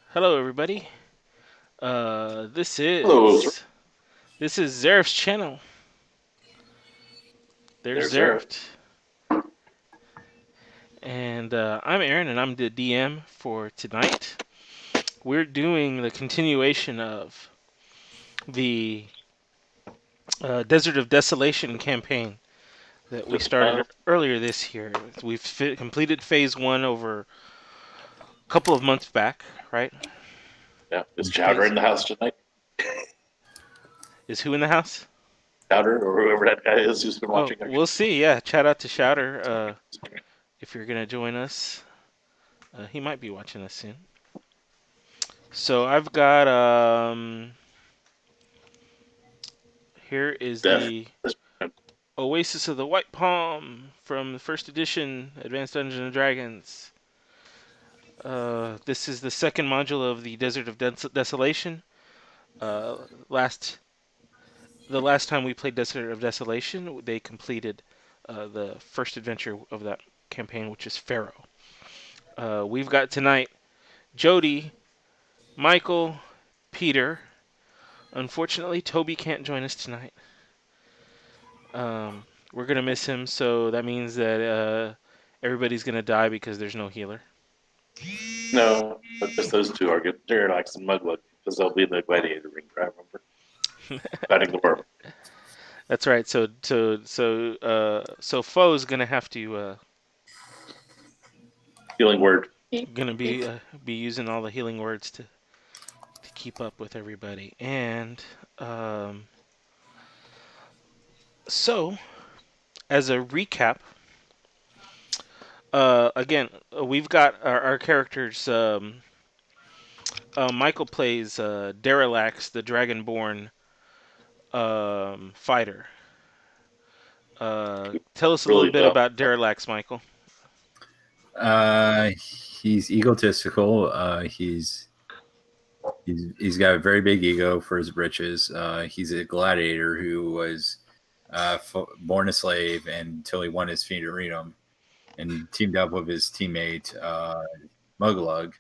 Hello, everybody. This Hello, sir. is this is Zerf's channel. There's There's Eric. Zerft, and I'm Aaron, and I'm the DM for tonight. We're doing the continuation of the Desert of Desolation campaign that we started earlier this year. We've completed Phase One over a couple of months back, right? Yeah, is Chowder Phase in the house tonight? is who in the house? Chowder, or whoever that guy is who's been Oh, watching our we'll show. see. Yeah, shout out to Shouter. If you're gonna join us, he might be watching us soon. So I've got here is Death. the Oasis of the White Palm from the first edition Advanced Dungeons and Dragons. This is the second module of the Desert of Desolation. Uh, last the last time we played Desert of Desolation, they completed the first adventure of that campaign, which is Pharaoh. We've got tonight Jody, Michael, Peter. Unfortunately, Toby can't join us tonight. Um, we're gonna miss him, so that means that everybody's gonna die because there's no healer. No, but just those two are good. Derelict and Muglook, because they'll be in the gladiator ring, I remember. Fighting the worm. That's right. So Foe's gonna have to Healing word. gonna be using all the healing words to keep up with everybody. And um, so as a recap, again we've got our characters. Michael plays Derelax, the Dragonborn fighter. Tell us a little Really bit dumb. about Derelax, Michael. Uh, he's egotistical. He's got a very big ego for his riches. He's a gladiator who was born a slave until he won his freedom and teamed up with his teammate Muglug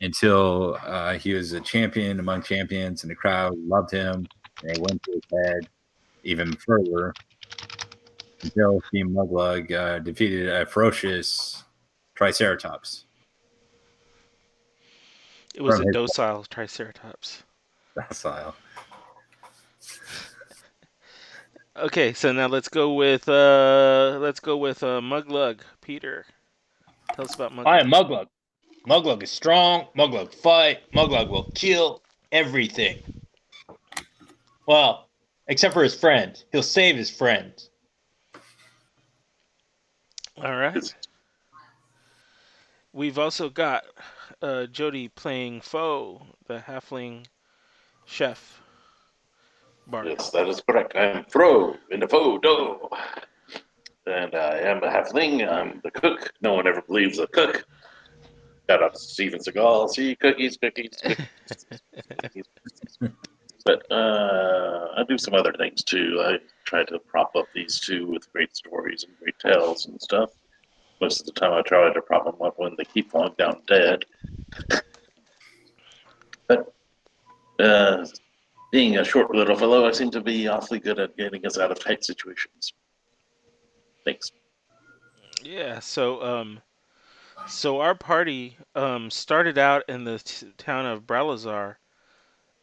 until he was a champion among champions, and the crowd loved him. And it went to his head even further until Team Muglug defeated a ferocious Triceratops It was from a his docile Triceratops. style. Okay, so now let's go with Muglug. Peter, tell us about I am Muglug. Muglug. Muglug is strong. Muglug fight. Muglug will kill everything. Well, except for his friends. He'll save his friends. All right. We've also got Jody playing Foe, the halfling chef bard. Yes, that is correct. I am Fro in the Fodo. And I am a halfling. I'm the cook. No one ever believes a cook. Shout out to Steven Seagal. See, cookies, cookies, cookies. But I do some other things too. I try to prop up these two with great stories and great tales and stuff. Most of the time, I try to prop them up when they keep falling down dead. But being a short little fellow, I seem to be awfully good at getting us out of tight situations. Thanks. Yeah. So our party started out in the town of Bralazar,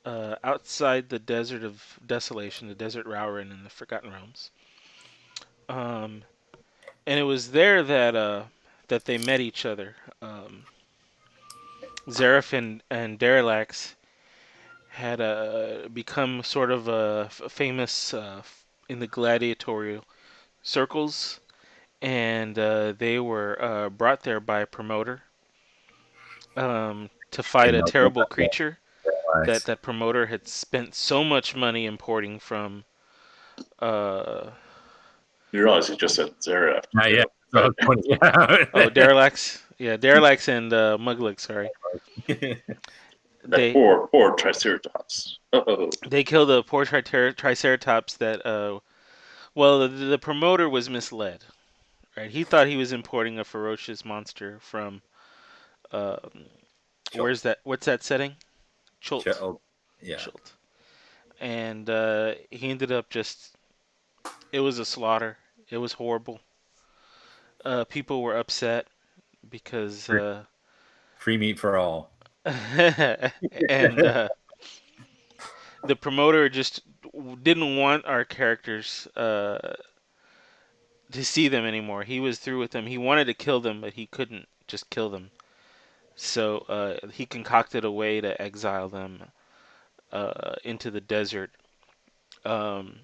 outside the Desert of Desolation, the Desert Raurin, and the Forgotten Realms. Um, and it was there that they met each other. Zareth and Derelax had become sort of famous in the gladiatorial circles, and they were brought there by a promoter to fight a terrible creature that promoter had spent so much money importing from. Uh, You realize you just said Zareth. Yeah. So, oh, Derelax, yeah, Derelax and Muglik. Sorry, That they poor Triceratops. Oh, they killed a poor Triceratops that well, the promoter was misled. Right, he thought he was importing a ferocious monster from uh, Where's Chult. that? What's that setting? Chult. Chult. Yeah. Chult. And he ended up just. It was a slaughter. It was horrible. People were upset because. Free, free meat for all. And the promoter just didn't want our characters to see them anymore. He was through with them. He wanted to kill them, but he couldn't just kill them. So he concocted a way to exile them into the desert. Um,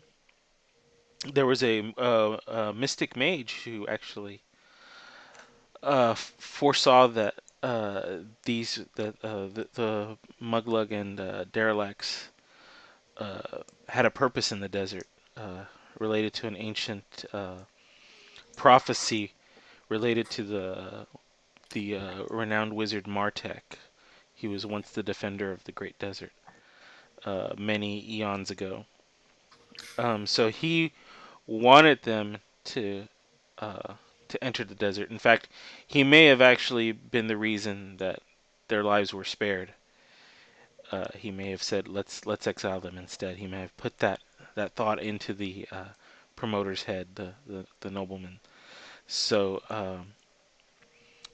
there was a mystic mage who actually foresaw that the Muglug and Derelics had a purpose in the desert, related to an ancient prophecy related to the renowned wizard Martek. He was once the defender of the Great Desert, many eons ago. So he wanted them uh, to enter the desert. In fact, he may have actually been the reason that their lives were spared. He may have said, "Let's exile them instead." He may have put that thought into the promoter's head, the nobleman. So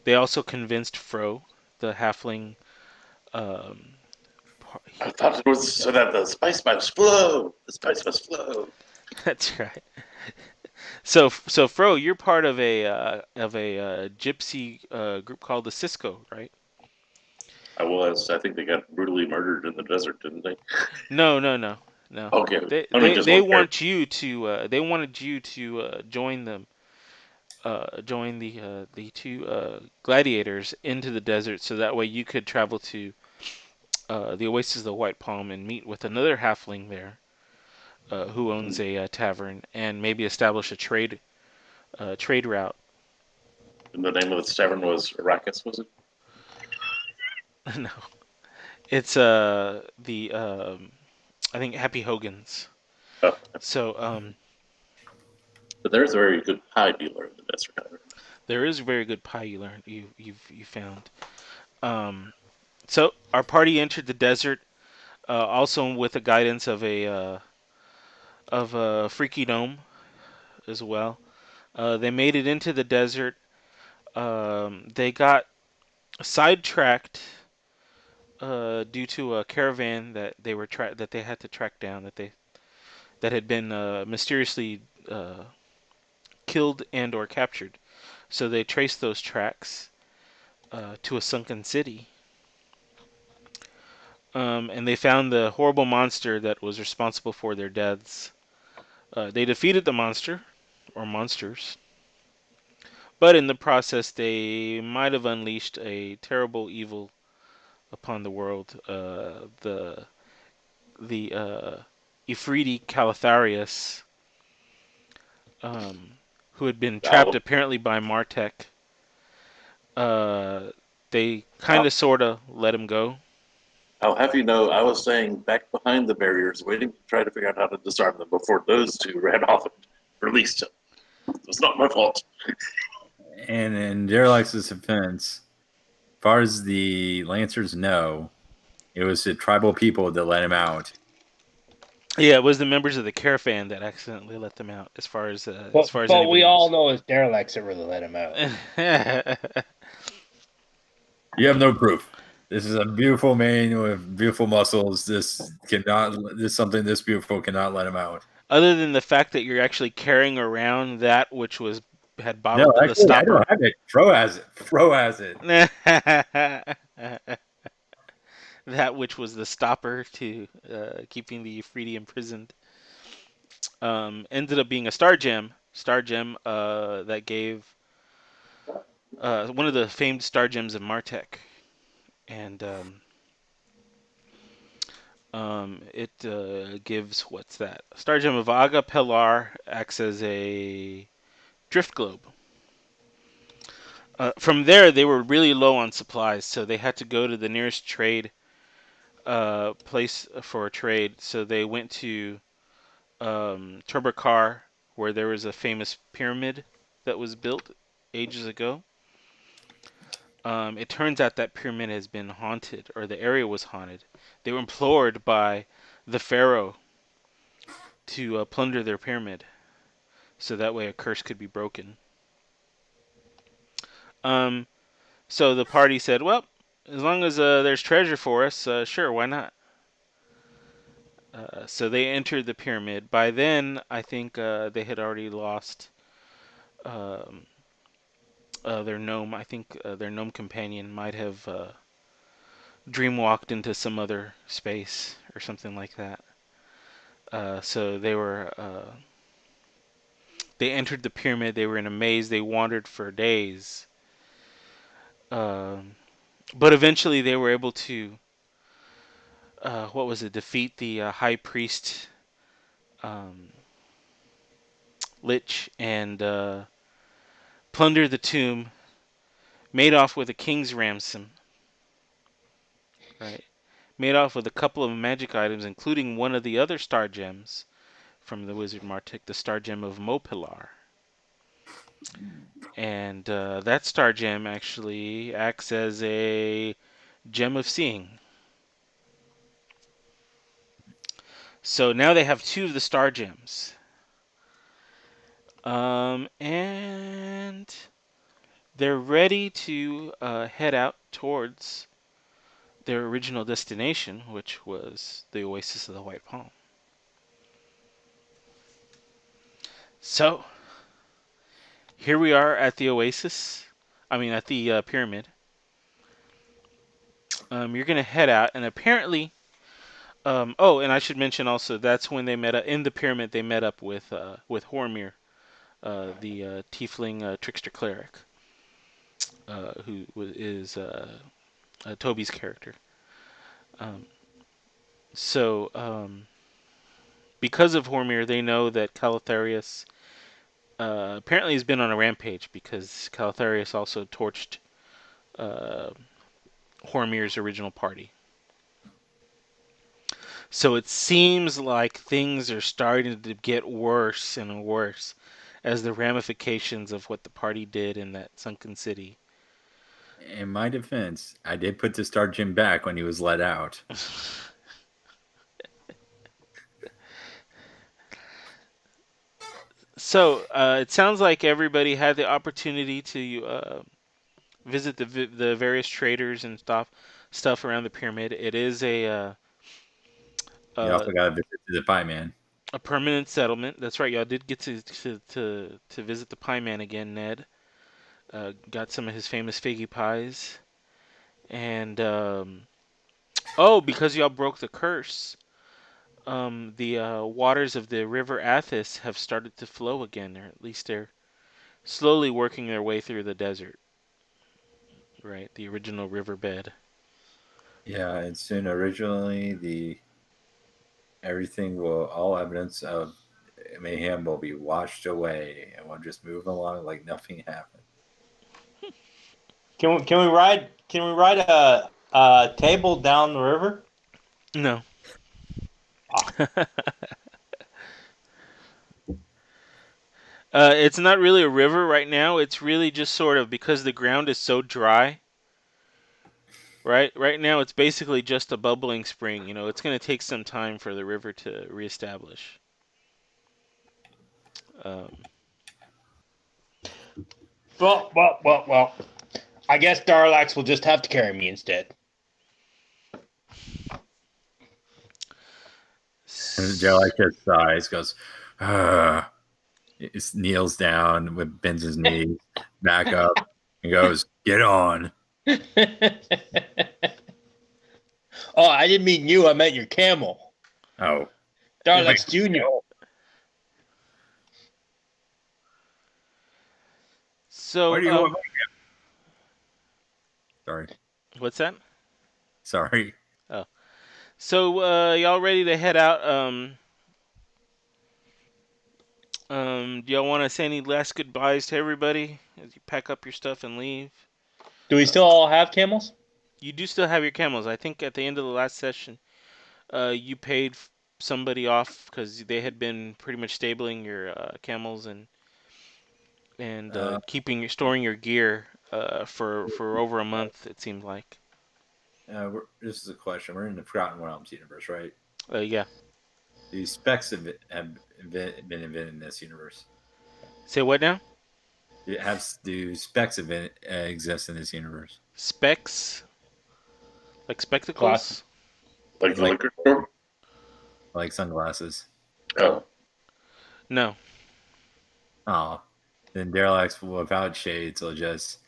they also convinced Fro, the halfling. Um, I he, thought it was so that the spice must flow. The spice must flow. that's right. So Fro, you're part of a gypsy group called the Cisco, right? I was. I think they got brutally murdered in the desert, didn't they? No, no, no, no. Okay, They only they just they one character. want you to they wanted you to join them, join the two gladiators into the desert, so that way you could travel to the Oasis of the White Palm and meet with another halfling there, who owns a tavern, and maybe establish a trade route. And the name of the tavern was Arrakis, was it? No, it's the I think Happy Hogan's. Oh, So but there's a very good pie dealer in the desert. there is very good pie you found. Um, so our party entered the desert, also with the guidance of a freaky gnome as well. They made it into the desert. They got sidetracked due to a caravan that that they had to track down, that had been mysteriously killed and or captured. So they traced those tracks to a sunken city, and they found the horrible monster that was responsible for their deaths. They defeated the monster, or monsters, but in the process, they might have unleashed a terrible evil upon the world. The Ifriti Calatharius, um, who had been trapped Now, apparently by Martek. Uh, they kind now, of sort of let him go. I'll have you know, I was staying back behind the barriers, waiting to try to figure out how to disarm them before those two ran off and released him. It was not my fault. And in Derelix's defense, as far as the Lancers know, it was the tribal people that let him out. Yeah, it was the members of the caravan that accidentally let them out. As far as But we anybody all knows. know it's Derelicts that really let him out. You have no proof. This is a beautiful man with beautiful muscles. This something this beautiful cannot let him out. Other than the fact that you're actually carrying around that which had No, bottled the actually, I stopper. don't have it. Fro has it. Fro has it. That which was the stopper to keeping the Ifriti imprisoned, ended up being a star gem that gave one of the famed star gems of Martek, and it gives, what's that? Star gem of Aga Pelar acts as a drift globe. From there, they were really low on supplies, so they had to go to the nearest trade place for a trade. So they went to Turbakar, where there was a famous pyramid that was built ages ago. It turns out that pyramid has been haunted, or the area was haunted. They were implored by the pharaoh to plunder their pyramid, so that way a curse could be broken. Um, so the party said, "Well, as long as there's treasure for us, sure, why not?" So they entered the pyramid. By then, I think they had already lost um, their gnome. I think their gnome companion might have dreamwalked into some other space or something like that. So they entered the pyramid. They were in a maze. They wandered for days, um, but eventually they were able to what was it? Defeat the high priest um, Lich and plunder the tomb. Made off with a king's ransom. Right. Made off with a couple of magic items, including one of the other star gems from the wizard Martik, the star gem of Mopilar. And that star gem actually acts as a gem of seeing. So now they have two of the star gems. And they're ready to head out towards their original destination, which was the Oasis of the White Palm. So here we are at the Oasis. I mean, at the pyramid. You're gonna head out, and apparently, oh, and I should mention also that's when they met up in the pyramid. They met up with Hormir, the tiefling trickster cleric, who is Toby's character. Um, so, because of Hormir, they know that Calatharius apparently has been on a rampage because Calatharius also torched uh, Hormir's original party. So it seems like things are starting to get worse and worse as the ramifications of what the party did in that sunken city. In my defense, I did put the Star Jim back when he was let out. So it sounds like everybody had the opportunity to visit the various traders and stuff around the pyramid. It is You uh, also got to visit the Pie Man. a permanent settlement. That's right, y'all did get to visit the Pie Man again. Ned got some of his famous figgy pies, and oh, because y'all broke the curse, the waters of the River Athos have started to flow again, or at least they're slowly working their way through the desert. Right, the original riverbed. Yeah, and soon originally all evidence of mayhem will be washed away, and we'll just move along like nothing happened. Can we ride a table down the river? No. Ah. It's not really a river right now. It's really just sort of because the ground is so dry. Right now, it's basically just a bubbling spring. You know, it's going to take some time for the river to reestablish. Um, Well. I guess Darlax will just have to carry me instead. And Joe like his sighs, goes, ah. He kneels down, bends his knees, back up, and goes, "Get on." Oh, I didn't mean you. I meant your camel. Oh, Darlax Jr. so, where do you want? Sorry, what's that? sorry. Oh, so y'all ready to head out? Do y'all want to say any last goodbyes to everybody as you pack up your stuff and leave? Do we still all have camels? You do still have your camels. I think at the end of the last session, you paid somebody off because they had been pretty much stabling your camels and Uh, keeping storing your gear. for over a month. It seemed like. This is a question. We're in the Forgotten Realms universe, right? Yeah. Do specs have been invented in this universe? Say what now? Do specs exist in this universe? Specs, like Glasses. spectacles? Like the Like liquor store? like sunglasses. Oh, No. Oh, then Derelicts without shades will just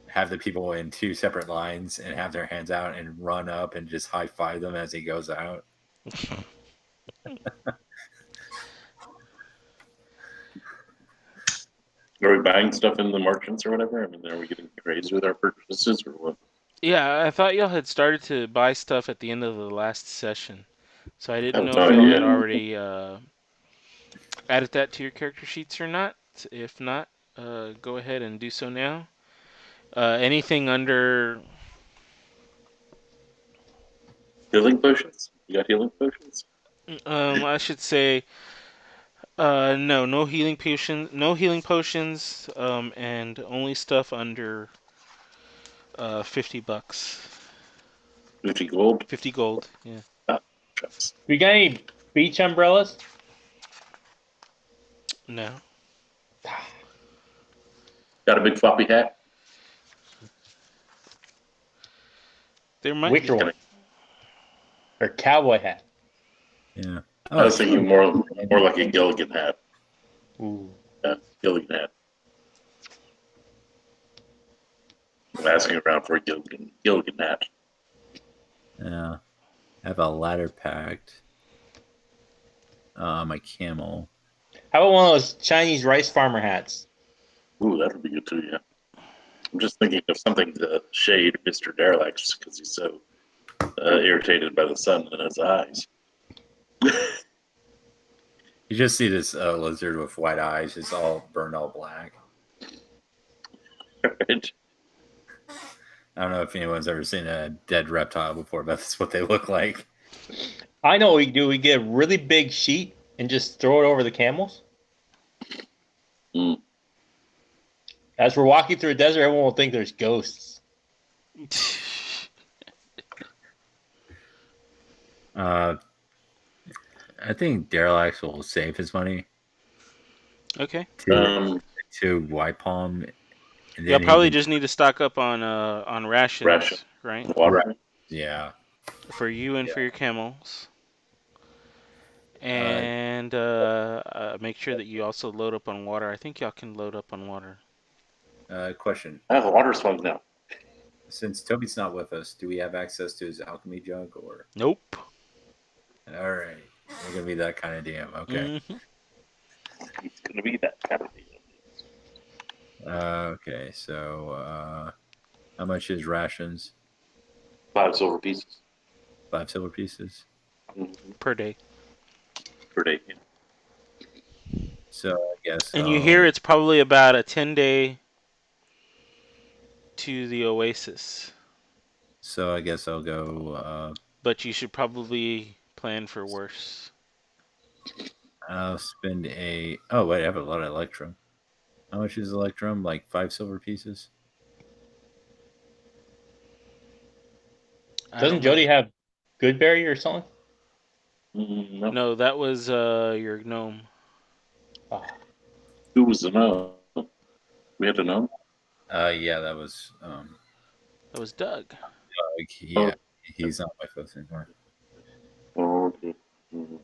have the people in two separate lines and have their hands out and run up and just high five them as he goes out. are we buying stuff in the merchants or whatever? I mean, are we getting crazy with our purchases or what? Yeah, I thought y'all had started to buy stuff at the end of the last session, so I I didn't have know no if y'all had idea. already added that to your character sheets or not. If not, go ahead and do so now. Anything under Healing potions? You got healing potions? I should say no healing potions, and only stuff under $50. 50 gold? 50 gold. Yeah. Ah, shucks. We got any beach umbrellas? No. Got a big floppy hat? There might Which be. one? Or cowboy hat? Yeah. I was thinking more like a Gilligan hat. Ooh. Gilligan hat. I'm asking around for a Gilligan hat. Yeah. I have a ladder packed. My camel. How about one of those Chinese rice farmer hats? Ooh, that would be good too, yeah. I'm just thinking of something to shade Mr. Derelict just because he's so irritated by the sun in his eyes. You just see this lizard with white eyes, just all burned all black. Right? I don't know if anyone's ever seen a dead reptile before, but that's what they look like. I know what we do. We get a really big sheet and just throw it over the camels. Mm. As we're walking through a desert, everyone will think there's ghosts. I think Derelict will save his money Okay. to White Palm. And Y'all then probably just need to stock up on rations, Ration. right? Water. Yeah. For you and for your camels. Uh, And make sure that you also load up on water. I think y'all can load up on water. question. I have a water slug now. Since Toby's not with us, do we have access to his alchemy jug or? Nope. All right. We're going to be that kind of DM. Okay. Mhm. It's going to be that kind of deal. Okay. So, how much is rations? 5 silver pieces 5 silver pieces. Per day. per day. Yeah. So, I guess. And you hear it's probably about a 10-day to the oasis. So, I guess I'll go. But you should probably plan for worse. I'll spend a. Oh, wait. I have a lot of electrum. How much is electrum? Like 5 silver pieces? I Doesn't don't know. Jody have Goodberry or something? No. No, that was your gnome. Oh. Who was the gnome? We had a gnome? Yeah, that was. That was Doug. Yeah, he's not my foot anymore. Oh, okay. Mhm.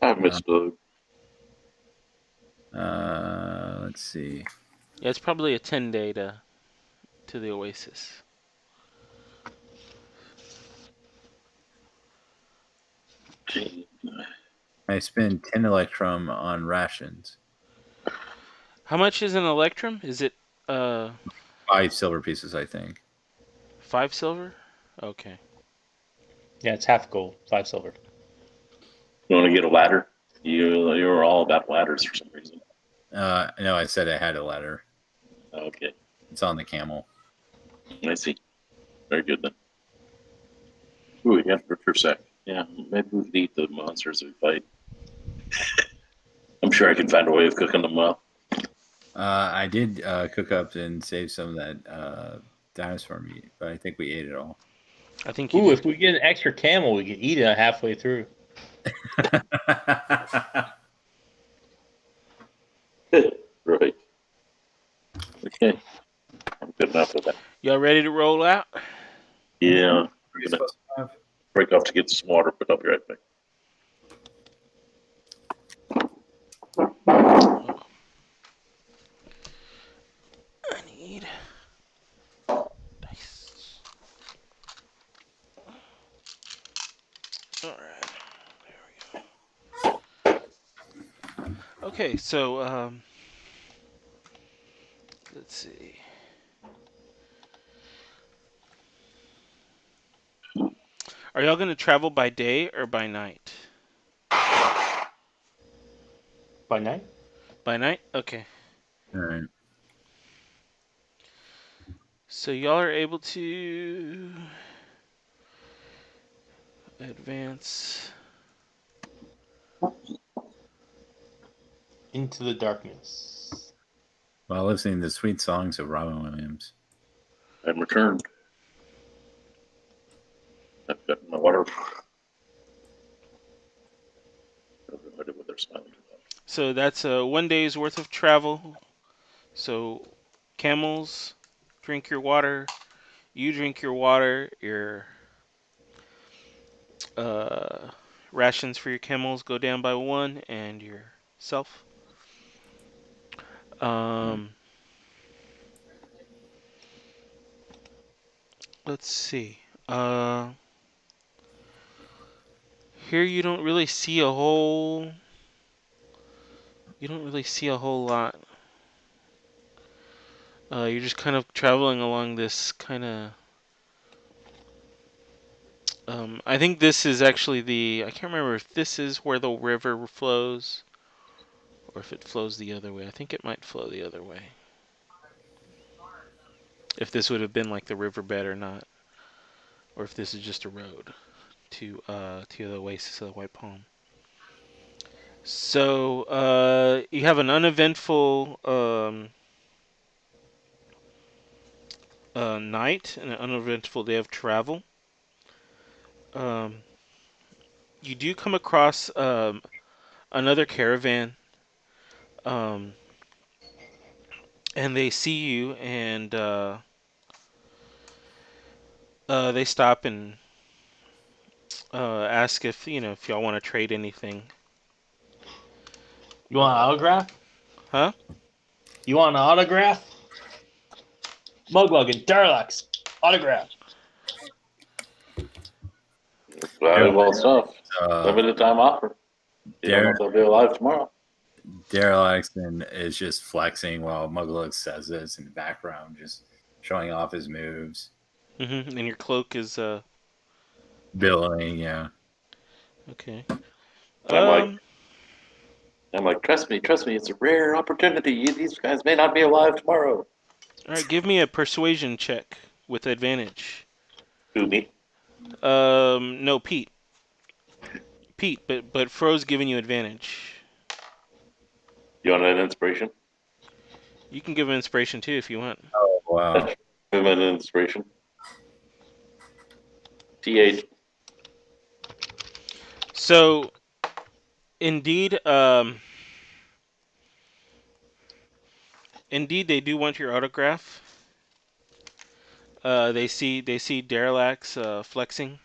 I missed Doug. Let's see. Yeah, it's probably a 10-day to the oasis. I spend 10 electrum on rations. How much is an electrum? Is it 5 silver pieces, I think. 5 silver? Okay. Yeah, it's half gold, 5 silver. You want to get a ladder? You were all about ladders for some reason. No, I said I had a ladder. Okay, It's on the camel. I see. Very good then. Ooh, yeah, for a sec. Yeah, maybe we could eat the monsters we fight. I'm sure I can find a way of cooking them well. I did cook up and save some of that dinosaur meat, but I think we ate it all. I think you Ooh, did. if we get an extra camel, we can eat it halfway through. Right. Okay. I'm good enough with that. Y'all ready to roll out? Yeah. Are I'm we gonna supposed to have? break off to get some water, but I'll be right back. I need dice. All right. There we go. Okay, so let's see. Are y'all gonna travel by day or by night? By night? By night? Okay. All right. So y'all are able to advance. Into the darkness. While listening to the sweet songs of Robin Williams. I'm returned. I've got my water. Everybody with their smiling. So that's 1 day's worth of travel. So camels drink your water. You drink your water. Your uh, rations for your camels go down by 1, and yourself. Um, let's see. Here you don't really see a whole. You don't really see a whole lot. You're just kind of traveling along this kind of. I think this is actually the. I can't remember if this is where the river flows, or if it flows the other way. I think it might flow the other way. If this would have been like the riverbed or not, or if this is just a road to the oasis of the White Palm. So you have an uneventful night and an uneventful day of travel. Um, you do come across another caravan, um, and they see you, and they stop and ask if if y'all want to trade anything. You want an autograph? Huh? You want an autograph? Muglug and Darlax. Autograph. Valuable stuff. Uh, Limited time offer. You don't know if they'll be alive tomorrow. Daryl Exton is just flexing while Muglug says this in the background, just showing off his moves, And your cloak is billowing. Yeah. okay. And I'm like, Um. trust me, it's a rare opportunity. These guys may not be alive tomorrow. All right. Give me a persuasion check with advantage. Who me? No, Pete. Pete, but Fro's giving you advantage. You want an inspiration? You can give him inspiration too if you want. Oh wow. Give him an inspiration. T8. So, indeed, indeed, they do want your autograph. They see Darilax flexing.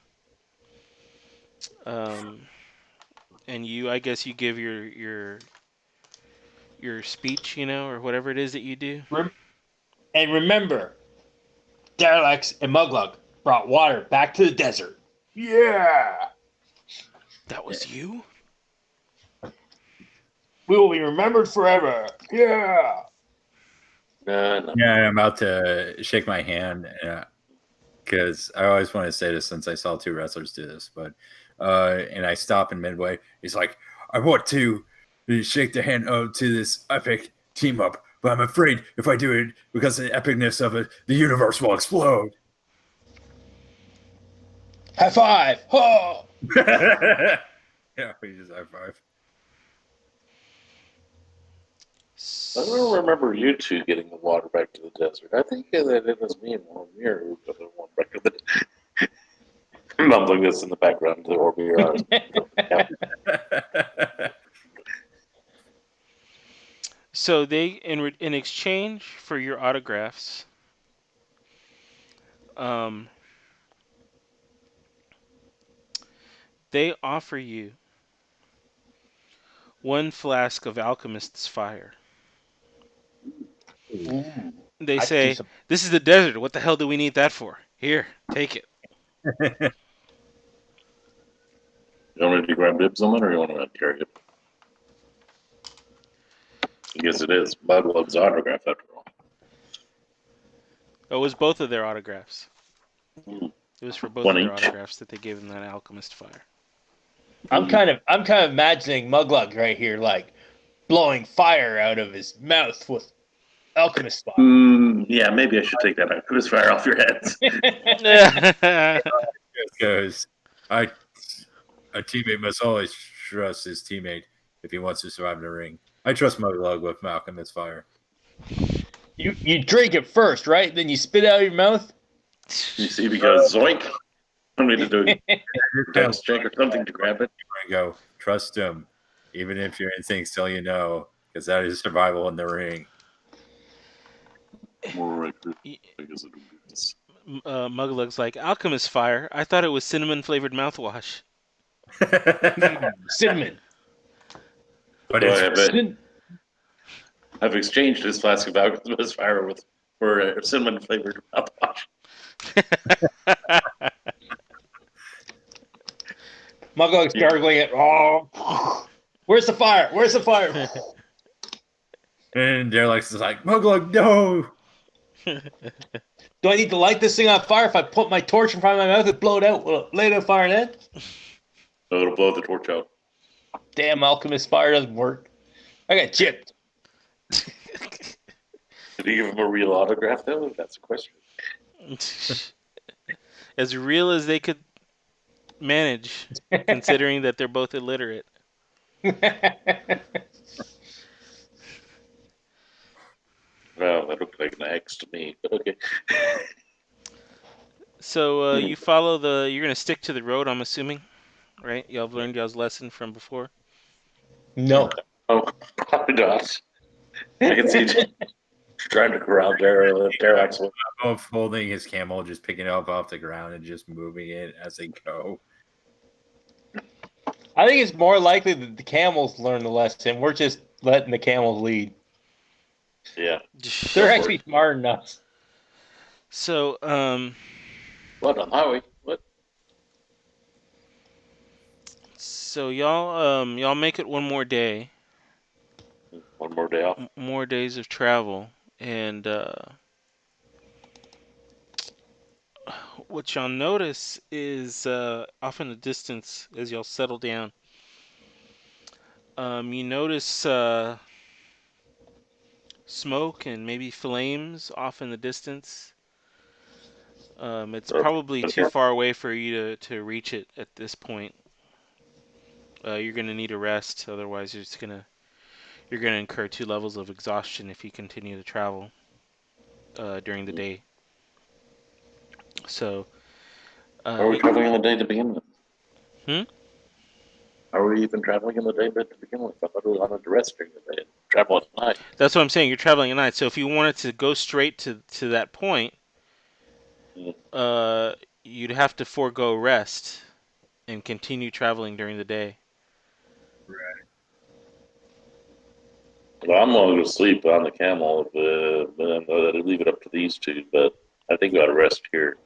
Um, and I guess you give your speech, or whatever it is that you do. And remember, Darlax and Muglug brought water back to the desert. Yeah! That was you? We will be remembered forever. Yeah! No. Yeah, I'm about to shake my hand because I always want to say this since I saw two wrestlers do this, but and I stop in midway. He's like, I want to shake the hand to this epic team up, but I'm afraid if I do it, because of the epicness of it, the universe will explode. High five! Oh! Yeah, we just high five. I don't remember you two getting the water back to the desert. I think that it was me and Ormir who got the water back to the I'm mumbling this in the background to Ormir. So they, in exchange for your autographs, um, they offer you 1 flask of alchemist's fire. Ooh, They I could do say, some. "This is the desert. What the hell do we need that for? Here, take it." You want me to grab dibs on it, or you want to carry it? I guess it is Mudlug's autograph after all. It was both of their autographs. Mm. It was for both One of their each. autographs that they gave them that alchemist fire. I'm kind of imagining Muglug right here, like blowing fire out of his mouth with alchemist fire. Yeah, maybe I should take that back. Put his fire off your heads. Goes, I a teammate must always trust his teammate if he wants to survive in the ring. I trust Muglug with Malcolm as fire. You drink it first, right? Then you spit out of your mouth. You see, because zoink. I need to do a Just dex check or something to grab it. go, trust him, even if your instincts tell you no, because that is survival in the ring. More right there. I guess I don't do this. Muglug's like, alchemist fire? I thought it was cinnamon flavored mouthwash. Cinnamon. But So it's I've exchanged his flask of alchemist fire for a cinnamon flavored mouthwash. Muglug's gargling it. Oh, where's the fire? Where's the fire? and Derelict's is like, Muglug, no. Do I need to light this thing on fire? If I put my torch in front of my mouth and blow it out, will it light on fire then? So it'll blow the torch out. Damn, alchemist fire doesn't work. I got chipped. Did he give him a real autograph, though? That's a question. As real as they could manage, considering that they're both illiterate. Well, that looked like an X to me, but okay. So you follow the. You're gonna stick to the road, I'm assuming, right? Y'all have learned y'all's lesson from before. No. Oh, probably not. I can see trying to corral Darax. Both holding his camel, just picking it up off the ground and just moving it as they go. I think it's more likely that the camels learn the lesson. We're just letting the camels lead. Yeah. They're actually smart enough. So What on the highway? What? So y'all make it one more day, One more day off. more days of travel, and what y'all notice is off in the distance as y'all settle down. You notice smoke and maybe flames off in the distance. It's probably too far away for you to reach it at this point. You're gonna need a rest, otherwise you're gonna incur 2 levels of exhaustion if you continue to travel during the day. So, How are we traveling in the day to begin with? Hmm? How are we even traveling in the day to begin with? I thought we wanted to rest during the day and travel at night. that's what I'm saying. You're traveling at night. So if you wanted to go straight to that point, Mm. you'd have to forego rest and continue traveling during the day. Well, I'm going to go sleep on the camel, then leave it up to these two, but I think we ought to rest here.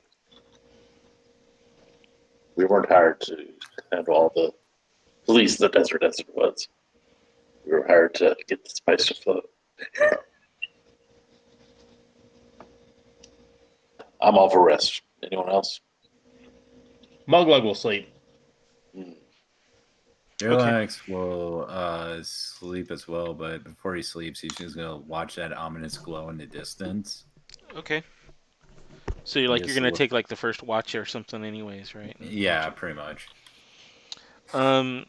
We weren't hired to handle all the police the desert as it was. We were hired to get the spice to float. I'm all for rest. Anyone else? Muglug will sleep. Relax will sleep as well, but before he sleeps, he's just gonna watch that ominous glow in the distance. Okay. So you're Just gonna look- take like the first watch or something, anyways, right? Yeah, pretty much. Um.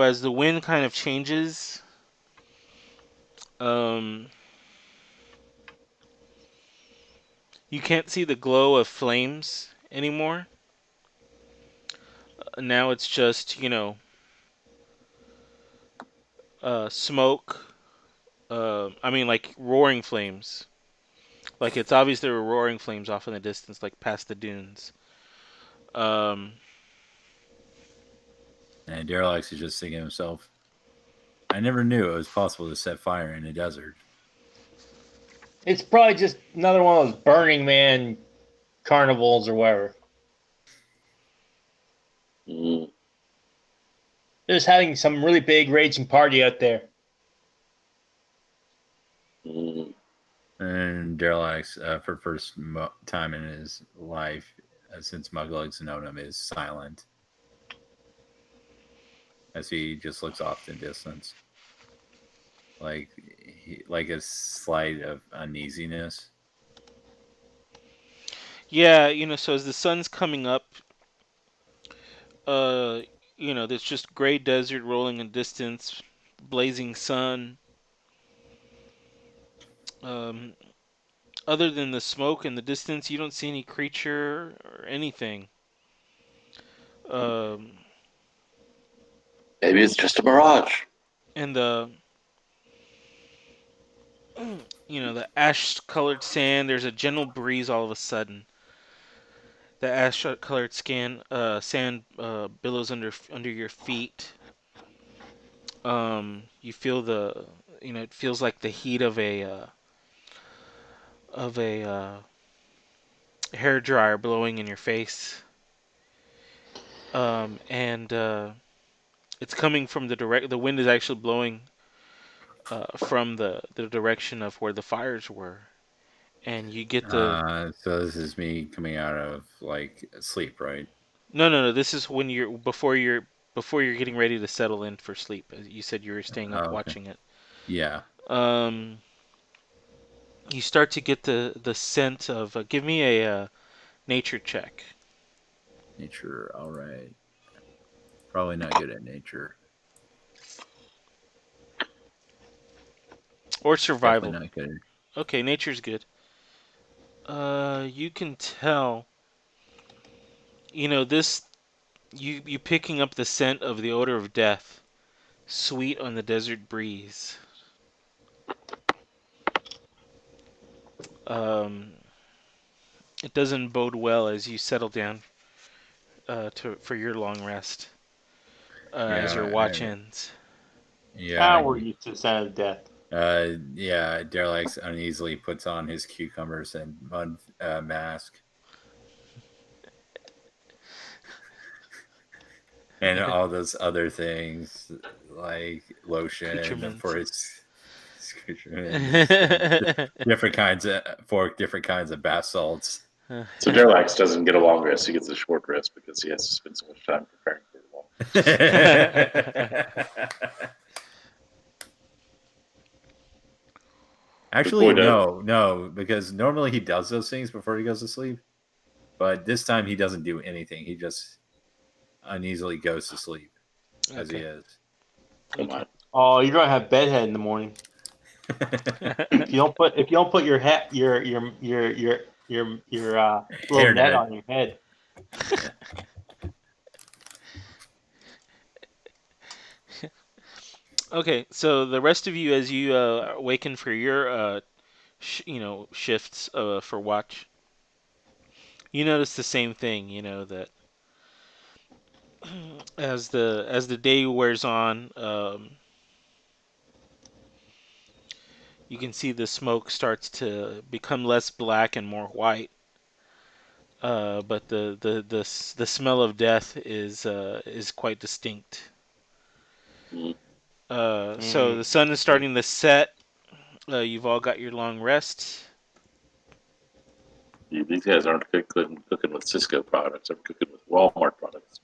as the wind kind of changes, um, you can't see the glow of flames anymore. Now it's just, smoke. I mean, like roaring flames. Like it's obvious there were roaring flames off in the distance, like past the dunes. Um, And Derelict is just thinking to himself, I never knew it was possible to set fire in a desert. It's probably just another one of those Burning Man carnivals or whatever. Mm, They're just having some really big raging party out there. mm, And Derelict, for first time in his life, since Muglug's known him, is silent as he just looks off in the distance, like a slight of uneasiness. yeah, so as the sun's coming up, uh, there's just gray desert rolling in distance, blazing sun. Um, Other than the smoke in the distance, you don't see any creature or anything. Um, maybe it's just a mirage. and the ash-colored sand. There's a gentle breeze all of a sudden. The ash-colored sand billows under your feet. You feel it feels like the heat of a hair dryer blowing in your face. And it's coming from the wind is actually blowing from the direction of where the fires were, and you get the So this is me coming out of like sleep, right? no, this is when before you're getting ready to settle in for sleep. As you said, you were staying up Oh, okay. watching it. Yeah. Um, you start to get the scent of give me a nature check Nature. All right. Probably not good at nature. or Definitely survival. not good. Okay, nature's good. You can tell. This you picking up the scent of the odor of death, sweet on the desert breeze. Um, it doesn't bode well as you settle down for your long rest as your Yeah. watch ends. Yeah. Ah, we're used to the sound of death. Yeah. Derelict uneasily puts on his cucumbers and mud mask and all those other things like lotion Accoutrements. for his different kinds of different kinds of bath salts. So Derlax doesn't get a long rest; he gets a short rest because he has to spend so much time preparing for the long. The boy Actually, does. no, because normally he does those things before he goes to sleep, but this time he doesn't do anything. He just uneasily goes to sleep as he Okay. is. Come on. Oh, you're gonna have bedhead in the morning. If you don't put your hat your little net Hairnet. on your head. Okay, so the rest of you, as you awaken for your shifts for watch, you notice the same thing. That as the day wears on, you can see the smoke starts to become less black and more white. But the smell of death is quite distinct. Mm. So the sun is starting to set. You've all got your long rest. These guys aren't cooking with Cisco products; they're cooking with Walmart products.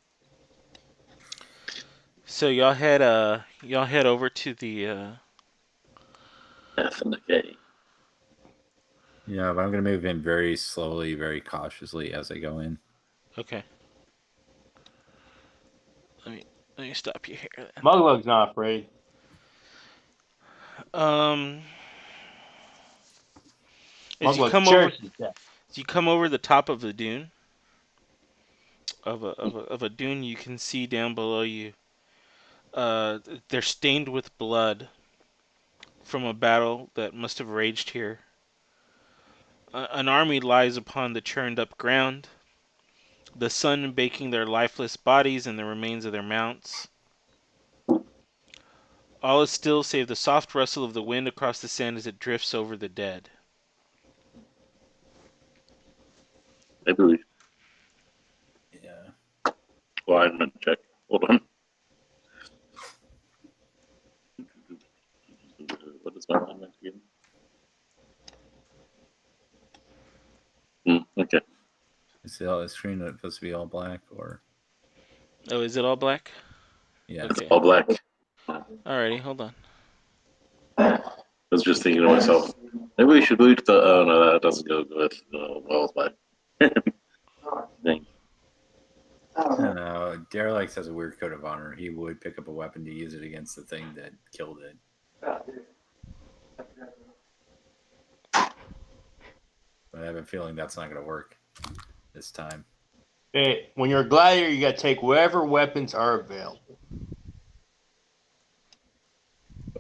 So y'all head over to the F and the K. Yeah, but I'm going to move in very slowly, very cautiously as I go in. okay. Let me Let me stop you here. Muglug's not afraid. Um, as you Muglug come over, cherishes death. as you come over the top of the dune, of a dune, you can see down below you. They're stained with blood from a battle that must have raged here. An army lies upon the churned up ground, the sun baking their lifeless bodies and the remains of their mounts. All is still save the soft rustle of the wind across the sand as it drifts over the dead. Maybe we. Yeah. Alignment check. Hold on. What is my alignment again? Okay. Is the screen supposed to be all black or? Oh, is it all black? Yeah. Okay. All black. Alrighty, hold on. I was just thinking to myself, maybe we should move to the. Oh no, that doesn't go with well with my thing. I don't know. Derelict has a weird code of honor. He would pick up a weapon to use it against the thing that killed it. But I have a feeling that's not going to work this time. Hey, when you're a gladiator, you got to take whatever weapons are available.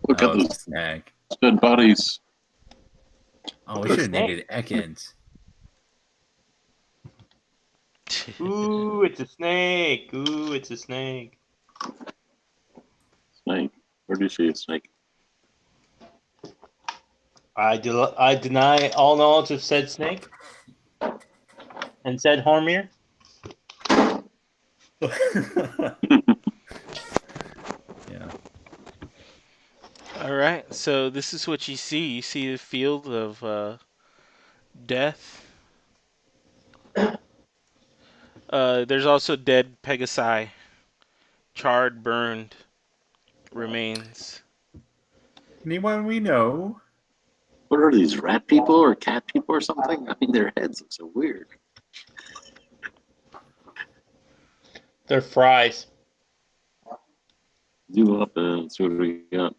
Look at Oh, it's a those snag. dead bodies. Oh, we should have named it Ekans. Ooh, it's a snake. Ooh, it's a snake. Snake. Where do you see a snake? I deny all knowledge of said snake and said Hormir. Yeah. Alright, so this is what you see. You see the field of death. There's also dead Pegasi, charred, burned remains. Anyone we know? What are these, rat people or cat people or something? I mean, their heads look so weird. They're fries. Zoom up and see what we got.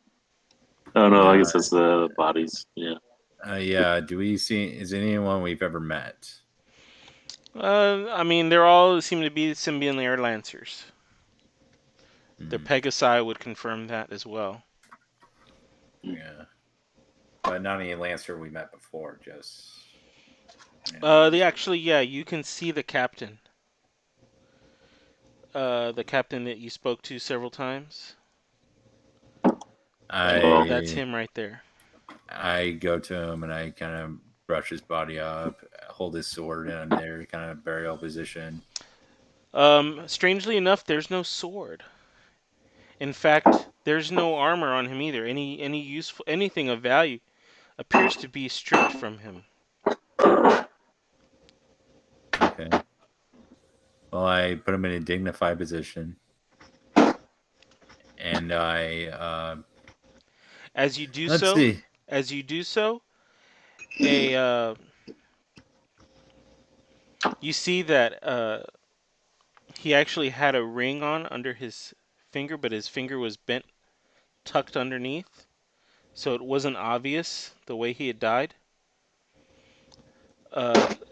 Oh no, I guess that's the bodies. Yeah. Yeah. Do we see? Is anyone we've ever met? I mean, they're all seem to be Symbian air lancers. Their Pegasi would confirm that as well. Yeah. But not any Lancer we met before, just. They actually, yeah, you can see the captain. The captain that you spoke to several times. That's him right there. I go to him and I kind of brush his body up, hold his sword in there, kind of burial position. Strangely enough, there's no sword. In fact, there's no armor on him either. Any useful anything of value appears to be stripped from him. Okay. Well, I put him in a dignified position, and I. As you do Let's so, see. you see that he actually had a ring on under his finger, but his finger was bent, tucked underneath, so it wasn't obvious the way he had died.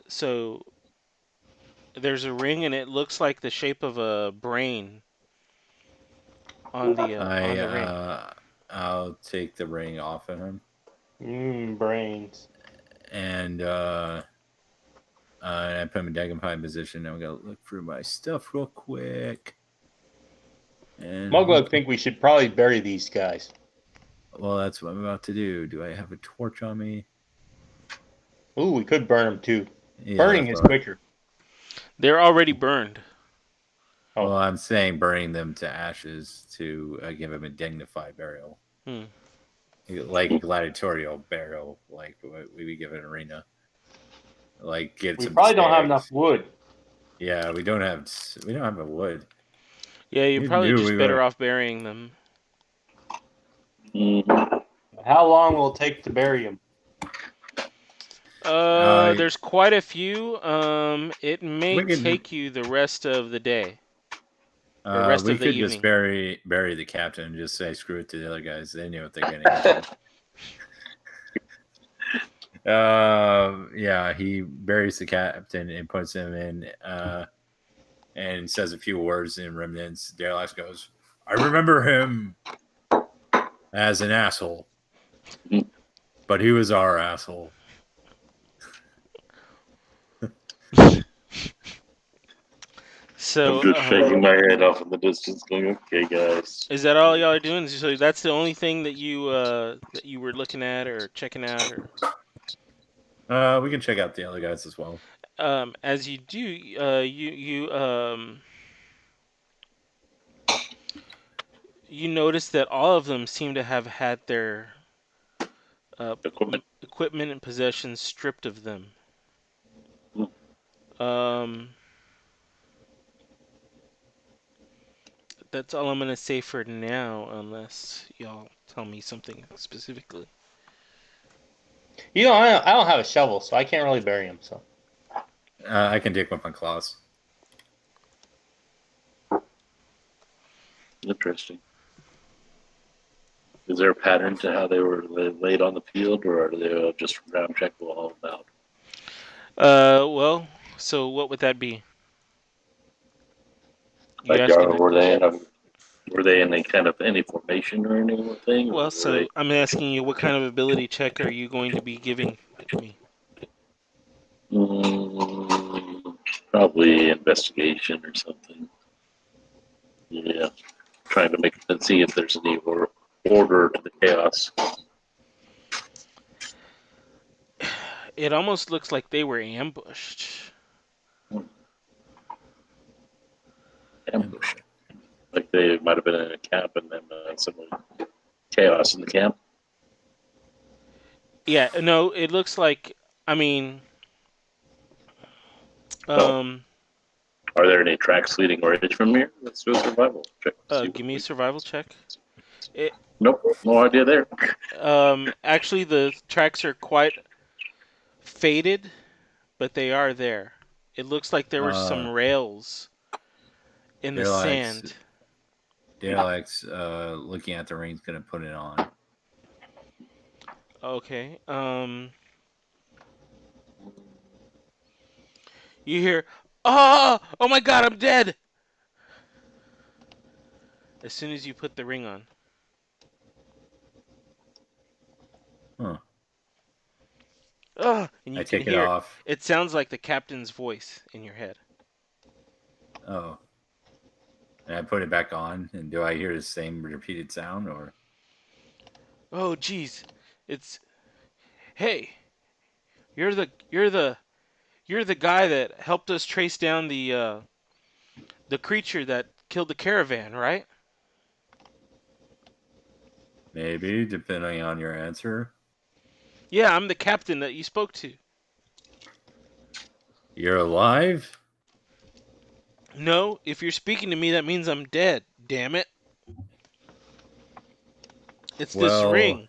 So there's a ring, and it looks like the shape of a brain on the ring. I'll take the ring off of him. Brains. And I put him in dignified position. Now we gotta look through my stuff real quick. And Muglug think we should probably bury these guys. Well, that's what I'm about to do. Do I have a torch on me? Ooh, we could burn them too. Yeah, Burning is quicker. They're already burned. Oh. Well, I'm saying burning them to ashes to give them a dignified burial. Like a gladiatorial burial, like we would give an arena. Like get we some probably don't have stakes. enough wood. Yeah, we don't have a wood. Yeah, you're probably just better off burying them. How long will it take to bury them? There's quite a few. It may take you the rest of the day. or rest We of the could just evening? bury the captain and just say screw it to the other guys. They knew what they're getting into. Yeah, he buries the captain and puts him in, and says a few words in remnants. Darelax goes, "I remember him as an asshole, but he was our asshole." I'm So, just shaking my head off in the distance, going, "Okay, guys." is that all y'all are doing? So that's the only thing that you were looking at or checking out, or We can check out the other guys as well. as you do, you notice that all of them seem to have had their Equipment. equipment and possessions stripped of them. Hmm. Um, that's all I'm gonna say for now, unless y'all tell me something specifically. I don't have a shovel, so I can't really bury him. So I can dig with my claws. Interesting. Is there a pattern to how they were laid on the field, or are they just round check all about? Well, so what would that be? You Like, asking a were they question? in a were they in any formation or anything, or Well, were so they I'm asking you, what kind of ability check are you going to be giving me? mm, probably investigation or something? Yeah, trying to make and see if there's any order to the chaos. It almost looks like they were ambushed. Ambush. Like they might have been in a camp and then some chaos in the camp. Yeah, no, it looks like. I mean, Well, um, are there any tracks leading right from here? Let's do a survival check. See what give me a we. survival check. It, Nope, no idea there. actually, the tracks are quite faded, but they are there. It looks like there were some Uh, rails in the Darelax, sand. Darelax, looking at the ring's gonna put it on. Okay. You hear, "Oh, oh my God, I'm dead!" As soon as you put the ring on. Huh. And I you can take it hear, off. it sounds like the captain's voice in your head. Oh, and I put it back on. And do I hear the same repeated sound, or Oh, geez. It's, hey, you're the, you're the, you're the guy that helped us trace down the creature that killed the caravan, right? maybe depending on your answer? Yeah, I'm the captain that you spoke to. You're alive? No, if you're speaking to me, that means I'm dead. Damn it. It's this Well, ring.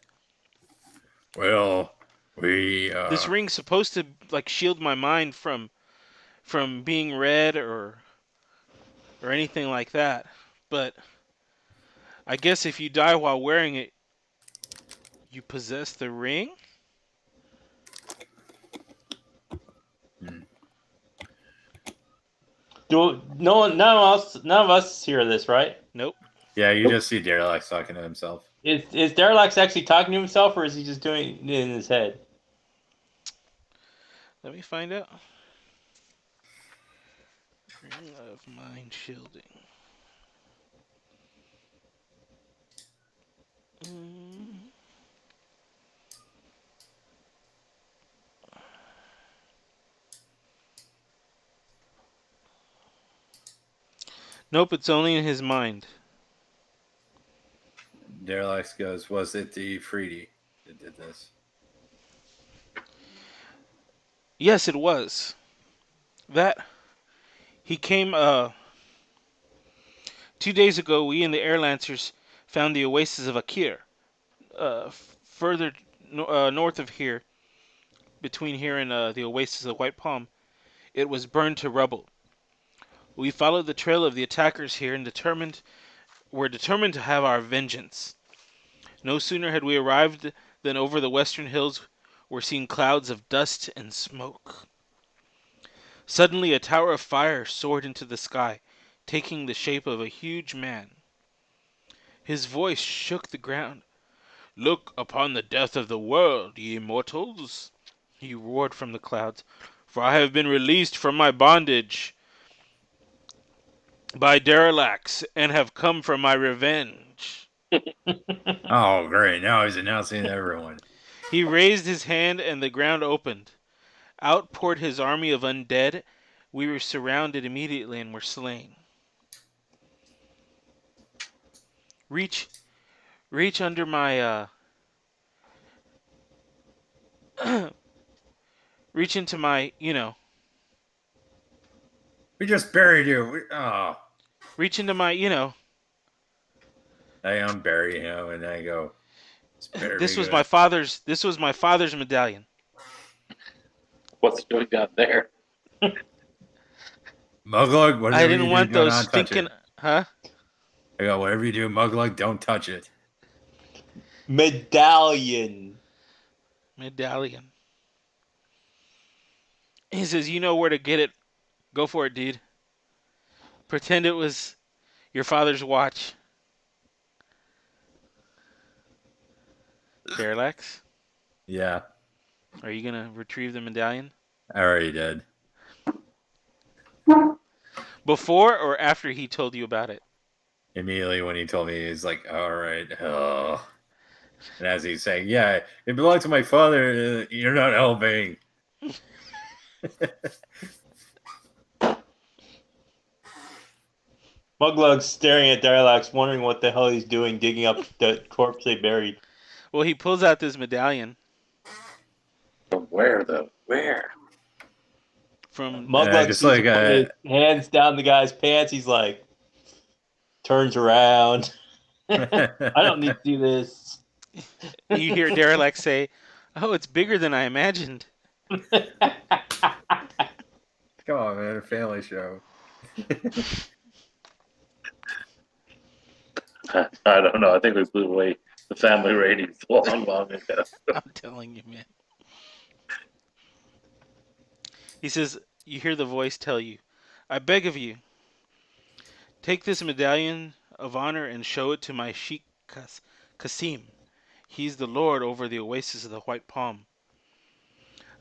well, we This ring's supposed to like shield my mind from being read or anything like that. But I guess if you die while wearing it, you possess the ring? hmm. do no one, none of us hear this, right? Nope. Yeah, you just see Darelax talking to himself. Is Darelax actually talking to himself, or is he just doing it in his head? Let me find out. Ring of mind shielding. Mm. Nope, it's only in his mind. Darelax goes, "Was it the Freedy that did this?" Yes, it was. That he came 2 days ago. We in the Air Lancers found the oasis of Akir, further north of here, between here and the oasis of White Palm. It was burned to rubble. We followed the trail of the attackers here and were determined to have our vengeance. No sooner had we arrived than over the western hills were seen clouds of dust and smoke. Suddenly a tower of fire soared into the sky, taking the shape of a huge man. His voice shook the ground. "Look upon the death of the world, ye mortals!" he roared from the clouds, "for I have been released from my bondage by Derelax, and have come for my revenge." Oh, great. Now he's announcing to everyone. He raised his hand, and the ground opened. Out poured his army of undead. We were surrounded immediately and were slain. Reach, reach under my, reach into my, We just buried you. Oh. reach into my, I unbury him and I go, this better be this was good. my father's medallion. What's doing down there? Muglug, whatever I you didn't do, want do those not touch stinking, it. huh? I go, whatever you do, Muglug, don't touch it. Medallion. Medallion. He says, "You know where to get it. Go for it, dude. Pretend it was your father's watch." Derelax, Yeah, are you gonna retrieve the medallion? I already did. Before or after he told you about it? Immediately when he told me, he's like, all right. Oh. And as he's saying, yeah, it belonged to my father. You're not helping. Muglug's staring at Darlax, wondering what the hell he's doing digging up the corpse they buried. Well, he pulls out this medallion From where, though? Where? from. Muglug Just sees like, him put his hands down the guy's pants. He's like, turns around. I don't need to do this. You hear Derelax say, "Oh, it's bigger than I imagined." come on, man, a family show. I don't know. I think we blew away the family ratings long ago. I'm telling you, man. He says, you hear the voice tell you, "I beg of you, take this medallion of honor and show it to my Sheikh Kasim. He's the lord over the oasis of the White Palm.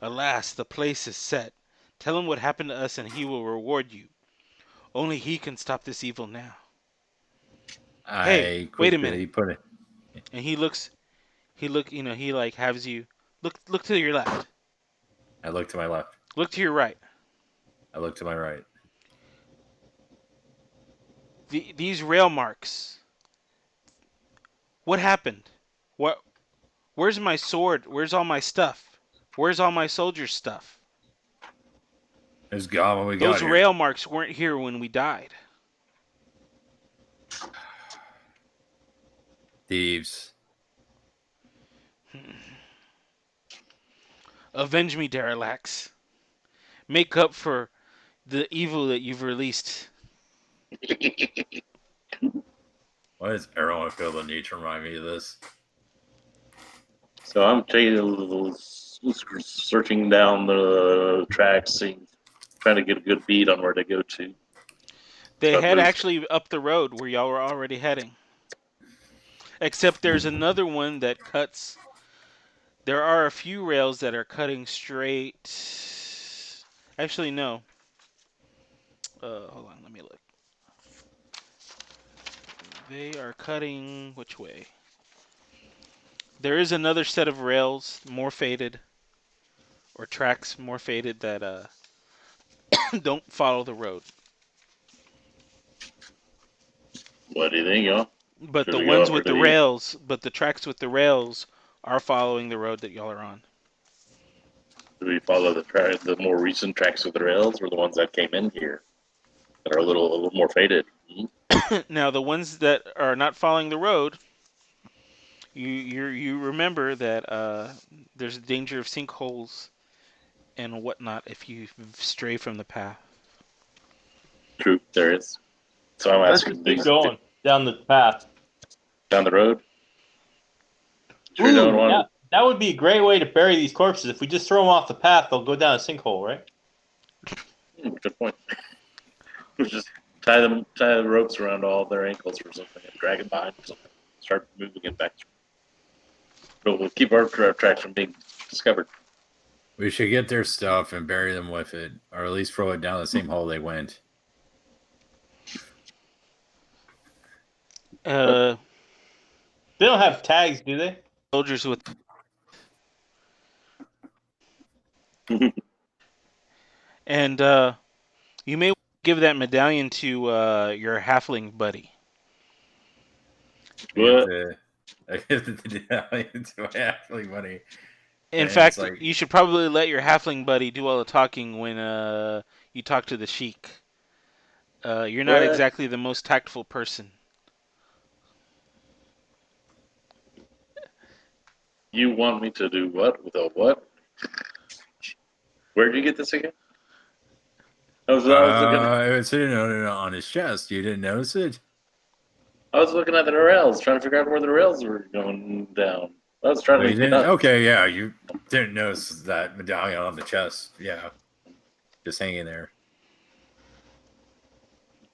Alas, the place is set. Tell him what happened to us and he will reward you. Only he can stop this evil now." Hey, I wait a minute. quickly put it. And he like has you look to your left. I look to my left. Look to your right. I look to my right. These rail marks. What happened? What? Where's my sword? Where's all my stuff? Where's all my soldiers' stuff? It's gone when we got Those here. rail marks weren't here when we died. Thieves. Avenge me, Derelax. Make up for the evil that you've released. Why does everyone feel the need to remind me of this? So I'm searching down the tracks, trying to get a good beat on where to go to. They So head actually up the road where y'all were already heading. Except there's another one that cuts. There are a few rails that are cutting straight. Actually, no. Hold on, let me look. They are cutting which way? There is another set of rails, more faded, or tracks more faded that don't follow the road. What do you think, y'all? But Should the we go ones over with to the these? rails, but the tracks with the rails are following the road that y'all are on. Do we follow the more recent tracks with the rails, or the ones that came in here that are a little more faded? Now, the ones that are not following the road, you remember that there's a danger of sinkholes and whatnot if you stray from the path. True. There is. So I'm Let's asking just keep these going down the path. down the road. Sure, don't Ooh, want. that would be a great way to bury these corpses. If we just throw them off the path, they'll go down a sinkhole, right? Good point. We just tie the ropes around all their ankles or something, and drag it behind or something. Start moving it back. But we'll keep our tracks from being discovered. We should get their stuff and bury them with it, or at least throw it down the same hole they went. Uh, They don't have tags, do they? soldiers with. And you may give that medallion to your halfling buddy. Give What? the medallion to my athlete money. In And it's fact, like, you should probably let your halfling buddy do all the talking when you talk to the sheik. You're not What? exactly the most tactful person. You want me to do what with a what? Where'd you get this again? I was looking. it was sitting on his chest. You didn't notice it? I was looking at the rails, trying to figure out where the rails were going down. I was trying Oh, to you make it didn't? up. Okay, yeah, you didn't notice that medallion on the chest. Yeah, just hanging there.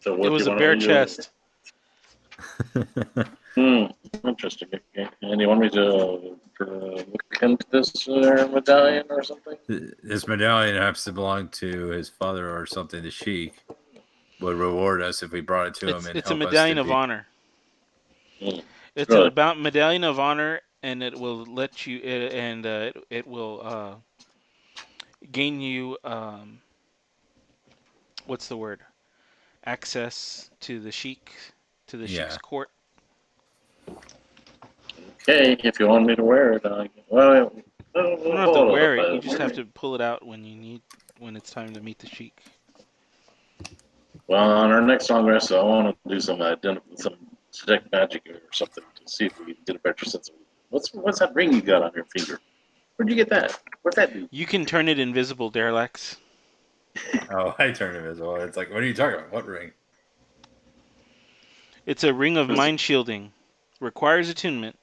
So It what do was you a want bare me to chest. Interesting. Okay. And you want me to look into this medallion or something? This medallion happens to belong to his father or something. The sheik would reward us if we brought it to him and It's a help us medallion to of be. honor. Hmm. It's an Really? about medallion of honor, and it will let you it will gain you what's the word? Access to the sheik's Yeah. court. Okay, if you want me to wear it, well, You don't have to hold wear up. it. You just have to pull it out when it's time to meet the sheik. Well, on our next long rest, I want to do some detect magic or something to see if we can get a better sense of what's that ring you got on your finger? Where'd you get that? What's that do? You can turn it invisible, Derelax. Oh, I turned invisible. It's like, what are you talking about? What ring? It's a ring of mind shielding. Requires attunement.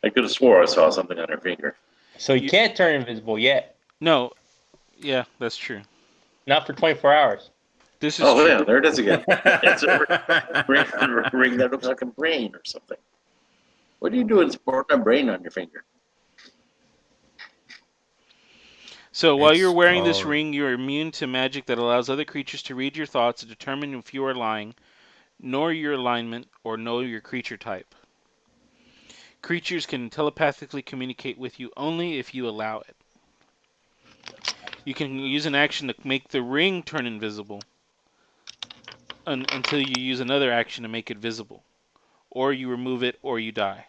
I could have swore I saw something on her finger. So you can't turn invisible yet. No, yeah, that's true. Not for 24 hours. This is Oh true. yeah, there it is again. It's a ring that looks like a brain or something. What are you doing sporting a brain on your finger? So while you're It's wearing this called. ring, you're immune to magic that allows other creatures to read your thoughts and determine if you are lying, know your alignment, or know your creature type. Creatures can telepathically communicate with you only if you allow it. You can use an action to make the ring turn invisible until you use another action to make it visible, or you remove it, or you die.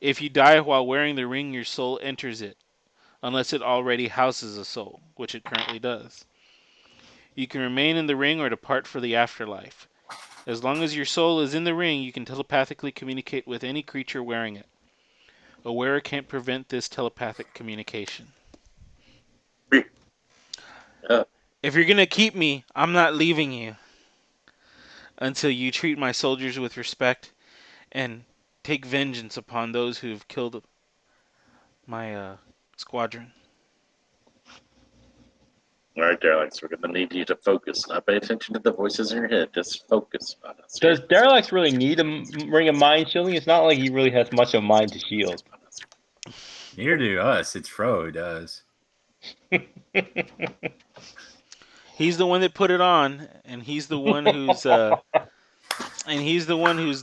If you die while wearing the ring, your soul enters it, unless it already houses a soul, which it currently does. You can remain in the ring or depart for the afterlife. As long as your soul is in the ring, you can telepathically communicate with any creature wearing it. A wearer can't prevent this telepathic communication. Uh, If you're gonna keep me, I'm not leaving you until you treat my soldiers with respect and take vengeance upon those who have killed my squadron. all right, Alex, we're gonna need you to focus, not pay attention to the voices in your head. Just focus on us. Does Derelax really need a ring of mind shielding? It's not like he really has much of mind to shield. Neither do us. It's Fro who does. He's the one that put it on, and he's the one who's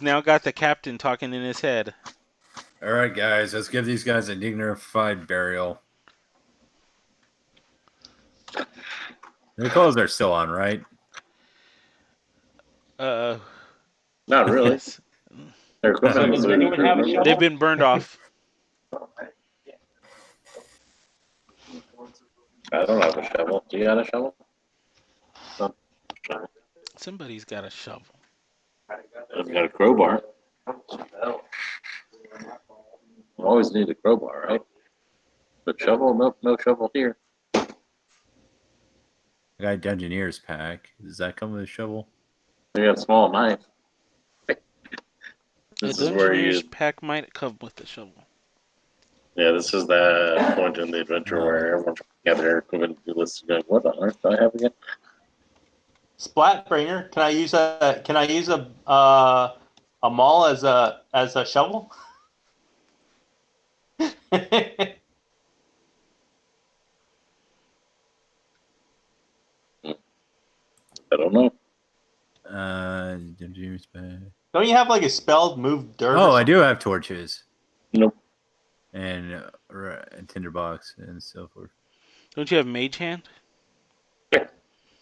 now got the captain talking in his head. All right, guys, let's give these guys a dignified burial. Their clothes are still on, right? Uh, Not really. yes, Their equipment does was anyone have a shovel? they've been burned off. I don't have a shovel. Do you got a shovel? No. Somebody's got a shovel. I've got a crowbar. Always need a crowbar, right? But shovel, nope, no shovel here. I got a Dungeoneer's pack. Does that come with a shovel? You got a small knife. A This is where Dungeoneer's you. pack might come with the shovel. Yeah, this is that point in the adventure No. where everyone's trying to gather their equipment to do lists. Going, what on earth do I have again? Splatbringer, can I use a maul as a shovel? I don't know. Dungeoneer's pack. Don't you have like a spell move dirt? Oh, or I do have torches Nope. and a tinderbox and so forth. Don't you have Mage Hand?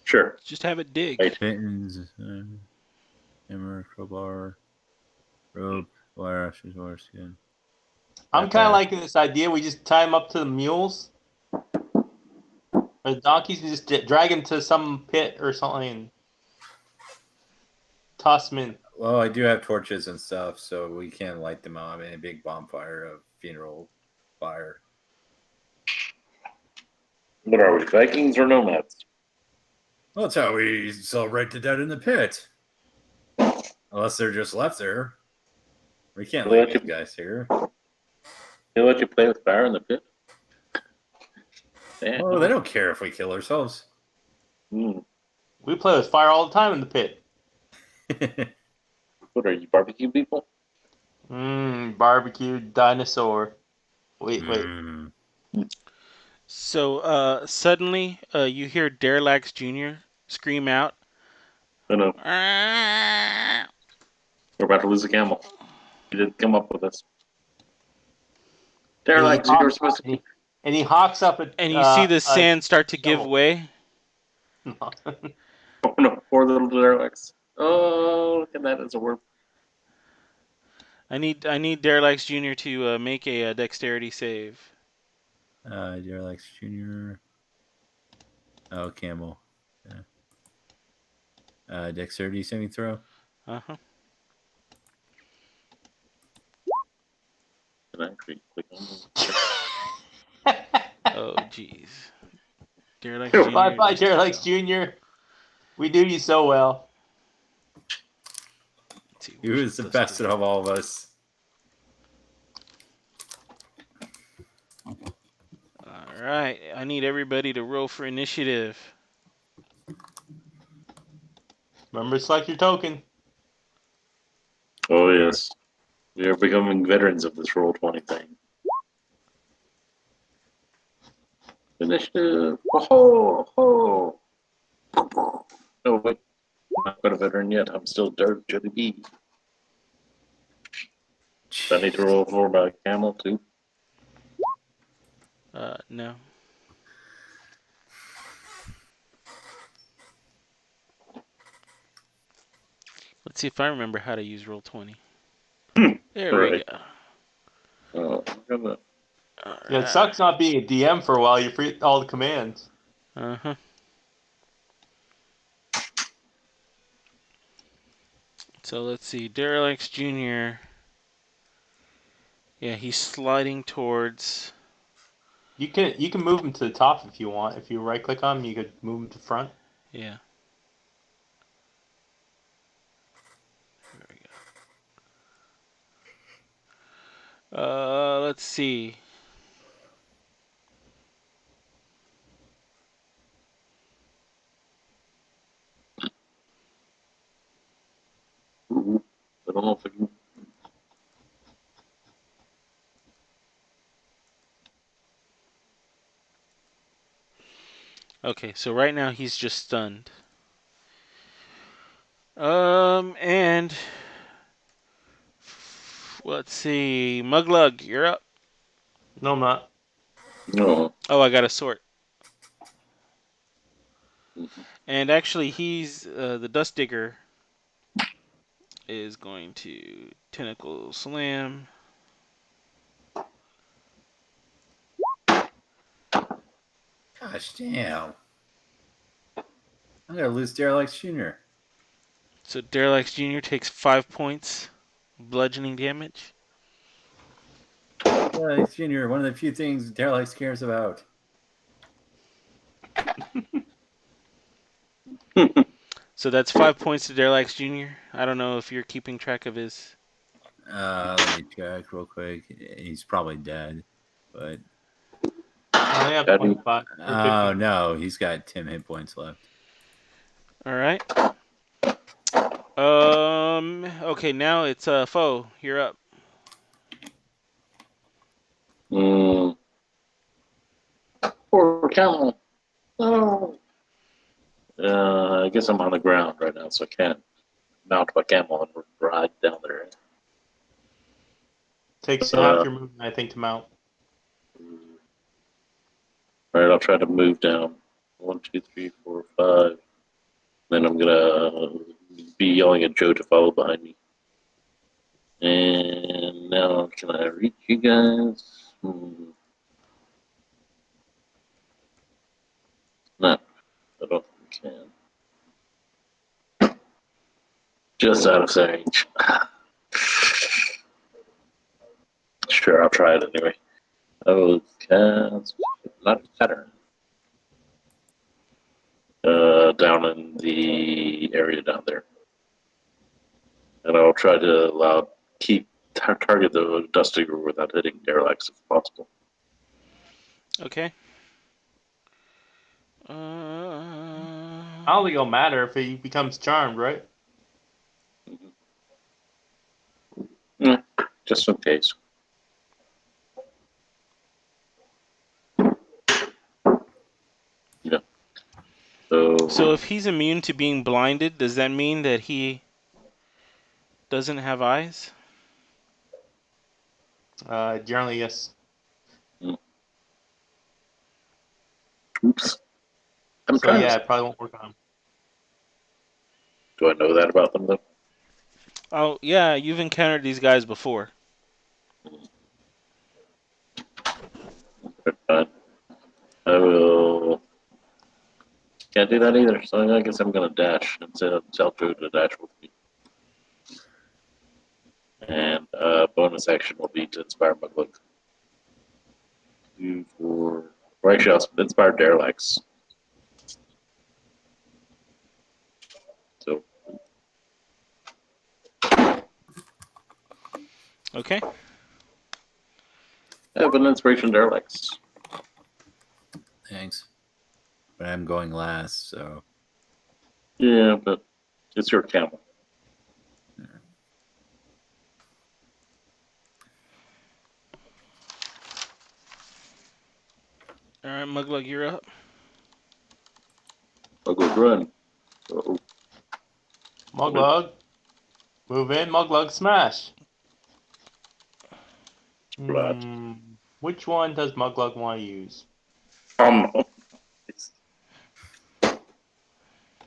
Sure. Just have it dig. Right. Mittens, hammer, crowbar, rope, wire ashes, wire skin. I'm kind of liking this idea. We just tie them up to the mules or the donkeys and just drag them to some pit or something and toss them in. Well, I do have torches and stuff, so we can light them up in a big bonfire of funeral fire. What are we, Vikings or nomads? Well, that's how we celebrate the dead in the pit. Unless they're just left there. We can't Well, leave these guys here. They let you play with fire in the pit? Damn. Oh, they don't care if we kill ourselves. Hmm. We play with fire all the time in the pit. What are you, barbecue people? Barbecue dinosaur. Wait. Mm. So suddenly you hear Darelax Jr. scream out. I know. "Ah!" We're about to lose a camel. You didn't come up with this. They're And like, he you're hawks- supposed to. And he hawks up at And you see the sand start to give shovel. way. Oh no, poor little derelicts. Oh, look at that as a word. I need Darelax Jr. to make a dexterity save. Alex Jr. Oh, camel. Yeah. Dexterity saving throw. Uh-huh. Can I actually click on Oh, jeez. Darelax Bye, Jr. Bye, just Darelax fell. Jr. We do you so well. Let's see, He was the plus best 3. of all of us. All right, I need everybody to roll for initiative. Remember to select your token. Oh, yes. We are becoming veterans of this Roll20 thing. Initiative. Oh, ho. No, wait. I'm not quite a veteran yet. I'm still Dark Jelly B. Do I need to roll for my camel, too? No. Let's see if I remember how to use Roll20. There we Right. go. Oh, I'm gonna. Yeah, it sucks not being a DM for a while. You forget all the commands. Uh-huh. So let's see. Darelax Jr. Yeah, he's sliding towards. You can move him to the top if you want. If you right click on him, you could move him to front. Yeah. There we go. Let's see. Ooh, I don't know if I can. Okay, so right now he's just stunned. And let's see. Muglug, you're up. No, I'm not. No. Oh, I got a sort. And actually, he's the Dust Digger is going to Tentacle Slam. Gosh damn. I'm gonna lose Darelax Jr. So Darelax Jr. takes 5 points bludgeoning damage. Darelax Jr., one of the few things Darelax cares about. So that's 5 points to Derlax Jr. I don't know if you're keeping track of his. Let me check real quick. He's probably dead, but I only have That'd be- 25 or 50. oh no, he's got 10 hit points left. All right. Okay, now it's Foe. You're up. Mm. Poor camel. Oh. I guess I'm on the ground right now, so I can't mount my camel and ride down there. Takes Uh, half your movement, I think, to mount. All right, I'll try to move down. 1, 2, 3, 4, 5. Then I'm gonna be yelling at Joe to follow behind me. And now, can I reach you guys? No, I don't think I can. Just out of range. Sure, I'll try it anyway. Oh, cast not Saturn. Down in the area down there, and I'll try to target the dust digger without hitting Derelict if possible. Okay. I don't think it'll matter if he becomes charmed, right? Yeah, just in case. Yeah. So if he's immune to being blinded, does that mean that he doesn't have eyes? Generally, yes. Oops. I'm So trying yeah, to. it probably won't work on him. Do I know that about them though? Oh, yeah, you've encountered these guys before. Fine. I will. Can't do that either. So I guess I'm gonna dash and tell Joe to dash with me. And bonus action will be to inspire Muglook. 2, 4. Or actually, I'll inspire Derelax. So Okay. I have an inspiration Derelax. Thanks. But I'm going last, so Yeah, but it's your camel. All right, Muglug, you're up. Muglook run. Uh-oh. Muglug, move in. Muglug, smash. Blood. Which one does Muglug want to use? It's,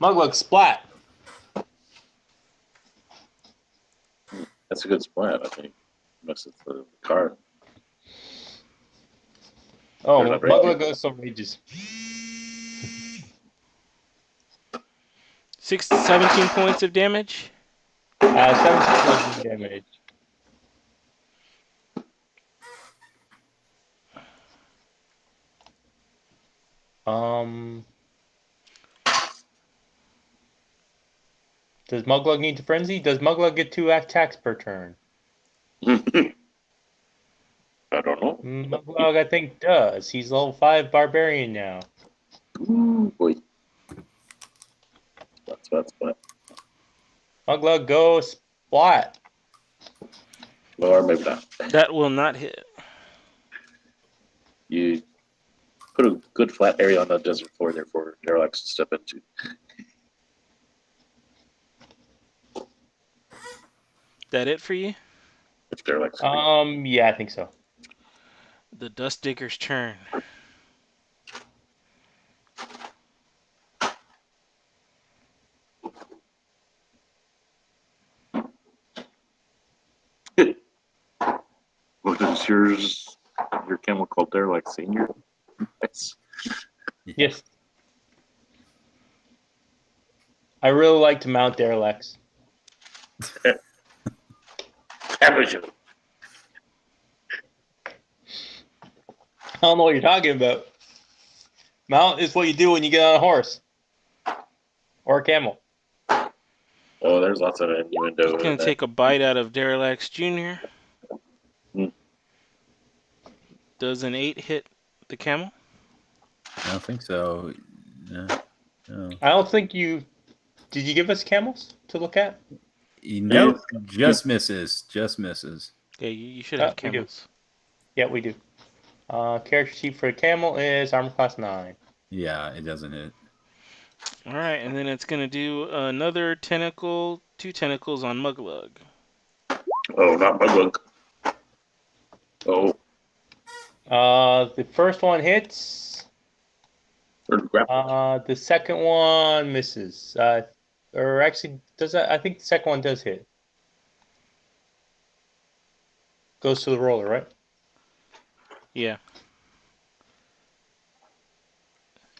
Muglug, splat. that's a good splat, I think. Unless it's the card. Oh, They're not Muglug raging. goes so rages. 17 points of damage. 17 bludgeoning damage. Does Muglug need to frenzy? Does Muglug get 2 attacks per turn? I don't know. Muglug, I think, does. He's level 5 barbarian now. Ooh, boy. Splat. Muglug, go splat. Or maybe not. That will not hit. You put a good flat area on the desert floor there for Derelax to step into. That it for you? If Derelax Yeah, I think so. The Dust Digger's turn. What is yours? Your camel called Derelax Senior? Yes. Yes. I really like to mount Derelex. Average. I don't know what you're talking about. Mount is what you do when you get on a horse. or a camel. Oh, there's lots of innuendo He's gonna in that. take a bite out of Derelax Jr. Hmm. Does an 8 hit the camel? I don't think so. No. No. I don't think you did. You give us camels to look at? Nope. Just misses. Just misses. Okay, you should have We do. camels. Yeah, we do. Character sheet for the camel is armor class 9. Yeah, it doesn't hit. All right, and then it's gonna do another tentacle, 2 tentacles on Muglug. Oh, not my book. Oh, The first one hits. or grapple. The second one misses. Or actually, does that? I think the second one does hit. Goes to the roller, right? Yeah.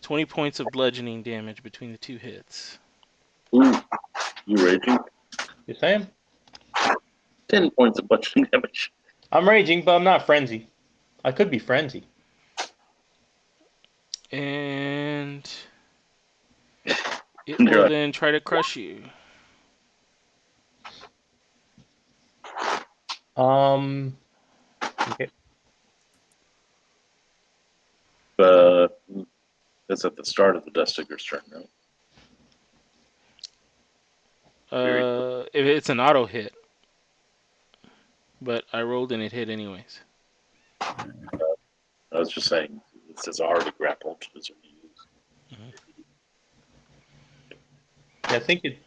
20 points of bludgeoning damage between the 2 hits. Ooh, you raging? Yes, I am. 10 points of bludgeoning damage. I'm raging, but I'm not frenzy. I could be frenzy. And it will then try to crush you. Okay. That's at the start of the Dust Digger's turn, right? If it's an auto hit, but I rolled and it hit anyways. I was just saying, it says already grappled. Is what you use. Yeah, I think it.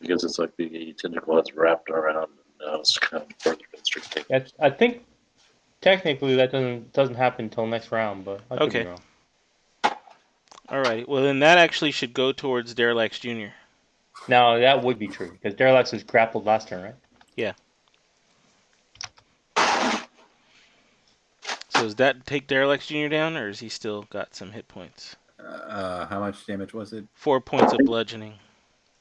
Because it's like the tentacle has wrapped around and now it's kind of further constricting. I think technically that doesn't happen until next round, but I could be Okay. wrong. Alrighty. Well, then that actually should go towards Derelax Jr. No, that would be true because Derelax was grappled last turn, right? Yeah. So does that take Derelax Jr. down, or has he still got some hit points? How much damage was it? 4 points of bludgeoning.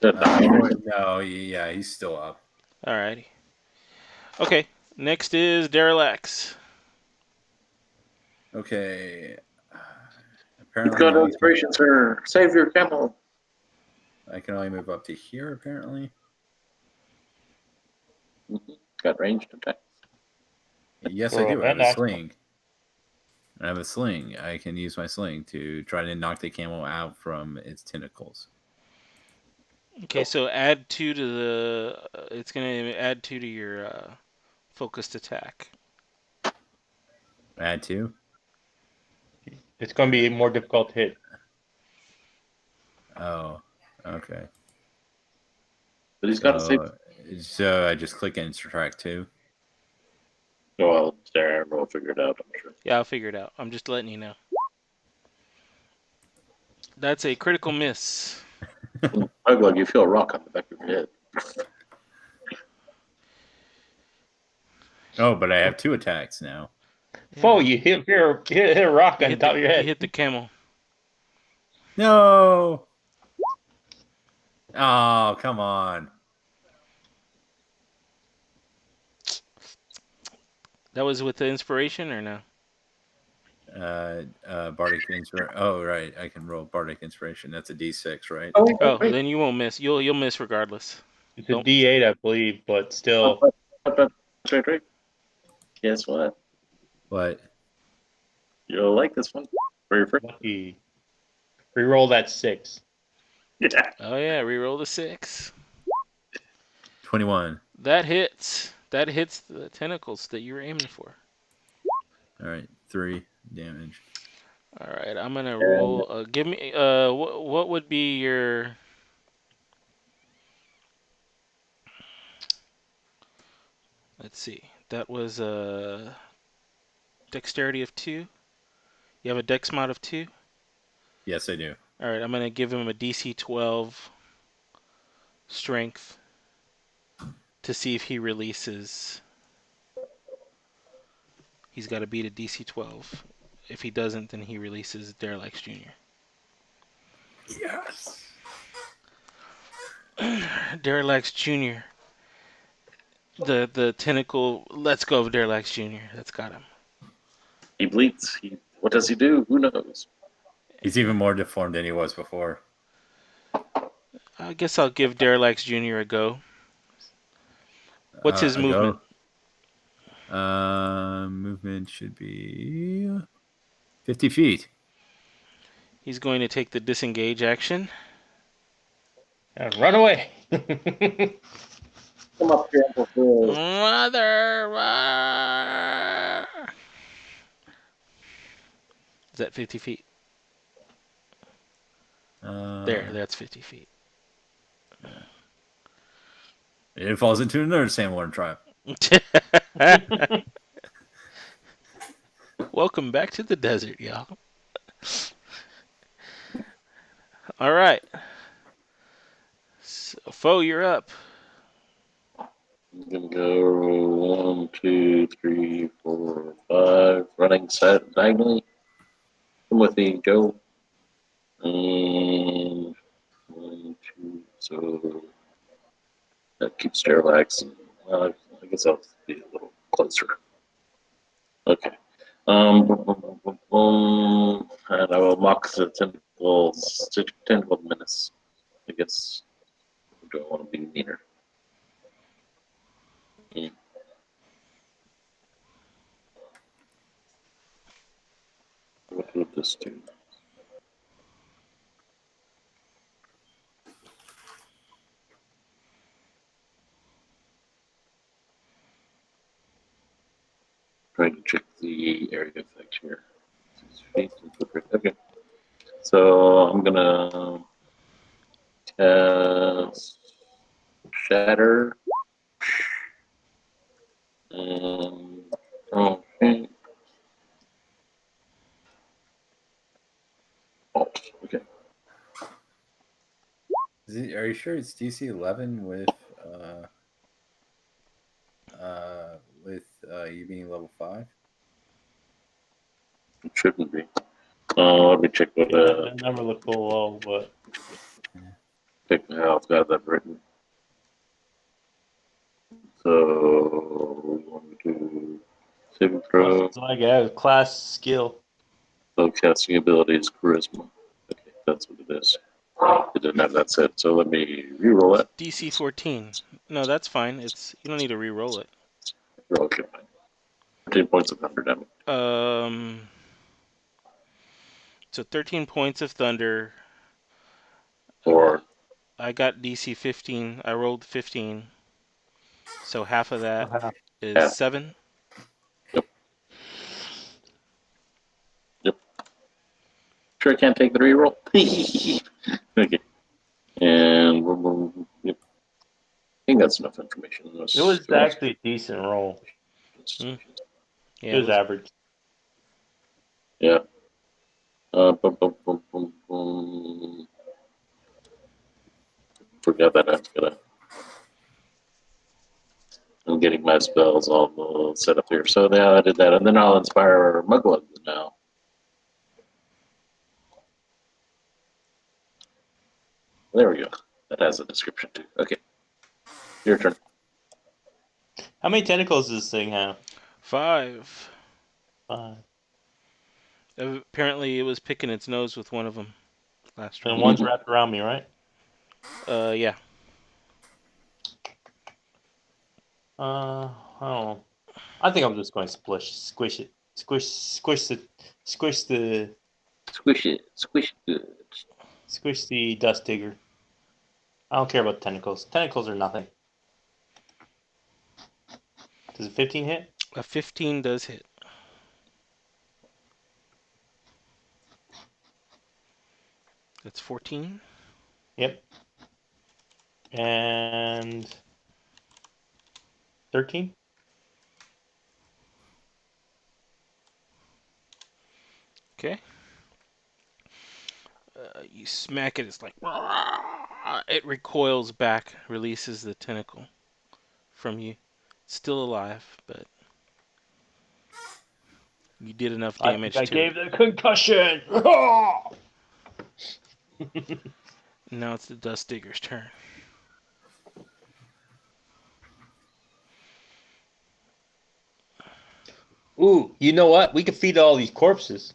No, yeah, he's still up. Alrighty. Okay. Next is Derelax. Okay. You've Apparently, got inspiration, sir. Save your camel. I can only move up to here. Apparently, Got ranged attacks. yes, I do. I have And a action. sling. I have a sling. I can use my sling to try to knock the camel out from its tentacles. Okay, so add 2 to the. It's gonna add 2 to your focused attack. Add 2. It's going to be more difficult to hit. Oh, okay. But he's got to save. So I just click and subtract 2. Oh, well, Sarah will figure it out, I'm sure. Yeah, I'll figure it out. I'm just letting you know. That's a critical miss. Muglug, you feel a rock on the back of your head. Oh, but I have 2 attacks now. Foe, you hit a rock on top of your You head. hit the camel. No. Oh, come on. That was with the inspiration or no? Bardic Inspiration. Oh, right. I can roll Bardic Inspiration. That's a D6, right? Oh, then you won't miss. You'll miss regardless. It's a D8, I believe, but still. Wait. Guess what? What? You'll like this one. For your first. Lucky. Reroll that 6. Yeah. Oh yeah, reroll the 6. 21. That hits. That hits the tentacles that you were aiming for. All right. 3 damage. All right, I'm gonna roll. Give me. What would be your? Let's see. That was a dexterity of 2. You have a dex mod of 2. Yes, I do. All right, I'm gonna give him a DC 12 strength to see if he releases. He's got to beat a DC 12. If he doesn't, then he releases Derelax Jr. Yes. Derelax Jr. The tentacle. Let's go, Derelax Jr. That's got him. He bleeds. What does he do? Who knows? He's even more deformed than he was before. I guess I'll give Derelax Jr. a go. What's his A movement? go. Movement should be 50 feet. He's going to take the disengage action. And run away. Come up here, Uncle Phil. Mother. Is that 50 feet? There, that's 50 feet. It falls into another sandworm trap. Welcome back to the desert, y'all. All right. So, Foe, you're up. I'm gonna go 1, 2, 3, 4, 5. Running set diagonally. Come with me, Joe. And 1, 2. So that keeps Derelax. I guess I'll be a little closer. Okay. And I will mock the tentacle menace. I guess. Do I want to be meaner? What would this do? Trying to check the area effect here. 6 feet. Okay. So I'm gonna cast Shatter. Okay. Alt. Okay. Are you sure it's DC 11 with you being level 5? It shouldn't be. Let me check what That never looked below, but check how I've got that written. So 1, 2, saving throw. it's like I have class skill. So casting ability is charisma. Okay, that's what it is. It didn't have that set, so let me re-roll it. DC 14. No, that's fine. You don't need to re-roll it. Okay, fine. 13 points of thunder damage. So 13 points of thunder. Or I got DC 15. I rolled 15. So half of that is half. 7. Yep. Yep. Sure, I can't take the re-roll. Okay. And yep. I think that's enough information. It was actually a decent roll. Yeah, it was average. Yeah. Forgot that I'm getting my spells all set up here. So now I did that, and then I'll inspire Mugglug now. There we go. That has a description too. Okay. Your turn. How many tentacles does this thing have? 5. 5. Apparently, it was picking its nose with one of them last And round. one's wrapped around me, right? Yeah. I don't know. I think I'm just going to squish it. Squish the dust digger. I don't care about tentacles. Tentacles are nothing. Does a 15 hit? A 15 does hit. That's 14. Yep. And 13? Okay. You smack it, it's like... It recoils back, releases the tentacle from you. It's still alive, but... You did enough damage I to gave it. the concussion! Now it's the Dust Digger's turn. Ooh, you know what? We could feed all these corpses.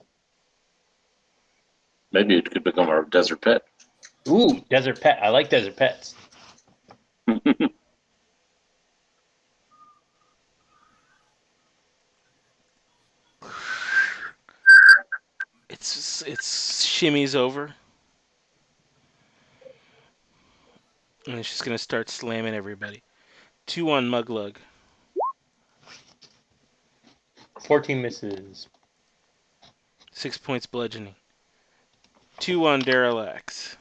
Maybe it could become our desert pet. Ooh, desert pet. I like desert pets. It's shimmies over, and it's just gonna start slamming everybody. 2 on Muglug. 14 misses. 6 points bludgeoning. 2 on Derelax.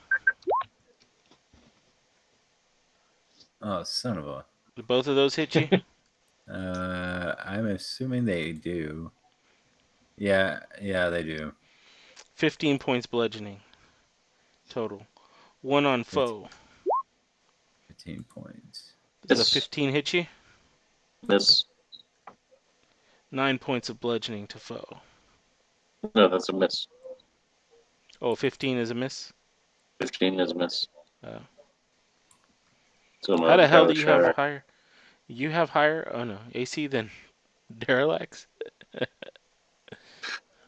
Oh, son of a. Did both of those hit you? I'm assuming they do. Yeah, they do. 15 points bludgeoning total. 1 on Fif- foe. 15 points. Does a Miss. 15 hit you? Miss. 9 points of bludgeoning to foe. No, that's a miss. Oh, 15 is a miss? 15 is a miss. Uh, So how my the hell do damage you have higher. higher? You have higher, oh no, AC than Derelax?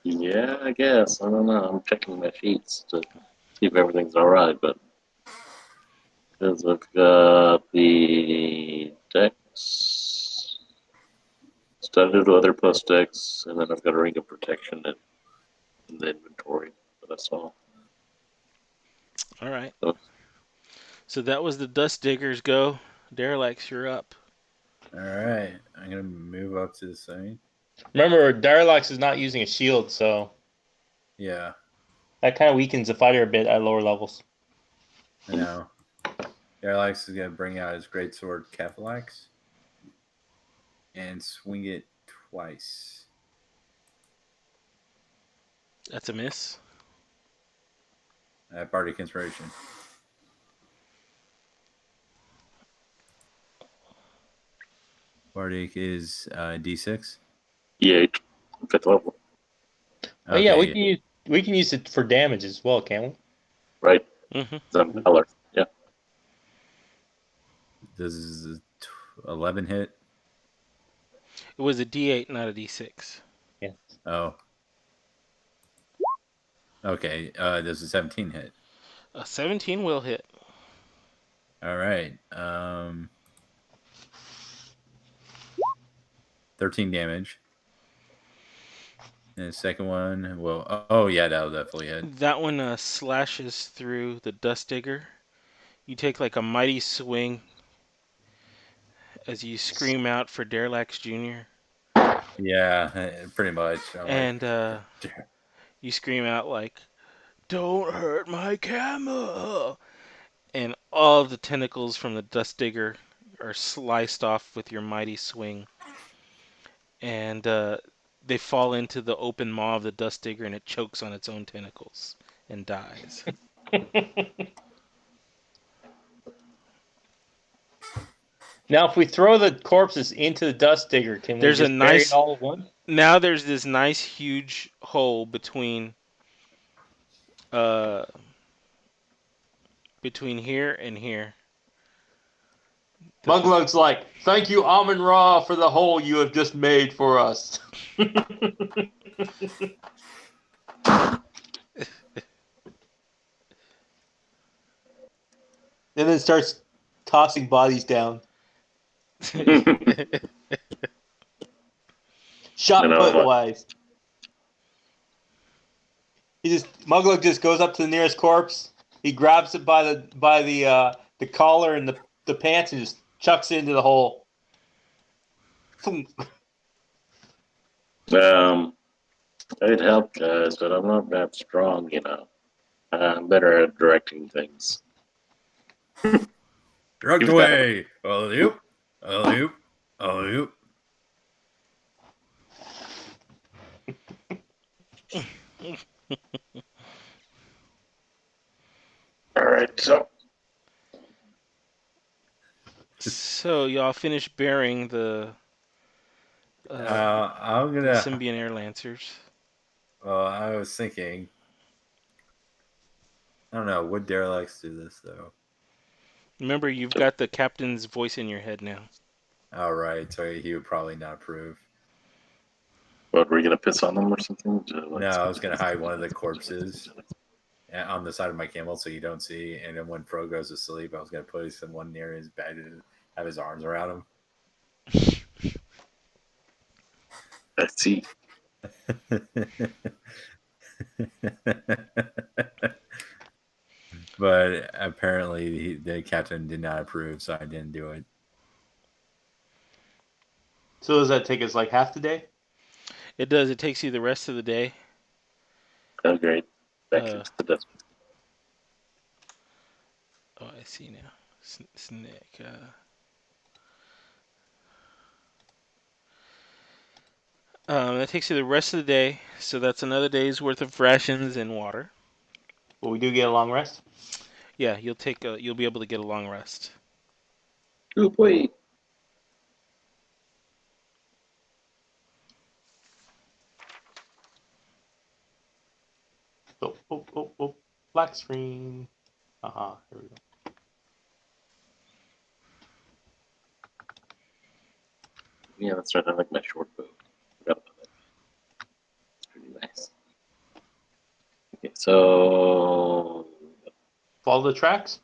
Yeah, I guess. I don't know. I'm checking my sheets to see if everything's alright, but because I've got the dex, started with other plus dex, and then I've got a ring of protection in the inventory. But that's all. Alright. So, So that was the Dust Diggers go. Derelax, you're up. All right. I'm going to move up to the side. Remember, Darlax is not using a shield, so Yeah, that kind of weakens the fighter a bit at lower levels. I know. Parallax is going to bring out his greatsword Cephalax and swing it twice. That's a miss. Bardic Inspiration. Bardic is D6. E8, 5th level, Oh yeah, Okay. we can use it for damage as well, can't we? right? Mm-hmm. Then Eller. Yeah. This is 11 hit. It was a D8, not a D6. Yeah. Oh. Okay. This is 17 hit. A 17 will hit. All right. 13 damage. And the second one, well, oh yeah, that'll definitely hit. That one slashes through the Dust Digger. You take like a mighty swing as you scream out for Derelax Jr. Yeah, pretty much. I'm like, And you scream out like, "Don't hurt my camel!" And all of the tentacles from the Dust Digger are sliced off with your mighty swing. And they fall into the open maw of the Dust Digger, and it chokes on its own tentacles and dies. Now, if we throw the corpses into the dust digger, can we There's a just bury it nice all at once? now. There's this nice huge hole uh between here and here. Muglug's like, thank you, Amun Ra, for the hole you have just made for us. And then starts tossing bodies down. Shot And put I'm wise. Muglug just goes up to the nearest corpse. He grabs it by the collar and the pants and just chucks it into the hole. I'd help guys, but I'm not that strong, you know. I'm better at directing things. Drugged Give that- away. Alley-oop. Alley-oop. Alley-oop. All right, so So y'all finish burying I'm the gonna. Symbian Air Lancers. Well, I was thinking. I don't know. Would Derelict do this though? Remember, you've got the captain's voice in your head now. All right, so he would probably not approve. What, were you gonna piss on them or something? No, I was gonna hide one of the corpses on the side of my camel so you don't see. And then when Fro goes to sleep, I was gonna put someone near his bed and have his arms around him. I see. But apparently the captain did not approve, so I didn't do it. So does that take us like half the day? It does. It takes you the rest of the day. Oh, great. Back Uh, into the desert. oh, I see now. Snake. That takes you the rest of the day, so that's another day's worth of rations and water. But we do get a long rest. Yeah, you'll be able to get a long rest. Oh boy. Oh. Black screen. Here we go. Yeah, that's right. I like my short bow. Forgot about that. It's pretty nice. Okay, so Follow the tracks.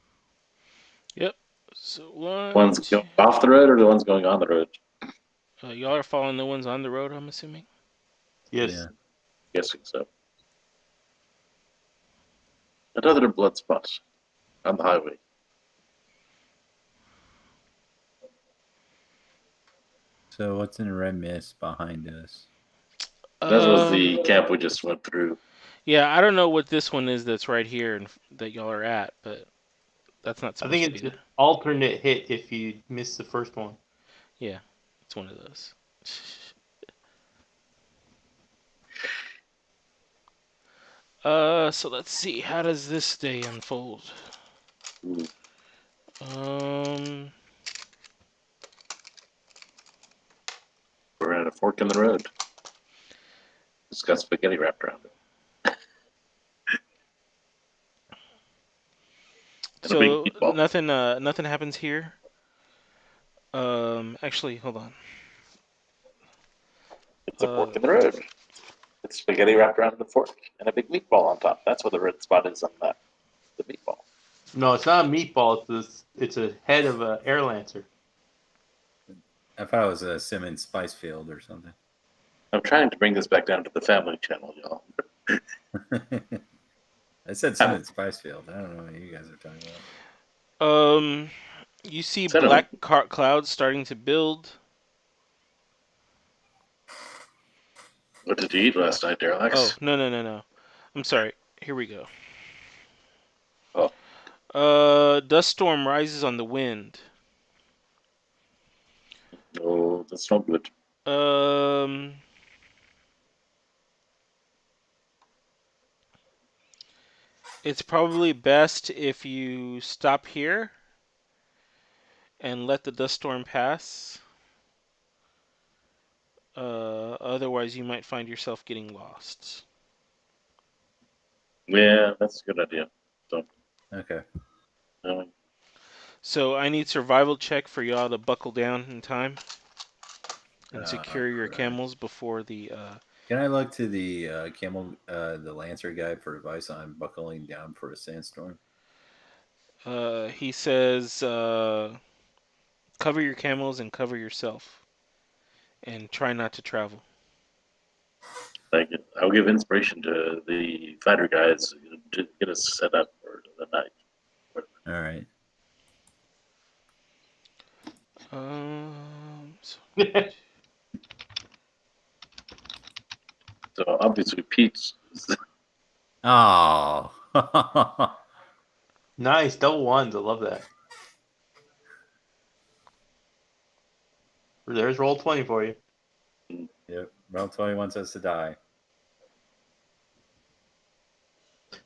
Yep. So one's going off the road or the one's going on the road? y'all are following the ones on the road, I'm assuming. Yes. Yeah. Guessing so. Another blood spot on the highway. So what's in the red mist behind us? That was the camp we just went through. Yeah, I don't know what this one is that's right here and that y'all are at, but that's not I supposed think to be it's there. an alternate hit if you miss the first one. Yeah, it's one of those. So let's see. How does this day unfold? Ooh, Um, we're at a fork in the road. It's got spaghetti wrapped around it. And a big so meatball. nothing happens here. Actually, hold on. It's a fork in the road. It's spaghetti wrapped around the fork and a big meatball on top. That's what the red spot is on that. The meatball. No, it's not a meatball. It's a head of an air lancer. I thought it was a Simmons Spice Field or something. I'm trying to bring this back down to the family channel, y'all. I said Simmons Spice Field. I don't know what you guys are talking about. You see Cinnamon. black clouds starting to build. What did you eat last night, Derelax? Oh, no. I'm sorry. Here we go. Oh. Dust storm rises on the wind. No, that's not good. Um, it's probably best if you stop here and let the dust storm pass. Otherwise, you might find yourself getting lost. Yeah, that's a good idea. So, Okay. So I need survival check for y'all to buckle down in time and secure your Correct. camels before the. Can I look to the the Lancer guy for advice on buckling down for a sandstorm? He says, cover your camels and cover yourself, and try not to travel. Thank you. I'll give inspiration to the fighter guys to get us set up for the night. All right. So So obviously, Pete's. Oh. Nice, double ones. I love that. There's roll 20 for you. Yep. Roll 20 wants us to die.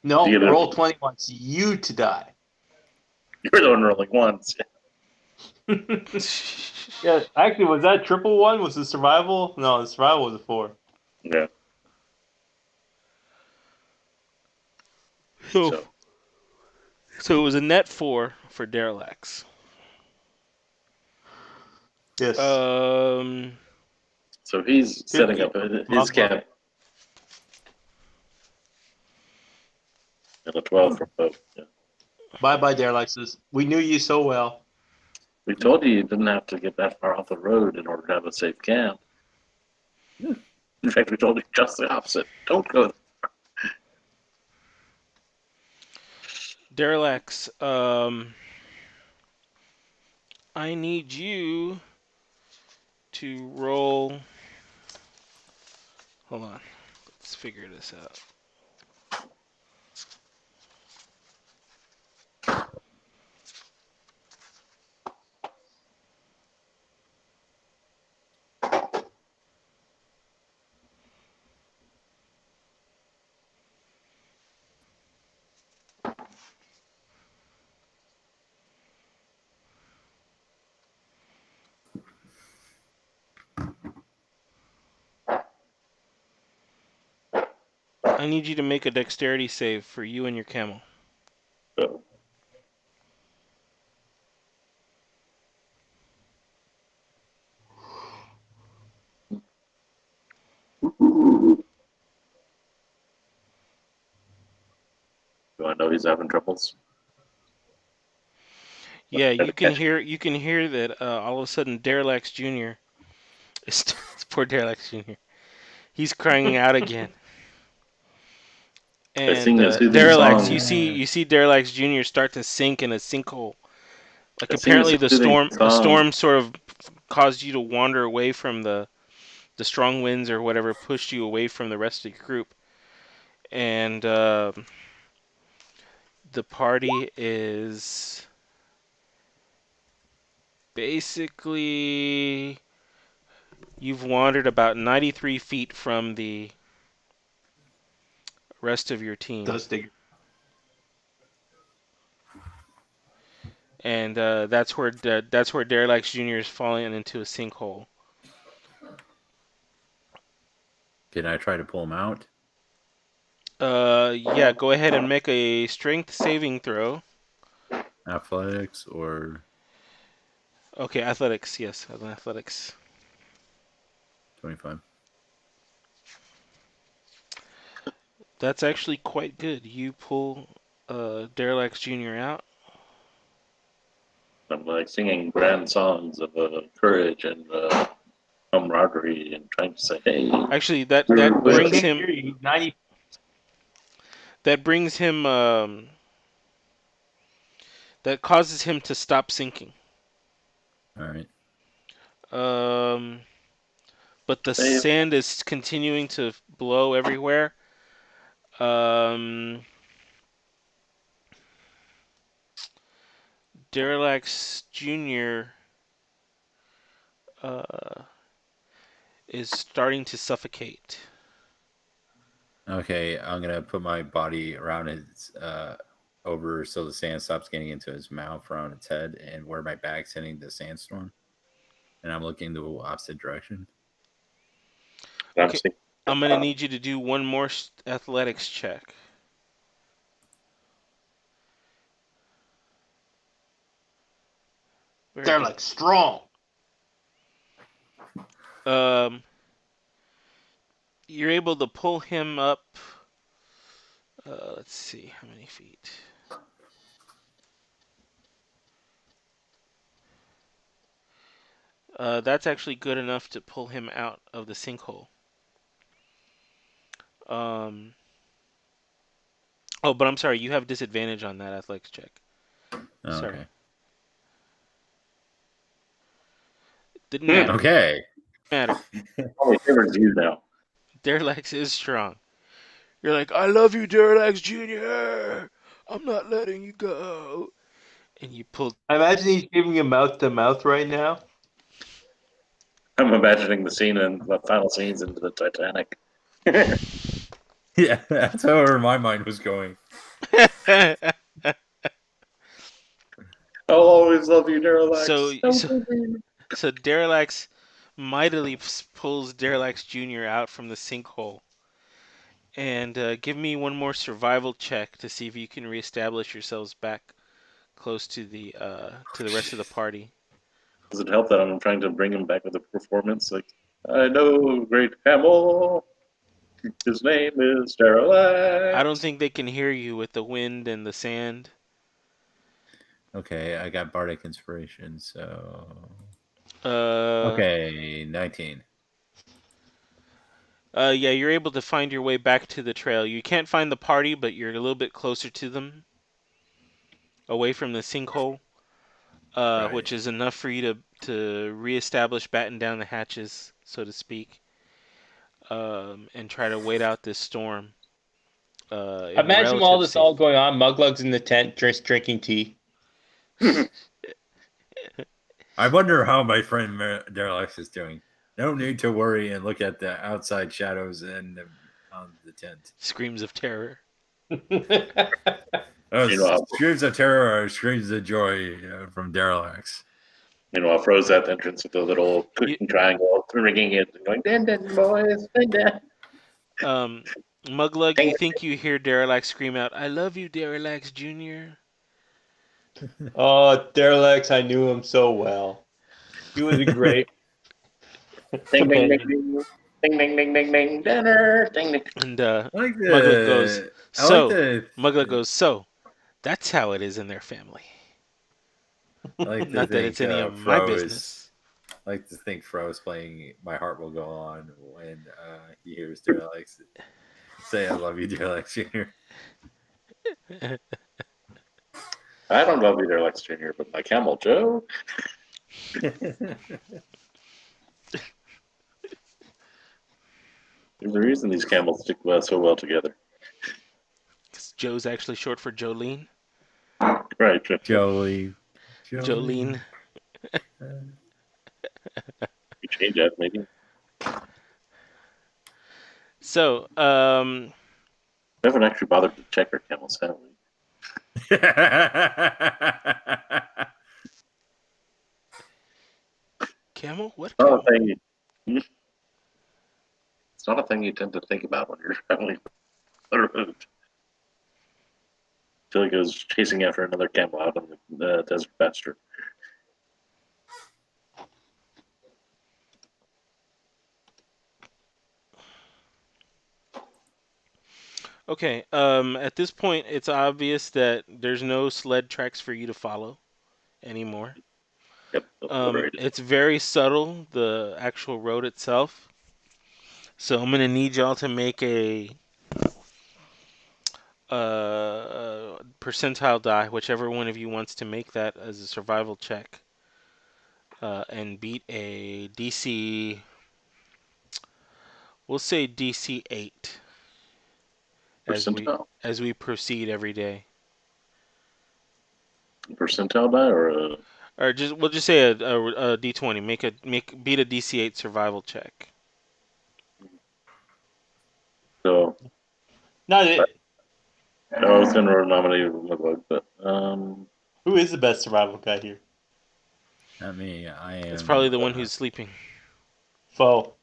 No, You know- roll 20 wants you to die. You're the one rolling ones. Yeah, actually, was that triple one? Was the survival? No, the survival was a 4. Yeah. so it was a net 4 for Derelax. Yes. Um, So he's setting up his Mugwug. camp. And a 12 for Pope. Yeah. Bye bye, Derelixes. We knew you so well. We told you didn't have to get that far off the road in order to have a safe camp. In fact, we told you just the opposite. Don't go. Derelax, I need you to roll. Hold on. Let's figure this out. I need you to make a dexterity save for you and your camel. So, do I know he's having troubles? Yeah, Try to catch him. you can hear that all of a sudden Derelax Jr. It's poor Derelax Jr. He's crying out again. I And sing a soothing Derelax, song. you see Derelax Jr. start to sink in a sinkhole. Like I sing a apparently soothing the song. storm sort of caused you to wander away from the strong winds or whatever pushed you away from the rest of your group. And the party is basically you've wandered about 93 feet from the rest of your team. Dusty. And that's where Derelax Jr. is falling into a sinkhole. Can I try to pull him out? Yeah, go ahead and make a strength saving throw. Athletics or Okay, athletics, yes, athletics. 25? That's actually quite good. You pull Derelax Jr. out. I'm like singing grand songs of courage and camaraderie and trying to say, hey, Actually, that we're that But he with brings us. can't him hear you. 90. that brings him that causes him to stop sinking. All right. Um, but the Save. sand is continuing to blow everywhere. Um, Derelax Jr. Uh, is starting to suffocate. Okay, I'm gonna put my body around his over so the sand stops getting into his mouth around its head, and where my back's hitting the sandstorm, and I'm looking the opposite direction. I'm Okay, singing. I'm gonna need you to do one more athletics check. Very They're good. like strong. Um, you're able to pull him up. Let's see how many feet. That's actually good enough to pull him out of the sinkhole. Um, oh, but I'm sorry, you have disadvantage on that athletics check. Oh, Sorry, okay. didn't Hmm. matter. Okay. Matter. Only favors you now. Derelax is strong. You're like, I love you, Derelax Jr. I'm not letting you go. And you pull. I imagine he's giving him mouth to mouth right now. I'm imagining the scene in the final scenes into the Titanic. Yeah, that's how my mind was going. I'll always love you, so, Derelax. so, so Derelax mightily pulls Derelax Jr. out from the sinkhole. And give me one more survival check to see if you can reestablish yourselves back close to the rest of the party. Does it help that I'm trying to bring him back with a performance? Like, I know great camel. His name is I don't Derelict. think they can hear you with the wind and the sand. Okay, I got bardic inspiration, so Uh, okay, 19. yeah, you're able to find your way back to the trail. You can't find the party, but you're a little bit closer to them, away from the sinkhole, Right. which is enough for you to reestablish, batten down the hatches, so to speak, and try to wait out this storm in Imagine all relative this all safety. going on. Muglug's in the tent, drinking tea. I wonder how my friend Derelix is doing. No need to worry and look at the outside shadows and on the tent. Screams of terror. Those Meanwhile, screams of terror or screams of joy from Derelix. meanwhile, Fro's at the entrance with the little You, cooking triangle, ringing it and going, "Dan, dan, boys, dan, dan." um, Muglug, Dang you it. think you hear Derelax scream out, "I love you, Derelax Jr." Oh, Derelict, I knew him so well. He was a great Ding, ding, ding, companion. ding. Ding, ding, ding, ding, ding. Dinner. Ding, ding. And I like Muglug goes, the. I like "So," the. Mugla goes, "So, that's how it is in their family. I like to Not that it's think any of my Fro is. business." I like to think Fro is playing "My Heart Will Go On" when he hears Derelix say, "I love you, Derelix Jr." I don't love either Lex Jr., but my camel Joe. There's a reason these camels stick so well together. 'Cause Joe's actually short for Jolene. Right. Jolie. Jolene. Jolie. You change that, maybe. So, We haven't actually bothered to check our camels, have we? camel? What Not a camel? thing. It's not a thing you tend to think about when you're traveling on the road. Until he goes chasing after another camel out on the desert pasture. Okay, at this point, it's obvious that there's no sled tracks for you to follow anymore. Yep, obliterated. It's very subtle, the actual road itself. So I'm gonna need y'all to make a percentile die, whichever one of you wants to make that as a survival check, and beat a DC. We'll say DC 8 as we Percentile? as we proceed every day, Percentile die or a. or just we'll just say a D20. Make beat a DC 8 survival check. So, Not it. I was going to nominate Mugwug, but Who is the best survival guy here? Not me. I It's am. probably the one who's sleeping. Foe.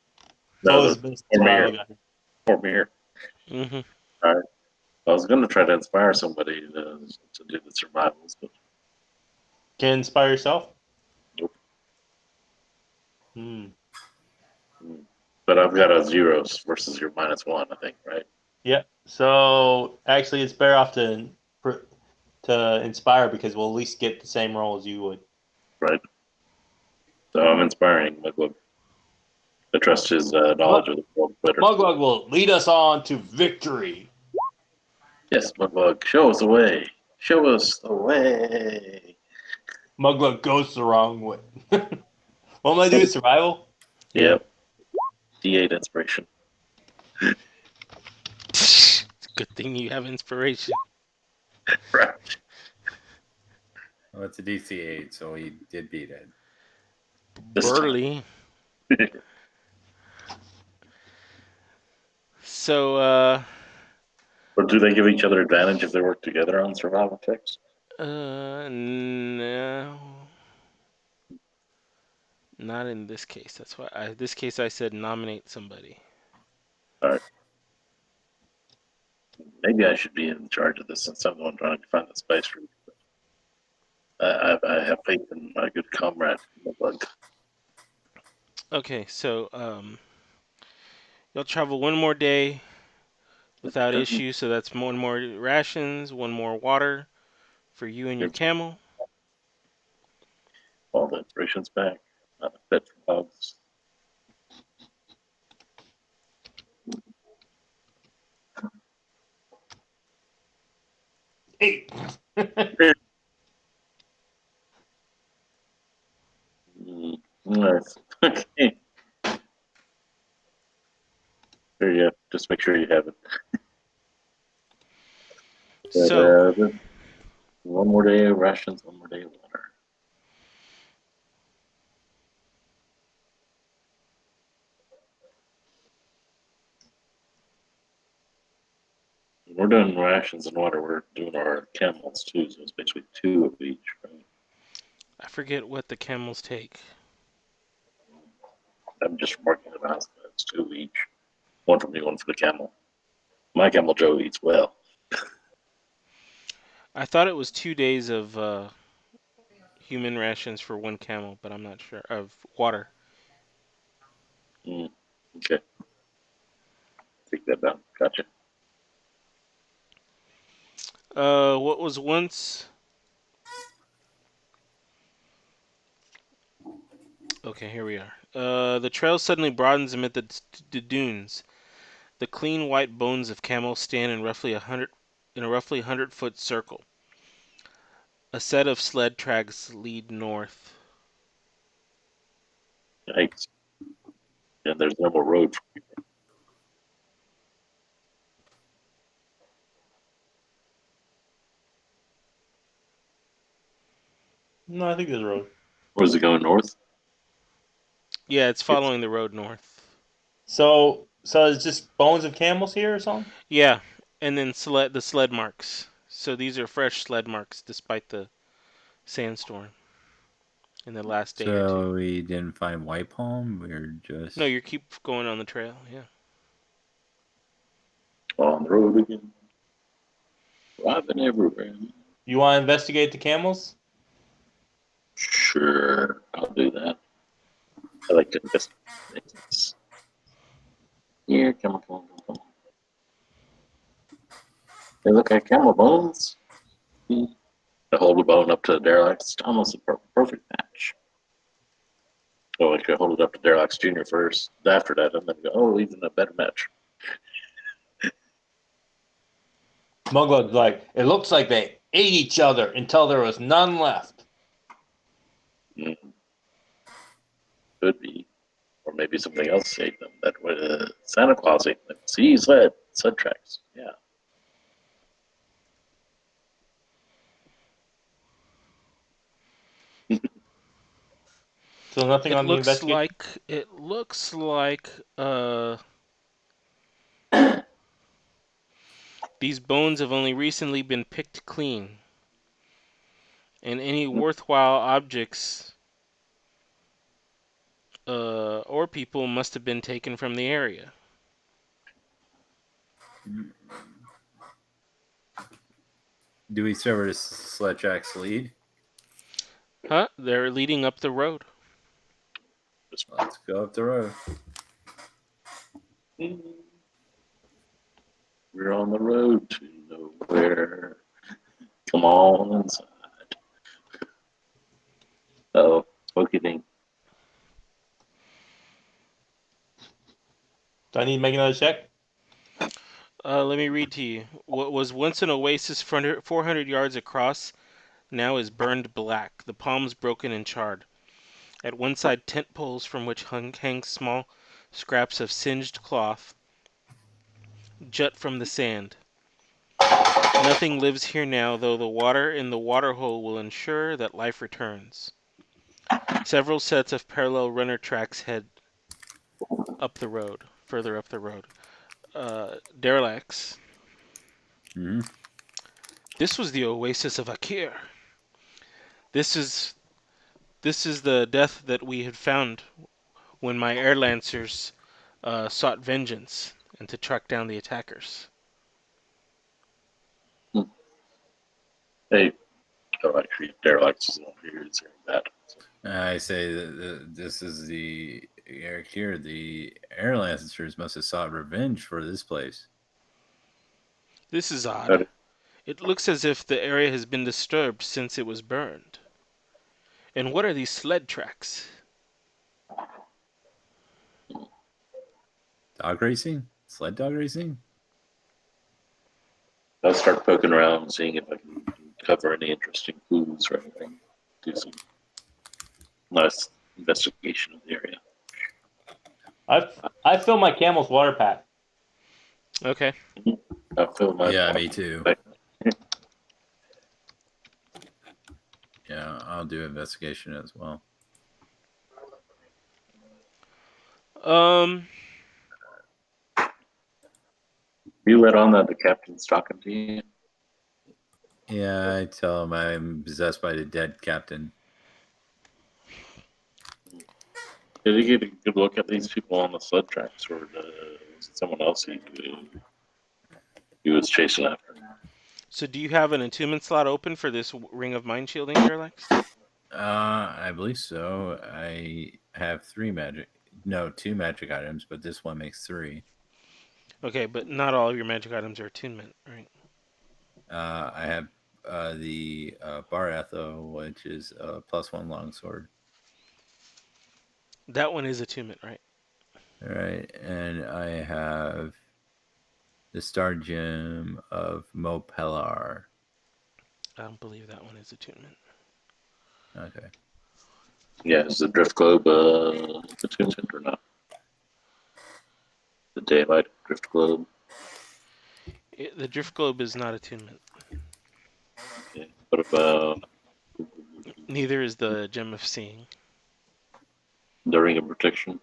Foe no, is the the best for me survival here. guy here. For me here. hmm All right. I was going to try to inspire somebody to do the survivals, but Can inspire yourself? nope. Hmm. But I've got a zeros versus your -1, I think, right? Yeah. So actually, it's better off to inspire because we'll at least get the same roll as you would. Right. So I'm inspiring Mugwug. I trust his knowledge of the world better. Muglug will lead us on to victory. Yes, Mugwug, show us the way. Show us the way. Muglug goes the wrong way. What am I doing? Survival? Yeah. Yep. D8 inspiration. It's a good thing you have inspiration. Right. Well, it's a DC 8, so he did beat it. This time. Burly. So, Or do they give each other advantage if they work together on survival checks? no, not in this case. That's why this case I said nominate somebody. All right. Maybe I should be in charge of this since I'm the one trying to find the space route. I have faith in my good comrade, Mugwug. Okay, so you'll travel one more day without issue. So that's one more rations, one more water for you and your Gives camel. all the rations back. Not a fit for dogs. Hey. Nice. Okay. There you go. Just make sure you have it. But So one more day of rations, one more day of water. When we're doing rations and water, we're doing our camels too, so it's basically two of each, right? I forget what the camels take. I'm just marking them out, but it's two each. One for me, one for the camel. My camel Joe eats well. I thought it was 2 days of human rations for one camel, but I'm not sure of water. Mm, okay, take that down. Gotcha. What was once okay? Here we are. The trail suddenly broadens amid the dunes. The clean white bones of camels stand in a roughly 100-foot circle. A set of sled tracks lead north. Yikes. And there's no more road. No, I think there's a road. Where's it going north? Yeah, it's It's, following the road north. So it's just bones of camels here or something? Yeah, and then the sled marks. So these are fresh sled marks despite the sandstorm in the last day or two. So we didn't find white palm. We are No, just you keep going on the trail. Yeah. on the road again. Driving everywhere. You want to investigate the camels? Sure, I'll do that. I like to investigate things. Here, come on, come on, come on. They look like camel bones. To hold a bone up to the derelict, it's almost a perfect match. Oh, I could hold it up to Derelict Jr. first, after that, and then go, oh, even a better match. Mugglug's like, it looks like they ate each other until there was none left. Mm, could be. Or maybe something else ate them. That Santa Claus ate them. See, sled tracks. Yeah. So nothing It on the looks investigation? like it looks like these bones have only recently been picked clean, and any worthwhile objects or people must have been taken from the area. do we still where the sled tracks lead? Huh? They're leading up the road. Just, Let's go up the road. we're on the road to nowhere. Come on inside. Oh, smoky thing. Do I need to make another check? Let me read to you. What was once an oasis 400 yards across now is burned black, the palms broken and charred. At one side, tent poles from which hang small scraps of singed cloth jut from the sand. Nothing lives here now, though the water in the waterhole will ensure that life returns. Several sets of parallel runner tracks head up the road, further up the road. Derelict. Mm-hmm. This was the oasis of Akir. This is this is the death that we had found when my air lancers sought vengeance and to track down the attackers. Hey, oh, actually, Derelict is over here. It's hearing that. So, I say that this is the Eric here, the Air Lancers must have sought revenge for this place. This is How odd. did- It looks as if the area has been disturbed since it was burned. And what are these sled tracks? Dog racing? Sled dog racing? I'll start poking around and seeing if I can cover any interesting clues or anything. Do some nice investigation of the area. I fill my camel's water pack. Okay. I feel my Yeah, me too. Yeah, I'll do investigation as well. Um. You let on that the captain's talking to you. Yeah, I tell him I'm possessed by the dead captain. Did he get a good look at these people on the sled tracks, or was it someone else he was chasing after? So do you have an attunement slot open for this ring of mind shielding, Durlax? I believe so. I have two magic items, but this one makes 3. Okay, but not all of your magic items are attunement, right? I have the Bar Etho, which is a +1 longsword. That one is attunement, right? All right, and I have the Star Gem of Mopelar. I don't believe that one is attunement. Okay. Yeah, is the drift globe attuned or not? The daylight drift globe. The drift globe is not attunement. Okay. What about Neither is the gem of seeing. the ring of protection?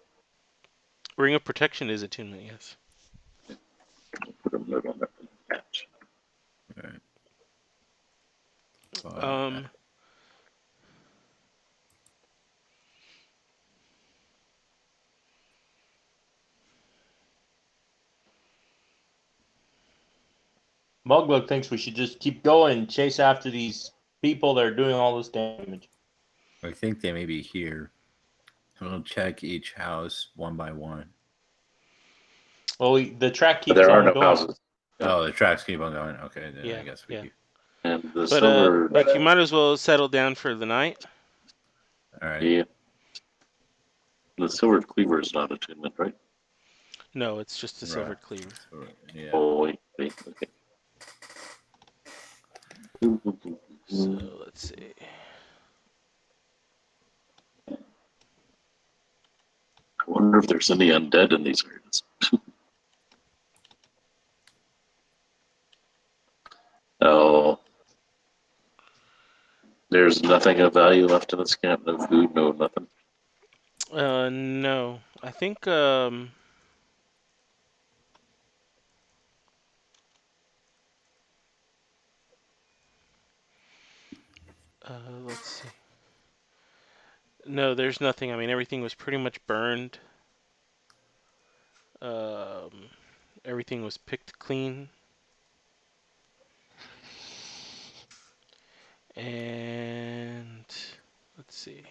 Ring of protection is attunement, yes. Put a note on that. All right. Um. Muglug thinks we should just keep going and chase after these people that are doing all this damage. I think they may be here. We'll check each house one by one. Well, the track But keeps there are on no going. houses. Oh, the tracks keep on going. Okay, then I Yeah, guess we yeah. keep. And the But silver. Buck, you might as well settle down for the night. All right. Yeah. The silver cleaver is not attunement, right? No, it's just a silver Right. cleaver. Yeah. Oh, wait. Okay. So let's see. I wonder if there's any undead in these areas. Oh, there's nothing of value left in this camp. No food, no nothing. No, I think let's see. No, there's nothing. I mean, everything was pretty much burned. Um, Everything was picked clean. And let's see.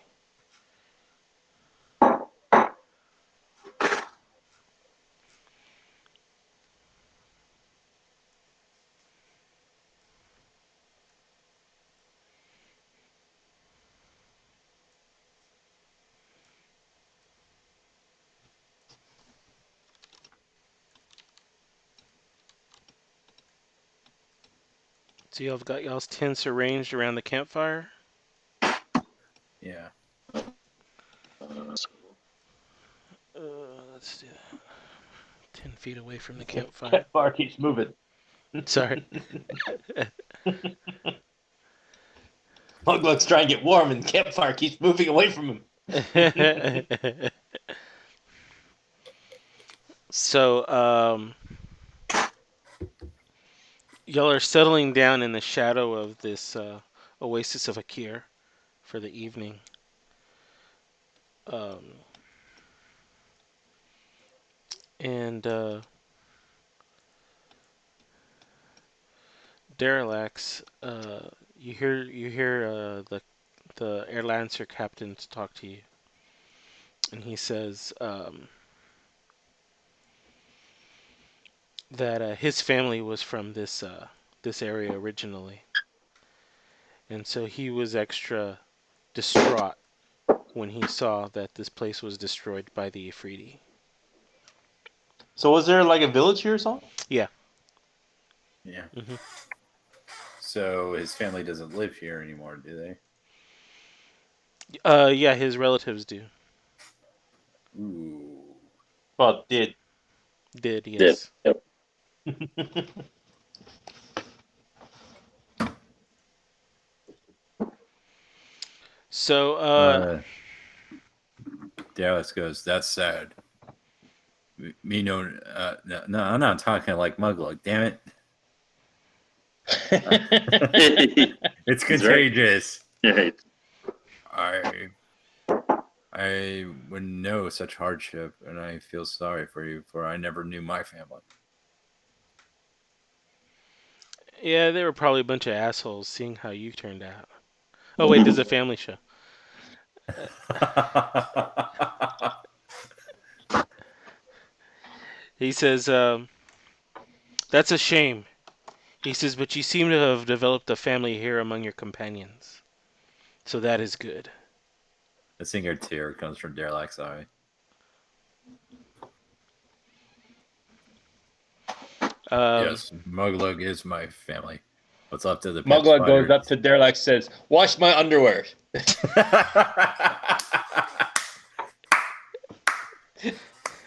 So y'all have got y'all's tents arranged around the campfire. Yeah. So Let's do that. 10 feet away from the campfire. Campfire keeps moving. Sorry. Muglug's trying to get warm, and campfire keeps moving away from him. So, y'all are settling down in the shadow of this oasis of Akir for the evening. Um, and Derelax, you hear the Air Lancer captain talk to you. and he says that his family was from this area originally, and so he was extra distraught when he saw that this place was destroyed by the Ifriti. So was there like a village here or something? Yeah. Yeah. Hmm. So his family doesn't live here anymore, do they? Yeah, his relatives do. Ooh. Well, did. Did, Did. yes. Yep. So, Dallas goes, that's sad. Me no, no, I'm not talking like Muglook. Damn it, it's He's right. contagious. Right. I I would know such hardship, and I feel sorry for you, for I never knew my family. yeah, they were probably a bunch of assholes seeing how you turned out. Oh, wait, there's a family show. He says, that's a shame. He says, but you seem to have developed a family here among your companions. So that is good. A single tear comes from Derlac's eye. Yes, Muglug is my family. What's left of the pit Mugla goes up spiders? to Derlac, says, "Wash my underwear."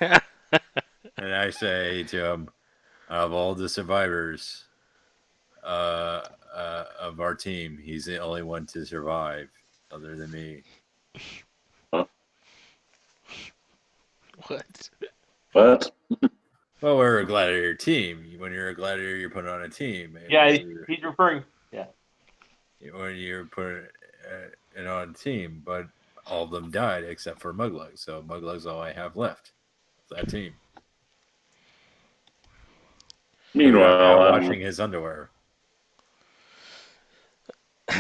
And I say to him, of all the survivors of our team, he's the only one to survive other than me. What? What? Well, we're a gladiator team. When you're a gladiator, you're put on a team. And Yeah, he's referring. Yeah. when you're put on a team, but all of them died except for Muglug. So Muglug's all I have left of that team. Who I'm Meanwhile, now I'm washing his underwear.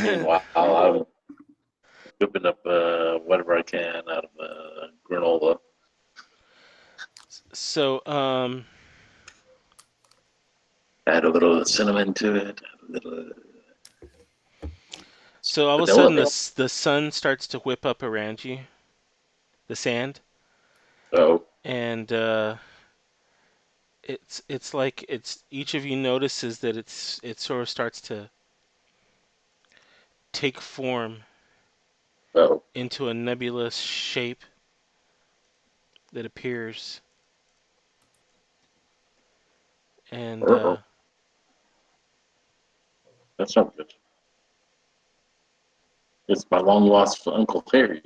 meanwhile I'm whipping up whatever I can out of granola. So, Add a little cinnamon to it. Add a little so all of a vanilla. sudden the sun starts to whip up around you, the sand, Oh, and it's like it's each of you notices that it sort of starts to take form oh, into a nebulous shape that appears, and oh. That's not good. It's my long lost Uncle Harry.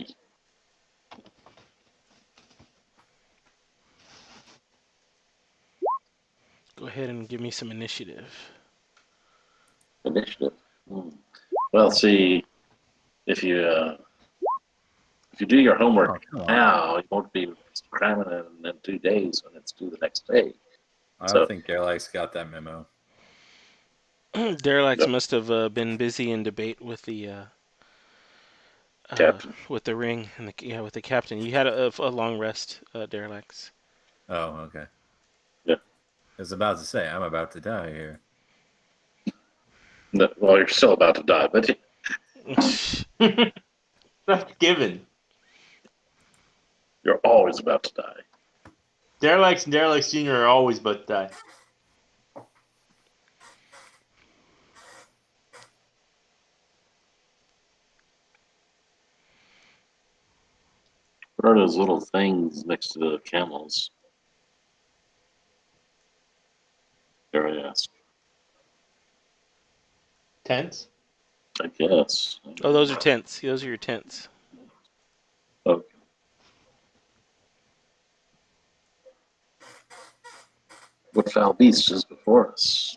go ahead and give me some initiative. Initiative. Hmm. Well, see, if you uh, if you do your homework Oh, come on. now, you won't be cramming it in 2 days when it's due the next day. I don't So, think Derlac's got that memo. Derlax yep, must have been busy in debate Captain. with the ring and with the captain. You had a long rest, Derlax. Oh, okay. Yeah. I was about to say, I'm about to die here. No, well, you're still about to die, but That's given. you're always about to die. Derlax and Derlax Jr. are always about to die. What are those little things next to the camels? Dare I ask? Tents? I guess. Oh, those are tents. Those are your tents. Okay. What foul beast is before us?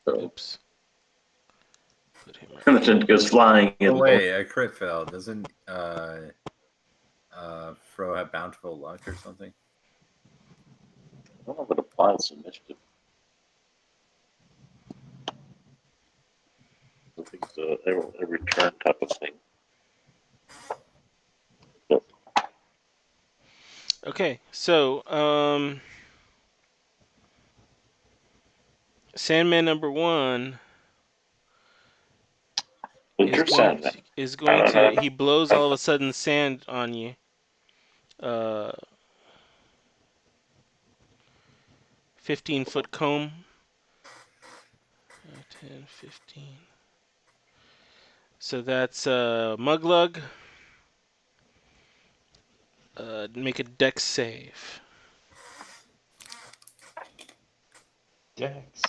So, Oops. Put him right and then it goes flying Oh in. wait, I crit failed. Doesn't Fro have bountiful luck or something? I don't know if it applies to initiative. I think it's a return type of thing. But Okay, so Sandman number one Winter Sandman. is going to he blows all of a sudden sand on you. Uh, 15-foot comb. 10, 15. So that's Muglug. Make a dex save. Dex.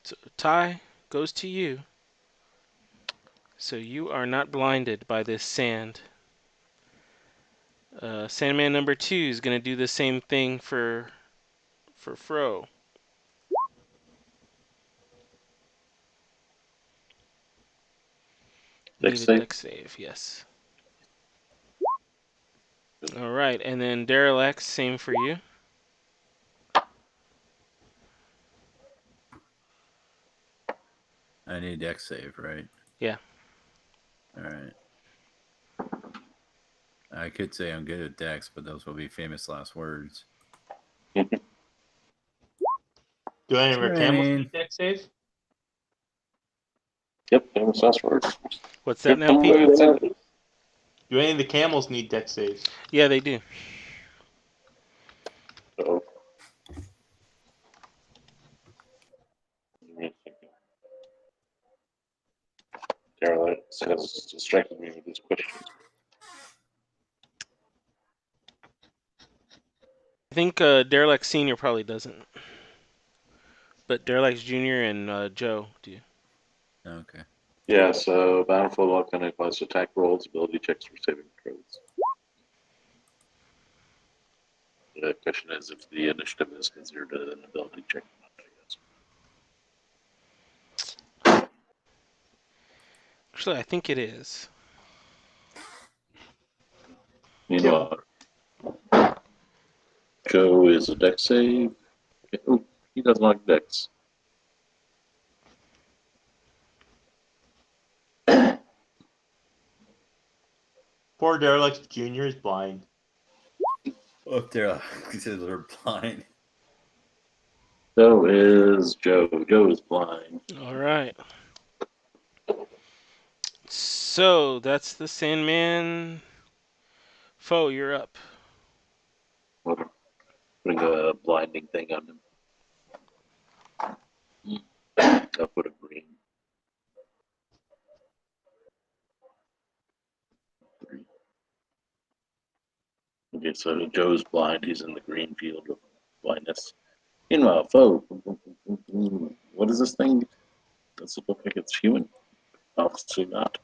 So Ty goes to you. So you are not blinded by this sand. Sandman number two is gonna do the same thing for Fro. Dex Need a save. dex save, yes. All right, and then Derelict, same for you. I need dex save, right? Yeah. All right. I could say I'm good at dex, but those will be famous last words. Do any of our camels Train. need dex save? Yep, famous last words. What's that now, Pete? Do any of the camels need dex saves? Yeah, they do. So, Derelict has distracted me with his questions. I think Derelict Senior probably doesn't, but Derelict Junior and Joe do. Okay. Yeah, so Battlefield Lock applies to attack rolls, ability checks for saving throws. The question is if the initiative is considered an ability check or not, I guess. Actually, I think it is. Meanwhile, Joe is a dex save. Okay. Oh, he doesn't like dex. Poor Derelict Jr. is blind. Well, if they're they're blind. So is Joe. Joe is blind. All right. So that's the Sandman. Foe, you're up. Putting a blinding thing on him. I'll put a green. Okay, so Joe's blind. He's in the green field of blindness. Meanwhile, foe. What is this thing? Does it look like it's human? Obviously not.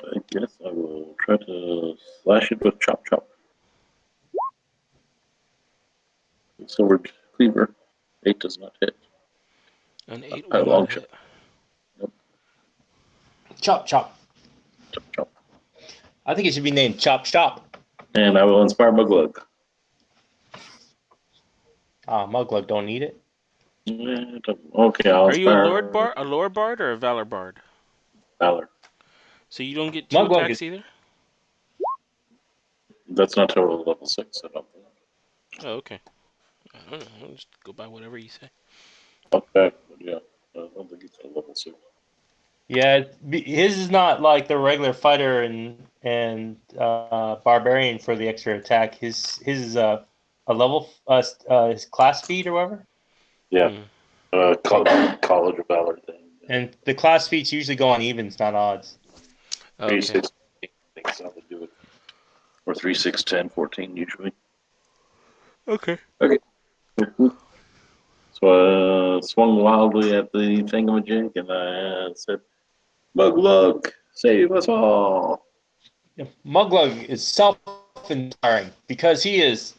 I guess I will try to slash it with Chop Chop. Sword Cleaver. 8 does not hit. An 8 I will long not chop. hit. Chop chop. Chop Chop. I think it should be named Chop Chop. And I will inspire Muglug. Muglug don't need it. Okay, I'll Are you inspire a lore bard, or a valor bard? Valor. So you don't get 2 Muglug attacks is either? That's not total level 6, I don't think. Oh, okay. I don't know. I'll just go by whatever you say. Okay, but yeah, I don't think it's a level 6. Yeah, his is not like the regular fighter and barbarian for the extra attack. His is a level his class feat or whatever. Yeah, Hmm. College of Valor thing. And the class feats usually go on evens, not odds. 3, Okay. 6, I think is how they do it. Or 3, 6, 10, 14 usually. Okay. Okay. So I swung wildly at the thingamajig and I said, Muglug, save us all. Muglug is self-inspiring because he is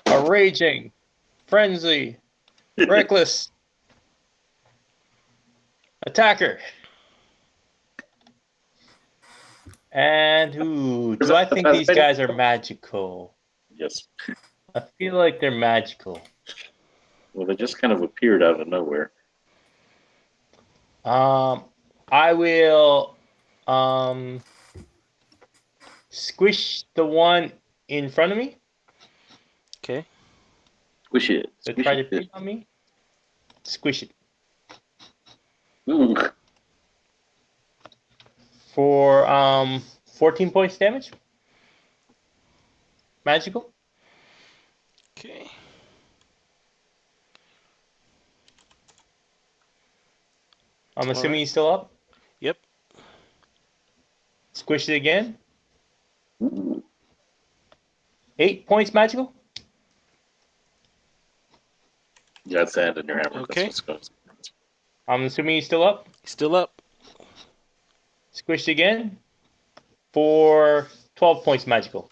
a raging, frenzy, reckless attacker. And do I think these guys are magical? Yes. I feel like they're magical. Well, they just kind of appeared out of nowhere. I will squish the one in front of me Okay. Squish it. to Squish try to it. feed on me. Squish it Ooh. for 14 points damage. Magical. Okay. I'm All assuming right. he's still up. Yep. Squish it again. Ooh. 8 points magical. Yeah, it's sand in your hammer. Okay. That's what's going. I'm assuming he's still up. Still up. Squished again for 12 points magical.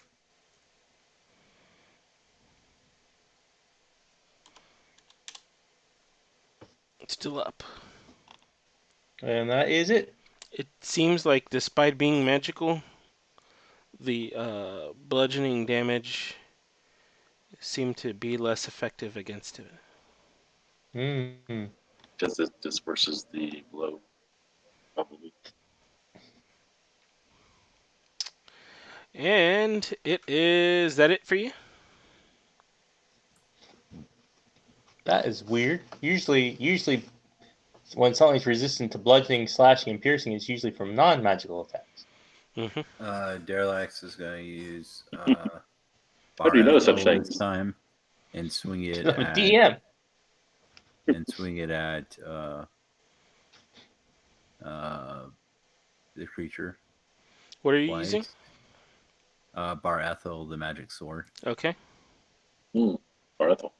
Still up. And that is it. It seems like, despite being magical, the bludgeoning damage seemed to be less effective against it. Mm-hmm. Because it disperses the blow, probably. And it is that it for you? That is weird. Usually, when something's resistant to bludgeoning, slashing, and piercing, it's usually from non-magical attacks. Mm-hmm. Derlax is going to use How do you know such Bar things? this time and swing it I'm a at DM. the creature What are you using? twice. Bar Ethel, the magic sword. Okay. Barthel.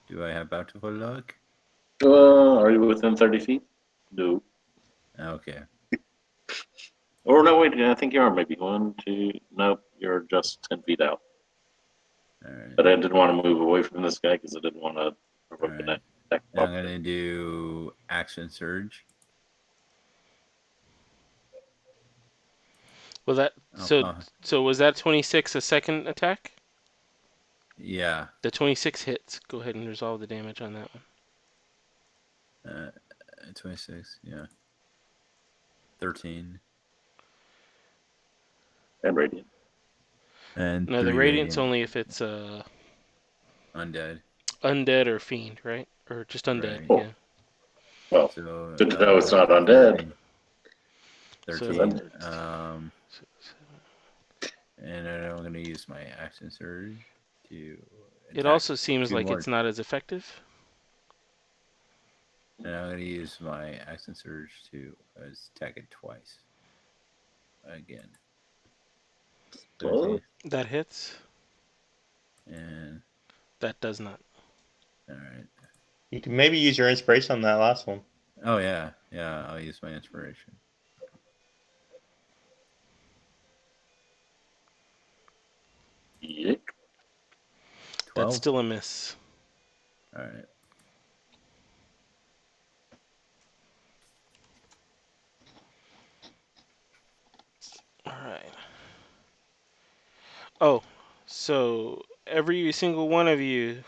Do I have bountiful luck? Are you within 30 feet? No. Okay. Or no, wait, I think you are maybe 1, 2. Nope, you're just 10 feet out. All right. But I didn't want to move away from this guy because I didn't want to provoke an Alright. attack. Now I'm going to do action surge. Was that Oh, so? Was that 26 a second attack? yeah. The 26 hits. Go ahead and resolve the damage on that one. 26. Yeah. 13 And radiant. and No, the 3 radiant's radiant. only if it's Undead. undead or fiend, right? Or just undead. Right. Oh. Yeah. Well, So good to know it's not undead. 13. So, And then I'm going to use my action surge to it attack also seems 2 like more. it's not as effective. And I'm going to use my action surge to attack it twice. Again. 13. That hits. And That does not. alright. You can maybe use your inspiration on that last one. Oh yeah. Yeah, I'll use my inspiration. Yick. 12. That's still a miss. Alright. All right. Oh, so every single one of you,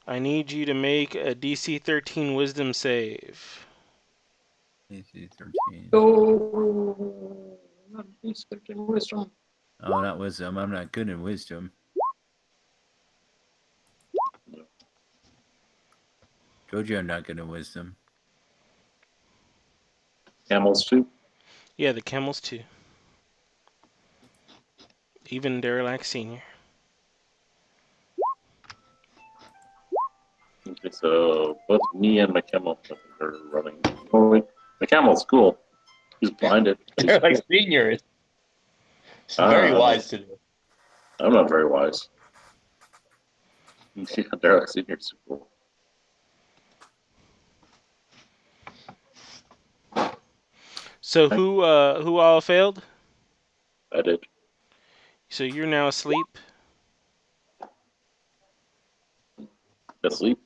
I need you to make a DC 13 Wisdom save. AC 13. Oh, not expecting wisdom. Oh, not wisdom. I'm not good in wisdom. Told you I'm not good in wisdom. Camels too. Yeah, the camels too. Even Derelac Senior. Okay, so both me and my camel are running. Oh wait, my camel's cool. He's blinded. But he's They're like cool. seniors. It's very wise to do. I'm not very wise. Yeah, Derek Senior's cool. So who all failed? I did. So you're now asleep. Asleep.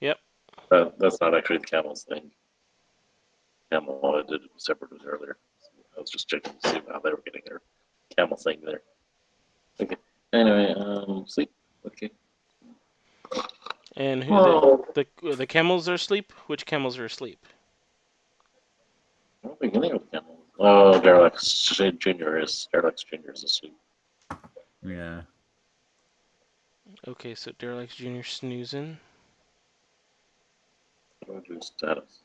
Yep. That's not actually the camel's thing. Camel I did separate with earlier. was just checking to see how they were getting their camel thing there. Okay. Anyway, sleep. Okay. And who Oh, the camels are asleep? Which camels are asleep? I don't think any of the camels. Oh, Derelict Junior is asleep. Yeah. Okay, so Derelict Jr. snoozing. What do I do status?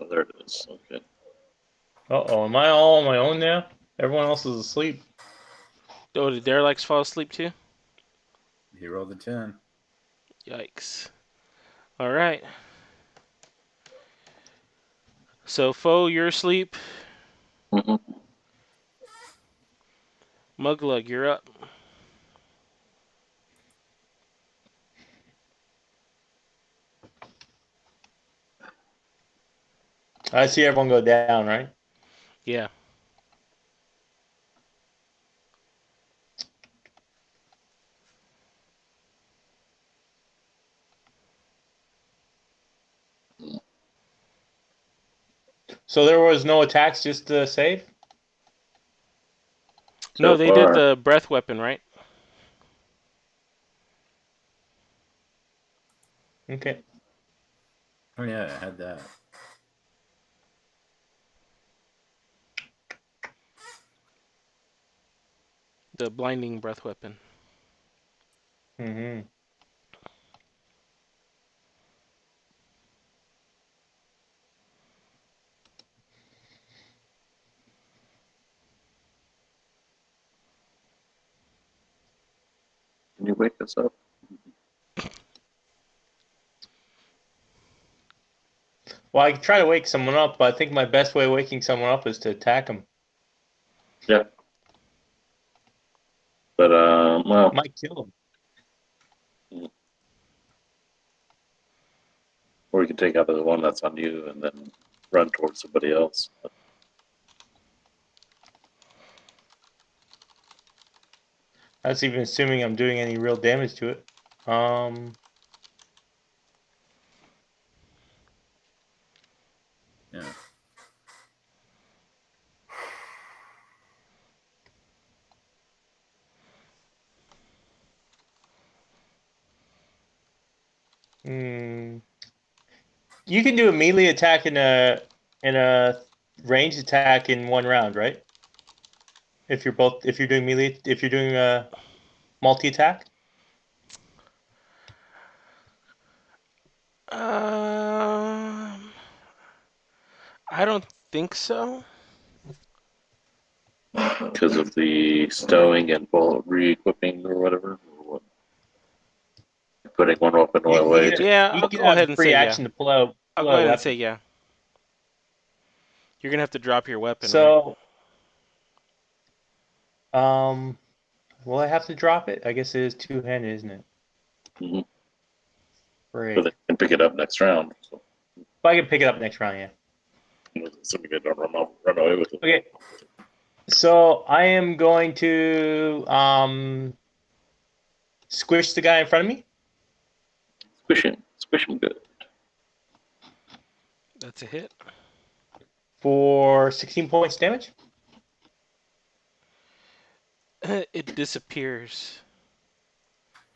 Oh, there it is. Okay. Uh-oh, am I all on my own now? Everyone else is asleep. Oh, did Derelicts fall asleep too? He rolled a 10. Yikes. All right. So, Foe, you're asleep. Mm-hmm. Muglug, you're up. I see everyone go down, right? Yeah. So there was no attacks, just to save? No, So they did far, the breath weapon, right? Okay. Oh, yeah, I had that. The blinding breath weapon. Mm-hmm. can you wake us up? Well, I could try to wake someone up, but I think my best way of waking someone up is to attack them. Yeah. But well, Might kill them. or you can take out the one that's on you and then run towards somebody else. That's even assuming I'm doing any real damage to it. Yeah. You can do a melee attack and a ranged attack in one round, right? If you're doing melee, if you're doing a multi attack. Um, I don't think so. Because of the stowing and bullet re-equipping or whatever. Or what? Putting one weapon away. Yeah, You I'll can go have ahead a and free say yeah. action to pull out I'll go a ahead and say weapon. yeah. You're gonna have to drop your weapon, right? So, will I have to drop it? I guess it is two-handed, isn't it? Mm-hmm. Great. But they can pick it up next round. So, But I can pick it up next round, yeah. assuming they don't run away with it. Okay. So I am going to squish the guy in front of me Squish him good. That's a hit. for 16 points damage. It disappears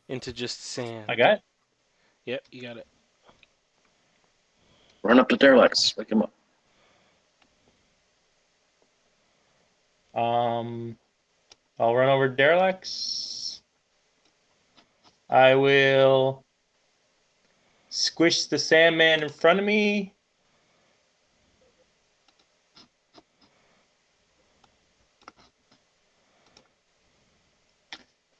into just sand. I got it. Yep, you got it. Run up to Derelex. Wake him up. I'll run over to Derelex. I will squish the Sandman in front of me.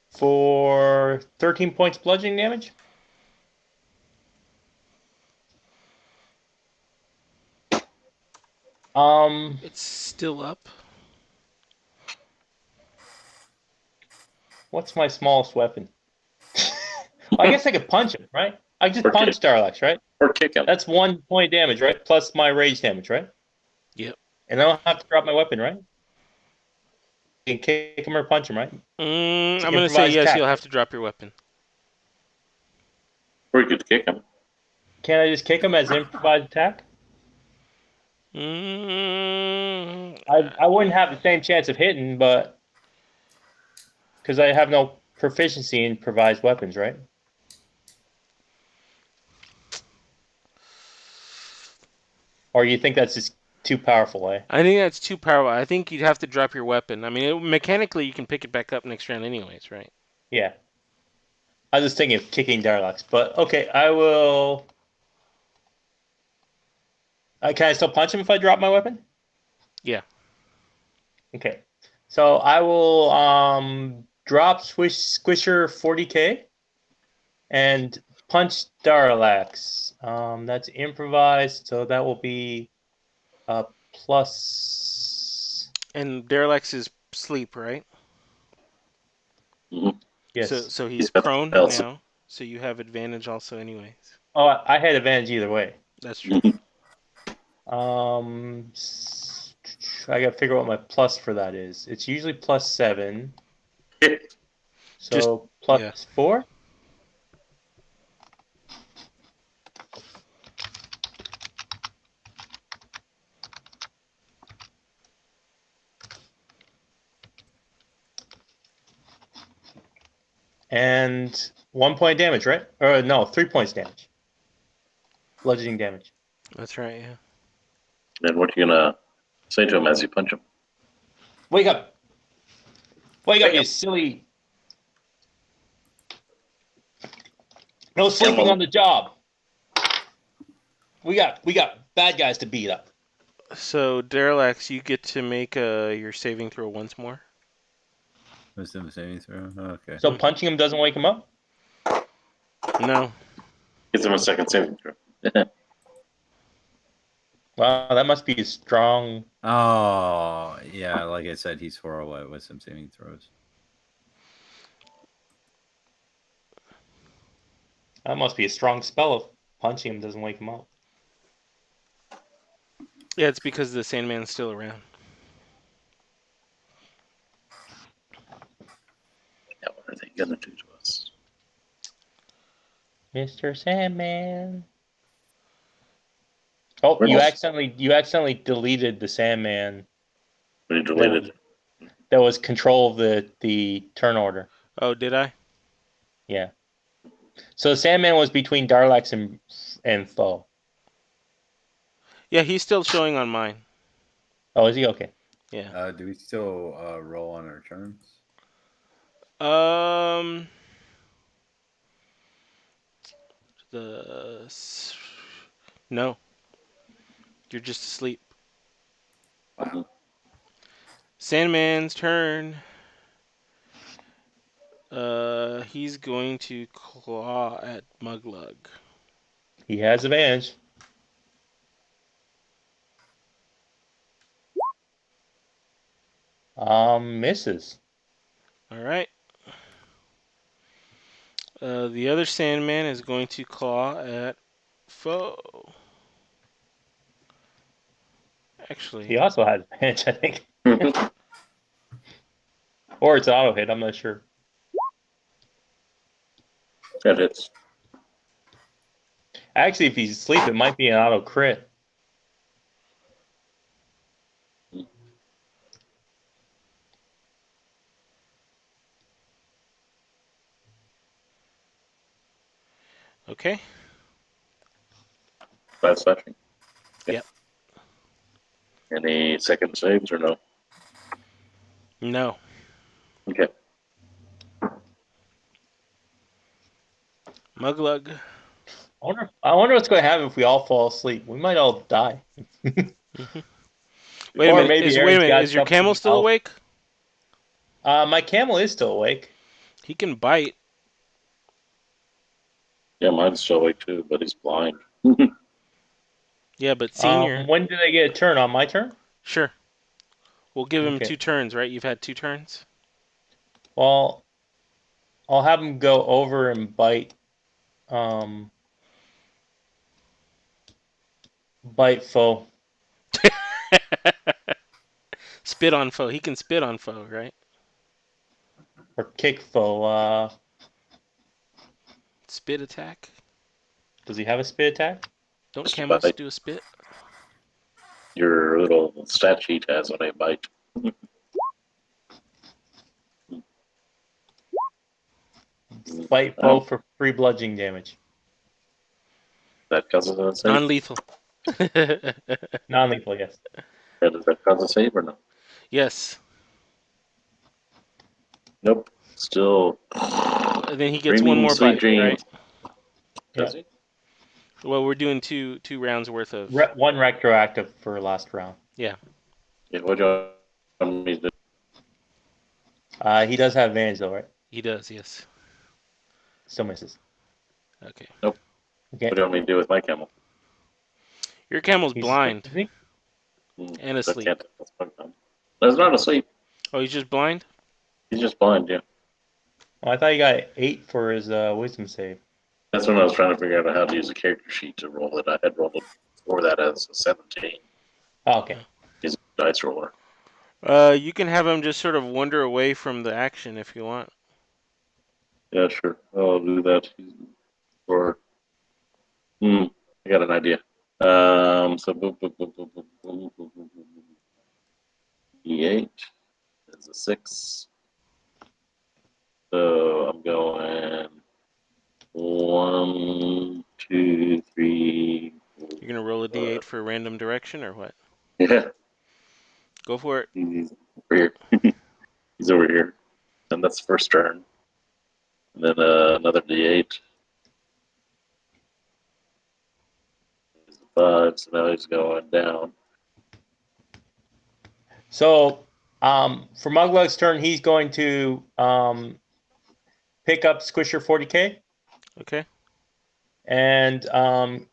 For 13 points bludgeoning damage. It's still up. What's my smallest weapon? I guess I could punch him, right? I just Or punch kick. Derelex, right? Or kick him. That's 1 point damage, right? Plus my rage damage, right? Yep. And I don't have to drop my weapon, right? You can kick him or punch him, right? I'm gonna say Improvised yes. attack. You'll have to drop your weapon. Or you could kick him. Can I just kick him as an improvised attack? Mm, I wouldn't have the same chance of hitting, but because I have no proficiency in improvised weapons, right? Or you think that's just too powerful, eh? I think that's too powerful. I think you'd have to drop your weapon. I mean, mechanically, you can pick it back up next round, anyways, right? Yeah. I was just thinking of kicking Darlax, but okay, I will. Can I still punch him if I drop my weapon? Yeah. Okay. So I will drop Squisher 40k and punch Darlax. That's improvised, so that will be a plus. And Derelax is sleep, right? Mhm. So Yes. so He's he's got the prone spells. now. So you have advantage also, anyways. Oh, I had advantage either way. That's true. Um, I gotta figure out what my plus for that is. It's usually +7, Just so yeah. +4. And 1 point damage, right? Or no, 3 points damage. Bludgeoning damage. That's right. Yeah. And what are you gonna say to him as you punch him? Wake up! Wake up, Bam! you silly! No Bam! sleeping on the job. We got bad guys to beat up. So Derelax, you get to make your saving throw once more. Wisdom saving throw. Okay. So punching him doesn't wake him up? No. Gives him a second saving throw. Wow, that must be a strong. Oh, yeah. Like I said, he's 4 with some saving throws. That must be a strong spell if punching him doesn't wake him up. Yeah, it's because the Sandman's still around. Yeah, what are they gonna do to us? Mr. Sandman. Oh, Where does you accidentally deleted the Sandman when you that was deleted? that was control of the turn order. Oh, did I? Yeah. So Sandman was between Darlax and Foe. Yeah, he's still showing on mine. Oh, is he okay? Yeah. Do we still roll on our turns? Um. No, you're just asleep. Wow. Sandman's turn. He's going to claw at Muglug. He has advantage. Misses. All right. The other Sandman is going to claw at Foe. He Actually, also has advantage, I think. Or it's auto hit, I'm not sure. That hits. Actually, if he's asleep, it might be an auto crit. okay. That's slashing. Okay. Yep. Any second saves or no? No. Okay. Muglug. I wonder what's going to happen if we all fall asleep. We might all die. hmm Wait a Or minute. maybe Wait a Aaron's minute. got Is your something camel still else. awake? My camel is still awake. He can bite. Yeah, mine's still awake too, but he's blind. Yeah, but senior. When did I get a turn? On my turn? Sure. We'll give him Okay. 2 turns, right? You've had 2 turns. Well, I'll have him go over and bite. Bite foe. Spit on foe. He can spit on foe, right? Or kick foe. Spit attack. Does he have a spit attack? Don't Just camels bite. do a spit? your little stat sheet has when I bite. Fight foe Oh, for free bludgeoning damage. that causes a save. Non-lethal. Non-lethal, yes. Does that cause a save or no? Yes. Nope. Still. And then he gets one Dreaming more sweet bite, dreams. right? Does Yeah. he? Well, we're doing two rounds worth of. One retroactive for last round. Yeah. Yeah, what do you want me to do? He does have advantage though, right? He does. Yes. Still misses. Okay. Nope. Okay. What do you want me to do with my camel? Your camel's He's blind is he? and That asleep. can't. That's my camel. That's not asleep. Oh, he's just blind. He's just blind. Yeah. Well, I thought he got 8 for his wisdom save. That's when I was trying to figure out how to use a character sheet to roll it. I had rolled it before that as a 17. Oh, okay. He's a dice roller. You can have him just sort of wander away from the action if you want. Yeah, sure. I'll do that. Or, I got an idea. So, E8 is a 6. So I'm going 1, 2, 3. You're gonna roll a d8 for random direction or what? Yeah, Go for it. he's over here. He's over here. And that's the first turn. And then another D8. 5, so now he's going down. So, for Muglug's turn, he's going to pick up Squisher 40k, Okay. Mm-hmm. and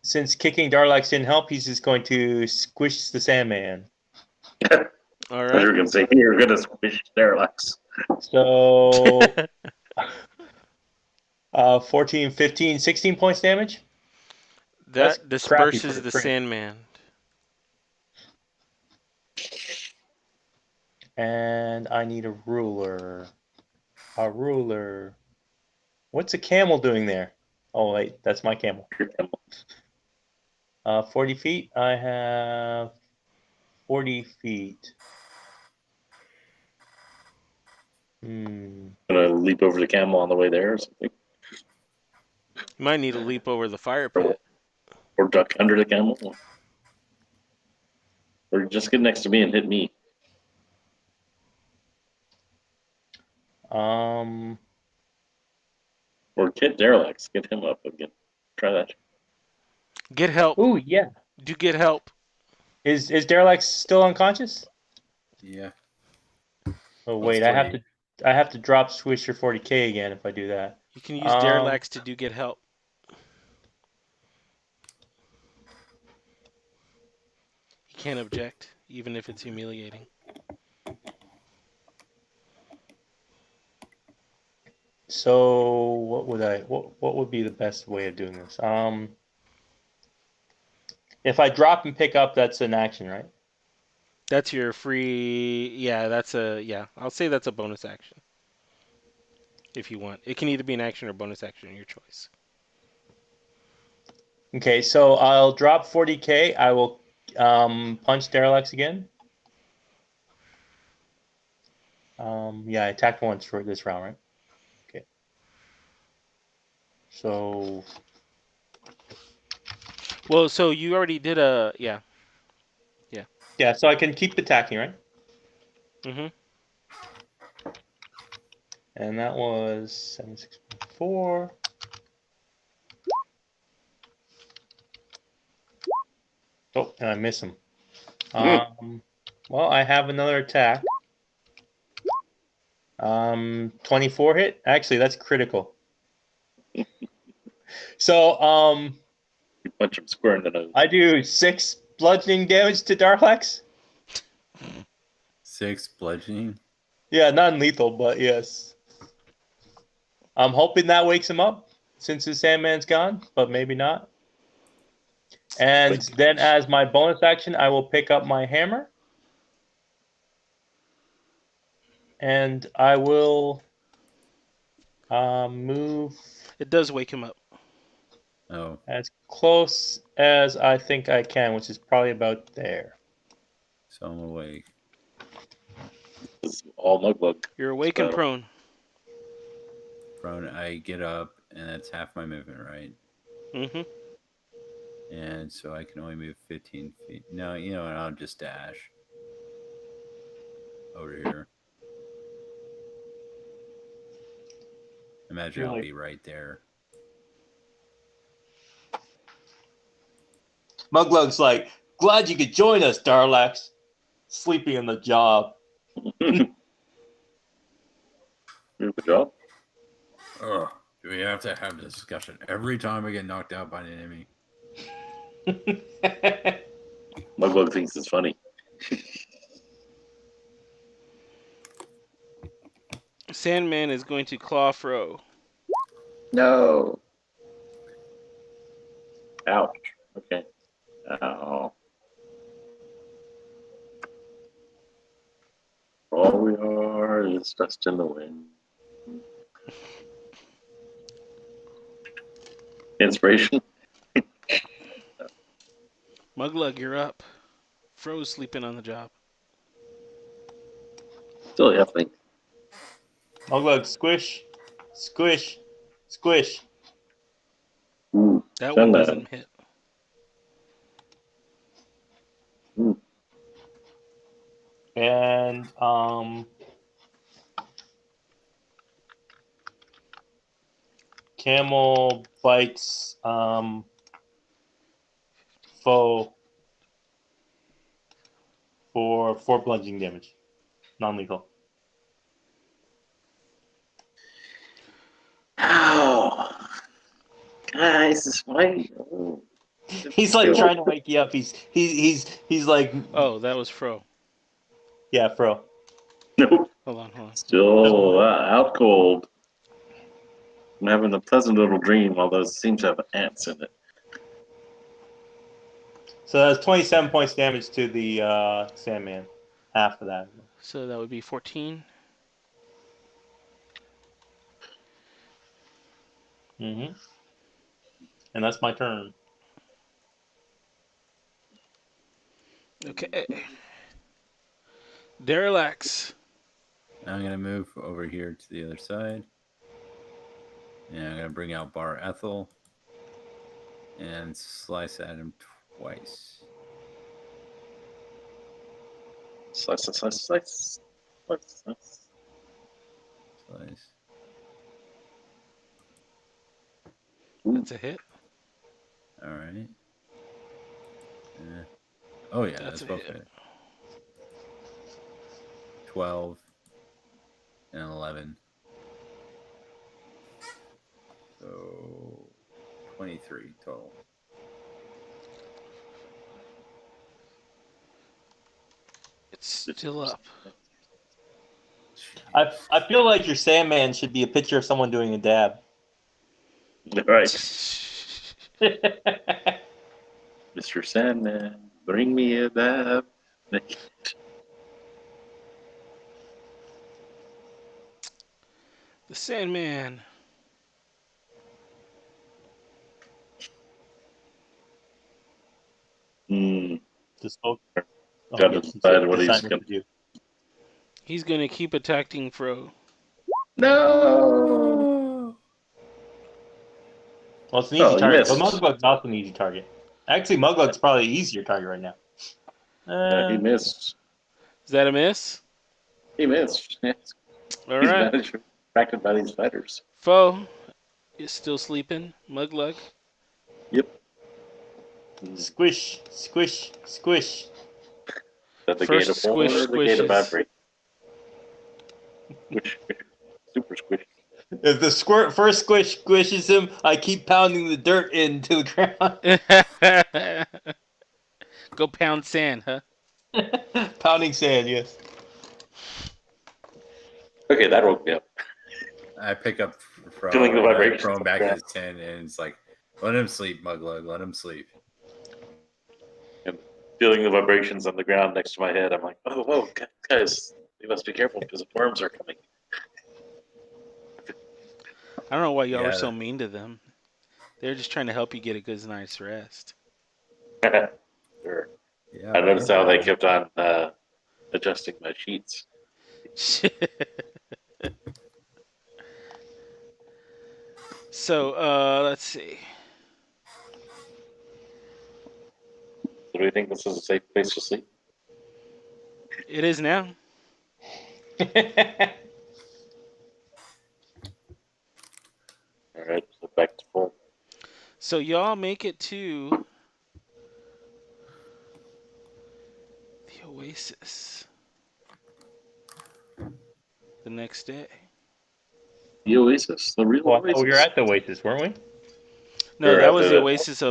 since kicking Darlax didn't help, he's just going to squish the Sandman. All I thought you right. were going to say, you're going to squish Derelax. So, 14, 15, 16 points damage. That's That crappy for disperses the free. Sandman. And I need a ruler. A ruler. What's a camel doing there? Oh, wait, that's my camel. 40 feet. I have 40 feet. Going to leap over the camel on the way there or something. You might need to leap over the fire pit. Or duck under the camel. Or just get next to me and hit me. Um, Or get Derelax. Get him up again. Try that. Get help. ooh, yeah. Do get help. Is Derelax still unconscious? Yeah. Oh wait, Mostly. I have to drop Swisher 40k again if I do that. You can use Derelax to do get help. He can't object, even if it's humiliating. So what would be the best way of doing this? If I drop and pick up, that's an action, right? That's your free. Yeah, I'll say that's a bonus action. If you want, it can either be an action or bonus action, your choice. Okay, so I'll drop 40k. I will punch Derelax again. Yeah, I attacked once for this round, right? Okay. So Well, so you already did a yeah, so I can keep attacking, right? Mm-hmm. And that was 764. Oh, and I miss him. Well, I have another attack. 24 hit. Actually, that's critical. So, You punch him square in the nose. I do 6 bludgeoning damage to Darlax. 6 bludgeoning. Yeah, non-lethal, but yes. I'm hoping that wakes him up since his Sandman's gone, but maybe not. And then as my bonus action, I will pick up my hammer. And I will move. It does wake him up. Oh, As close as I think I can, which is probably about there. so I'm awake. It's all Muglug. You're awake and So, prone. Prone, I get up, and that's half my movement, right? Mm-hmm. And so I can only move 15 feet. No, you know what? I'll just dash over here. Imagine You're I'll like, be right there. Muglug's like, glad you could join us, Darlax. Sleeping on the job. good job. Ugh. Do we have to have this discussion every time I get knocked out by an enemy? Muglug thinks it's funny. Sandman is going to claw Fro. No. Ouch. Okay. Ow. All we are is dust in the wind. Inspiration? Muglug, you're up. Fro's sleeping on the job. Still a halfling. Muglug, squish, squish, squish. Ooh. That one Sandman. doesn't hit. Ooh. And Camel bites foe for 4 bludgeoning damage. Non-lethal. Ow. Guys, why? Oh. He's like trying to wake you up. He's like, Oh, that was Fro. yeah, Fro. Nope. Hold on. Still out cold. I'm having a pleasant little dream, although it seems to have ants in it. So that's 27 points damage to the Sandman. Half of that. So that would be 14. Mm-hmm. And that's my turn. Okay. Derelax. Now I'm going to move over here to the other side. And I'm going to bring out Bar Ethel and slice at him twice. Slice, slice, slice, slice. Slice, slice. Slice. That's a hit. All right. Oh, yeah, That's that's a both hit. hit. 12 and 11. So 23 total. It's still up. I feel like your Sandman should be a picture of someone doing a dab. Right. Mr. Sandman, bring me a dab. The Sandman. Just oh, Gotta yes, decide what he's decide what gonna. to do. He's going to keep attacking Fro. No. Well, it's an easy Oh, you target, but missed. Muglug's not an easy target. Actually, Muglug's probably an easier target right now. He missed. Is that a miss? He missed. Yes. All He's right. managed attracted by these fighters. Fo is still sleeping. Muglug. Yep. Squish, squish, squish. That the gate First of squish four, the gate of bad squishes. break. Squish, super squish. If the first squish squishes him, I keep pounding the dirt into the ground. Go pound sand, huh? Pounding sand, yes. Okay, that woke me up. I pick up Fro Feeling the and I vibrations throw him of back the in his tent, and it's like, let him sleep, Muglug. Let him sleep. And feeling the vibrations on the ground next to my head, I'm like, oh, guys, you must be careful because the worms are coming. I don't know why y'all are Yeah. so mean to them. They're just trying to help you get a good night's rest. Sure. Yeah, I we noticed hope how they so. kept on adjusting my sheets. So, let's see. So do we think this is a safe place to sleep? It is now. All right, so back to full. So y'all make it to the Oasis the next day. The Oasis, the real Well, I thought we were Oasis. at the Oasis, weren't we? No, We're that at was the the Oasis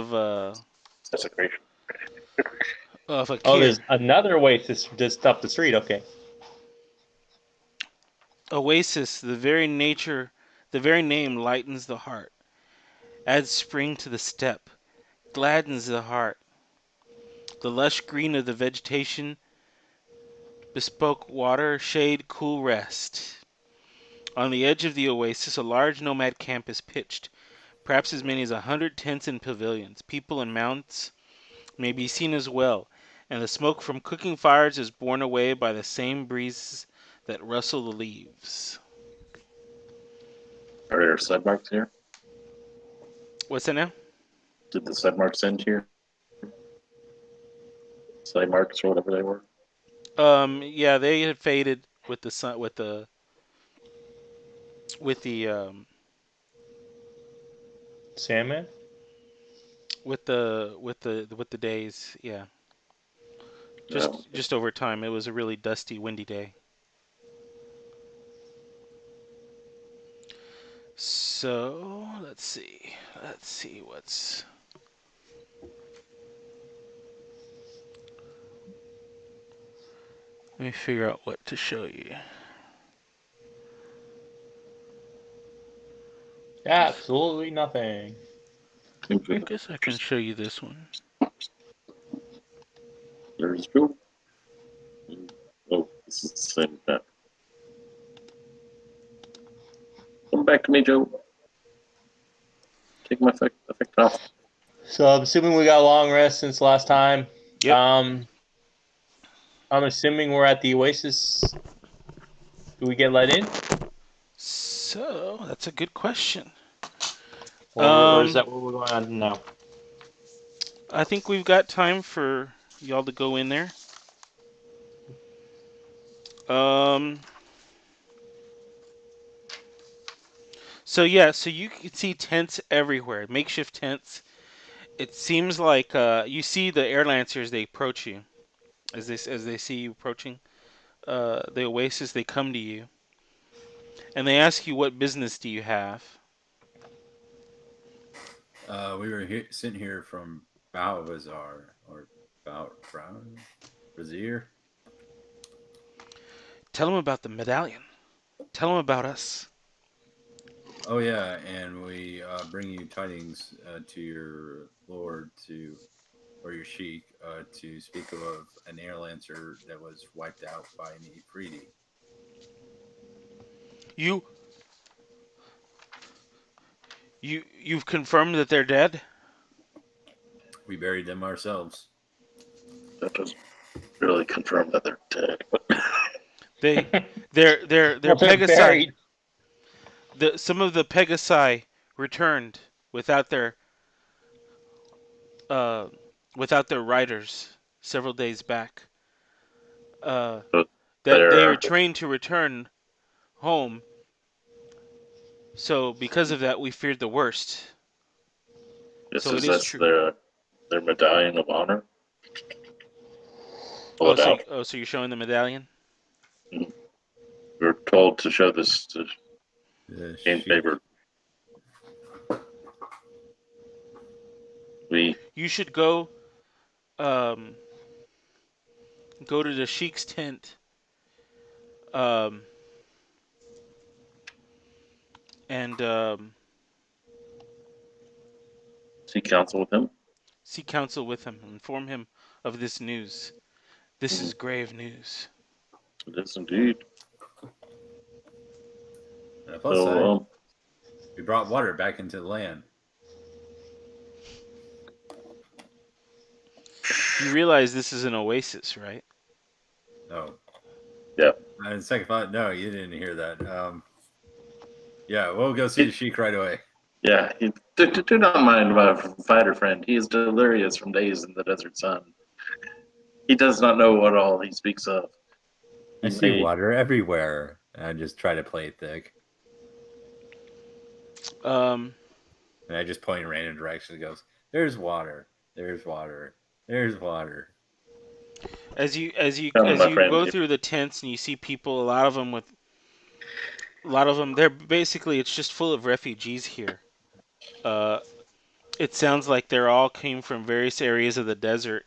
desecration. of Oh, Akir. there's another Oasis just up the street. Okay. Oasis, the very name lightens the heart, adds spring to the step, gladdens the heart. The lush green of the vegetation, bespoke water, shade, cool rest. On the edge of the oasis, a large nomad camp is pitched, perhaps as many as 100 tents and pavilions. People and mounts may be seen as well, and the smoke from cooking fires is borne away by the same breezes that rustle the leaves. Are there side marks here? What's that now? Did the side marks end here? Side marks or whatever they were? Yeah, they had faded with the sun, with the Sandman? with the days. Yeah, No. just over time. It was a really dusty, windy day. So let's see. Let's see what's. Let me figure out what to show you. Absolutely nothing. Seems I like guess I can just show you this one. there's Joe. Oh, this is the same map. Come back to me, Joe. Take my effect off. So I'm assuming we got a long rest since last time. Yep. Um, I'm assuming we're at the Oasis. Do we get let in, So that's a good question. or is Um, that what we're going on now? I think we've got time for y'all to go in there. Um, so yeah, so you can see tents everywhere, makeshift tents. It seems like you see the air lancers. They approach you as they see you approaching the oasis. They come to you and they ask you, "What business do you have?" We were sitting here from Balvazar or Brown Brazier. Tell them about the medallion. Tell them about us. Oh yeah, and we bring you tidings to your lord to or your sheik to speak of an air lancer that was wiped out by an Ifriti. You you've confirmed that they're dead. We buried them ourselves. That doesn't really confirm that they're dead, but They they're Well, they're Pegasi. buried. Some of the Pegasi returned without their uh without their riders several days back. Uh, but that they are they're trained to return home. So because of that, we feared the worst. this So it is is that's true. their medallion of honor. Pull Oh, it out. so you're showing the medallion? We were told to show this to The gain sheik. favor. We You should um go to the sheik's tent um and seek counsel with him. seek counsel with him, inform him of this news. This Mm, is grave news. it is indeed. On the plus So side, we brought water back into the land. You realize this is an oasis, right? Oh, Yeah. and second thought, no, you didn't hear that. Yeah, we'll go see the It, Sheik right away. yeah. Do not mind my fighter friend. He is delirious from days in the desert sun. He does not know what all he speaks of. I He see may. water everywhere. And I just try to play it thick. Um, And I just point in random directions. It goes, there's water. There's water. There's water. Come, as my you friend. go through the tents and you see people, a lot of them, they're basically it's just full of refugees here. Uh, it sounds like they're all came from various areas of the desert,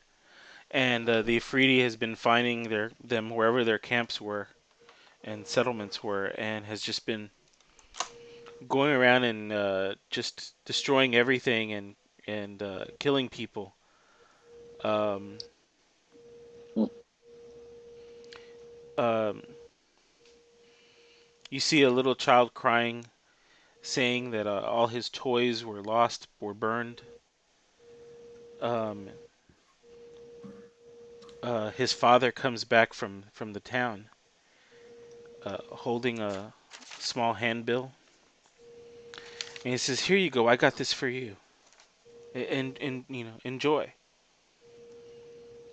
and the Afridi has been finding them wherever their camps were and settlements were, and has just been going around and just destroying everything and killing people. Um, Hmm. um, you see a little child crying, saying that all his toys were lost, were burned. Um, his father comes back from the town, holding a small handbill, and he says, "Here you go. I got this for you, and enjoy."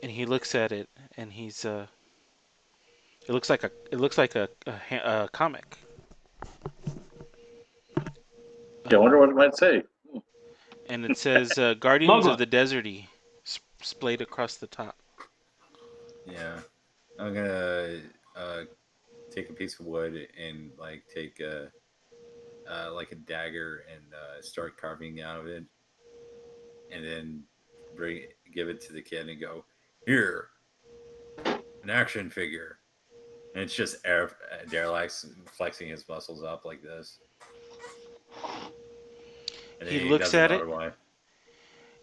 And he looks at it, and it looks like a comic. Yeah, I wonder Um, what it might say. and it says "Guardians of Mugler. the Deserty" splayed across the top. Yeah. I'm going to take a piece of wood and like take like a dagger and start carving out of it. And then give it to the kid and go, here, an action figure. And it's just Darelax flexing his muscles up like this. And then He he looks does at it. another one.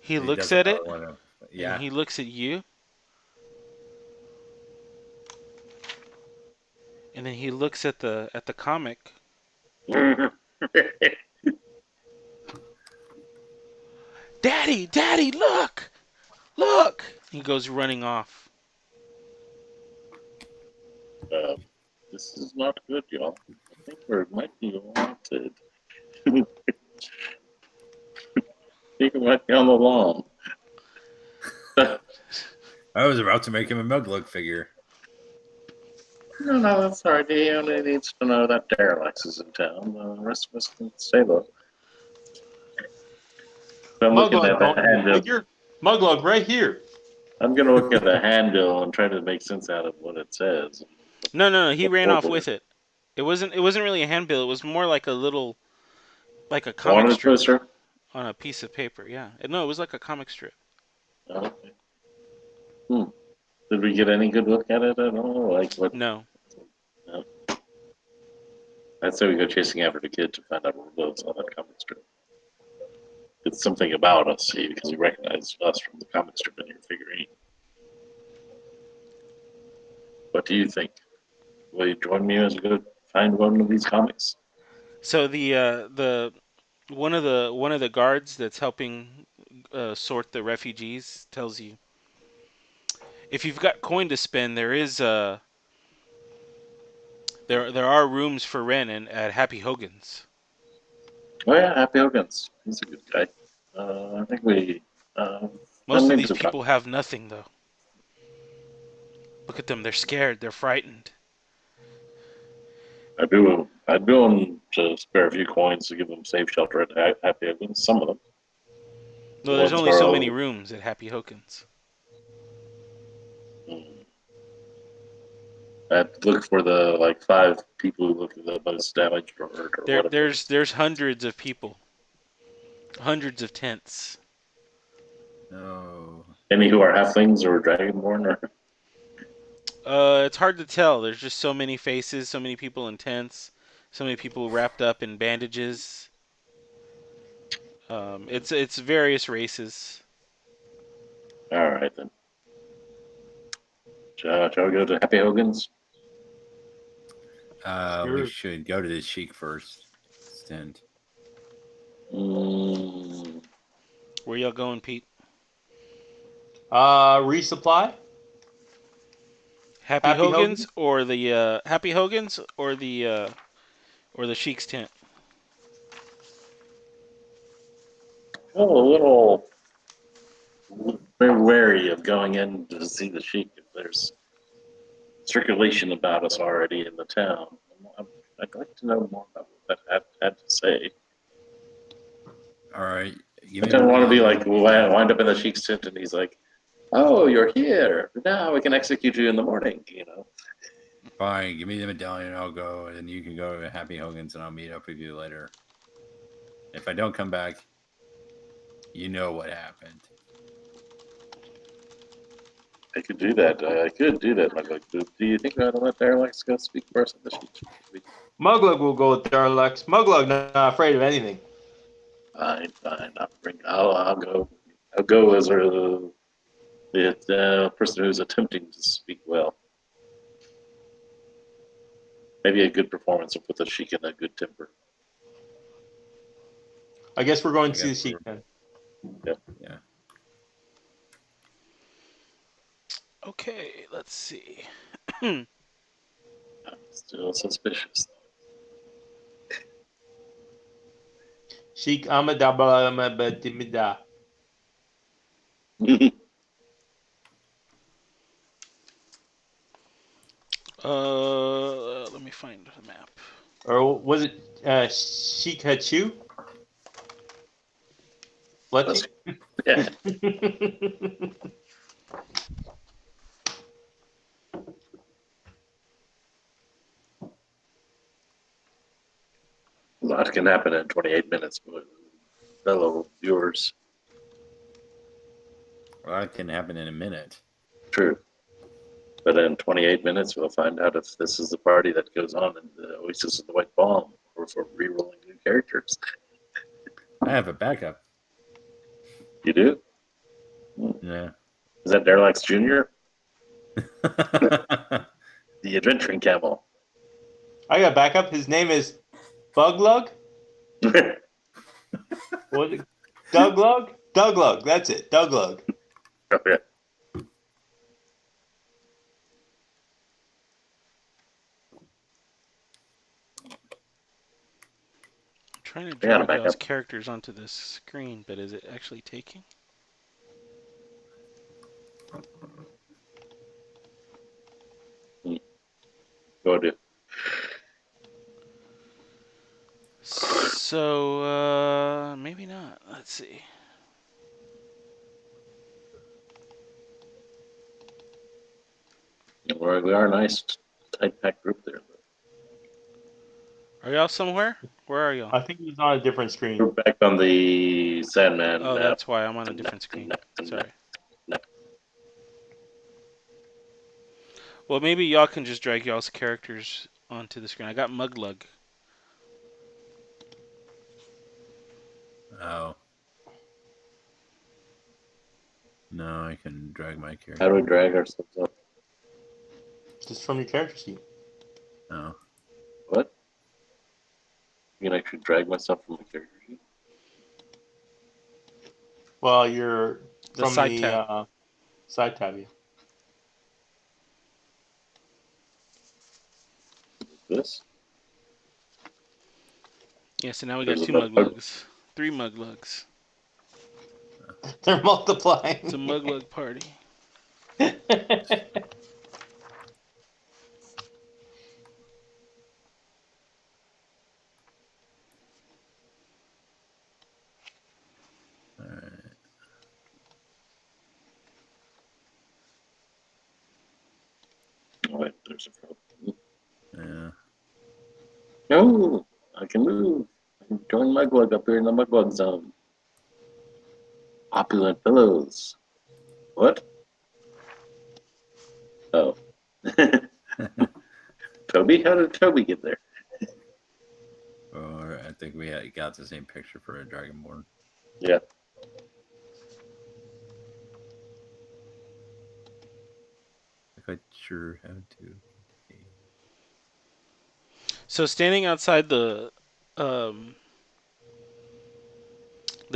He And he looks does at another it, one. and Yeah. he looks at you, and then he looks at the comic. Daddy, Daddy, look, look! He goes running off. This is not good, y'all. I think we might be wanted. I think we might be on the lawn. I was about to make him a Muglug figure. No, that's all right. He only needs to know that Darelax is in town. The rest of us can stay low. I'm looking Muglug at that brought you a handbill. figure. Muglug right here. I'm going to look at the handbill and try to make sense out of what it says. No. He What ran off order. with it. It wasn't really a handbill. It was more like like a comic Wanted strip poster? on a piece of paper. Yeah. No, it was like a comic strip. Oh, okay. Hmm. Did we get any good look at it at all? Like what? No. No. I'd say we go chasing after the kid to find out what it was on that comic strip. It's something about us, see, because you recognize us from the comic strip in your figurine. What do you think? Will you join me as we go find one of these comics? So the one of the guards that's helping sort the refugees tells you if you've got coin to spend, there are rooms for rent at Happy Hogan's. Oh yeah, Happy Hogan's. He's a good guy. I think we run Most of these into time. people have nothing though. Look at them; they're scared, they're frightened. I'd be willing to spare a few coins to give them safe shelter at Happy Hogan's. Some of them. The No, there's ones who only are so many all, rooms at Happy Hogan's. mm, I'd look for the like 5 people who look the most damaged or hurt or whatever. There's hundreds of people, hundreds of tents. No. Any who are halflings or dragonborn or It's hard to tell. There's just so many faces, so many people in tents, so many people wrapped up in bandages. It's various races. all right then. Shall we go to Happy Hogan's? We Sure. should go to the Sheik first. Stint. Mm, Where y'all going, Pete? Resupply. Happy Happy Hogan's Hogan. or the Happy Hogan's or the Sheik's tent. Oh, a little very wary of going in to see the Sheik if there's circulation about us already in the town. I'd like to know more about what that had to say. All right, give I me a don't want to be medallion. like wind up in the Sheik's tent and he's like, "Oh, you're here. Now we can execute you in the morning." You know. Fine, give me the medallion. I'll go, and you can go to Happy Hogan's, and I'll meet up with you later. If I don't come back, you know what happened. I could do that. I could do that. Like, do you think I ought to let Alex go speak first in the Sheik? Muglug will go with Darlex. Muglug not afraid of anything. Fine, fine. I'll go. I'll go as the person who's attempting to speak well. Maybe a good performance will put the Sheik in a good temper. I guess we're going I to see the guess Sheik then. yeah. Okay, let's see. I'm still suspicious. Sheik Amadabada. Let me find the map. Or was it Sheik Hachu? Let's Yeah. A lot can happen in 28 minutes, fellow viewers. Well, that can happen in a minute. True. But in 28 minutes, we'll find out if this is the party that goes on in the Oasis of the White Palm or if we're re-rolling new characters. I have a backup. You do? Yeah. Is that Darlax Jr.? The adventuring camel. I got backup. His name is Buglug. What is it? Douglug? Douglug. That's it. Douglug. Okay. I'm trying to Hang on, drag back y'all's up. characters onto this screen, but is it actually taking? Go do. So, maybe not. Let's see. We are a nice, tight packed group there. Are y'all somewhere? Where are y'all? I think he's on a different screen. We're back on the Sandman Oh, map. that's why I'm on a different screen. Sorry. Well, maybe y'all can just drag y'all's characters onto the screen. I got Muglug. Oh. No, I can drag my character. How do we drag ourselves up? Just from your character sheet. Oh. What? You can actually drag myself from the character sheet? Well, you're The from side the tab. side tab. Yeah. This? Yeah, so now we got There's two another. Muglugs. Three Muglugs. They're multiplying. It's a Muglug party. All right. Oh, wait, there's a problem. Yeah. No! I can move. I can join Mugglug up here in the Mugglug zone. Opulent pillows. What? Oh. Toby? How did Toby get there? Or I think we got the same picture for a Dragonborn. Yeah. Not quite sure how to. So standing outside the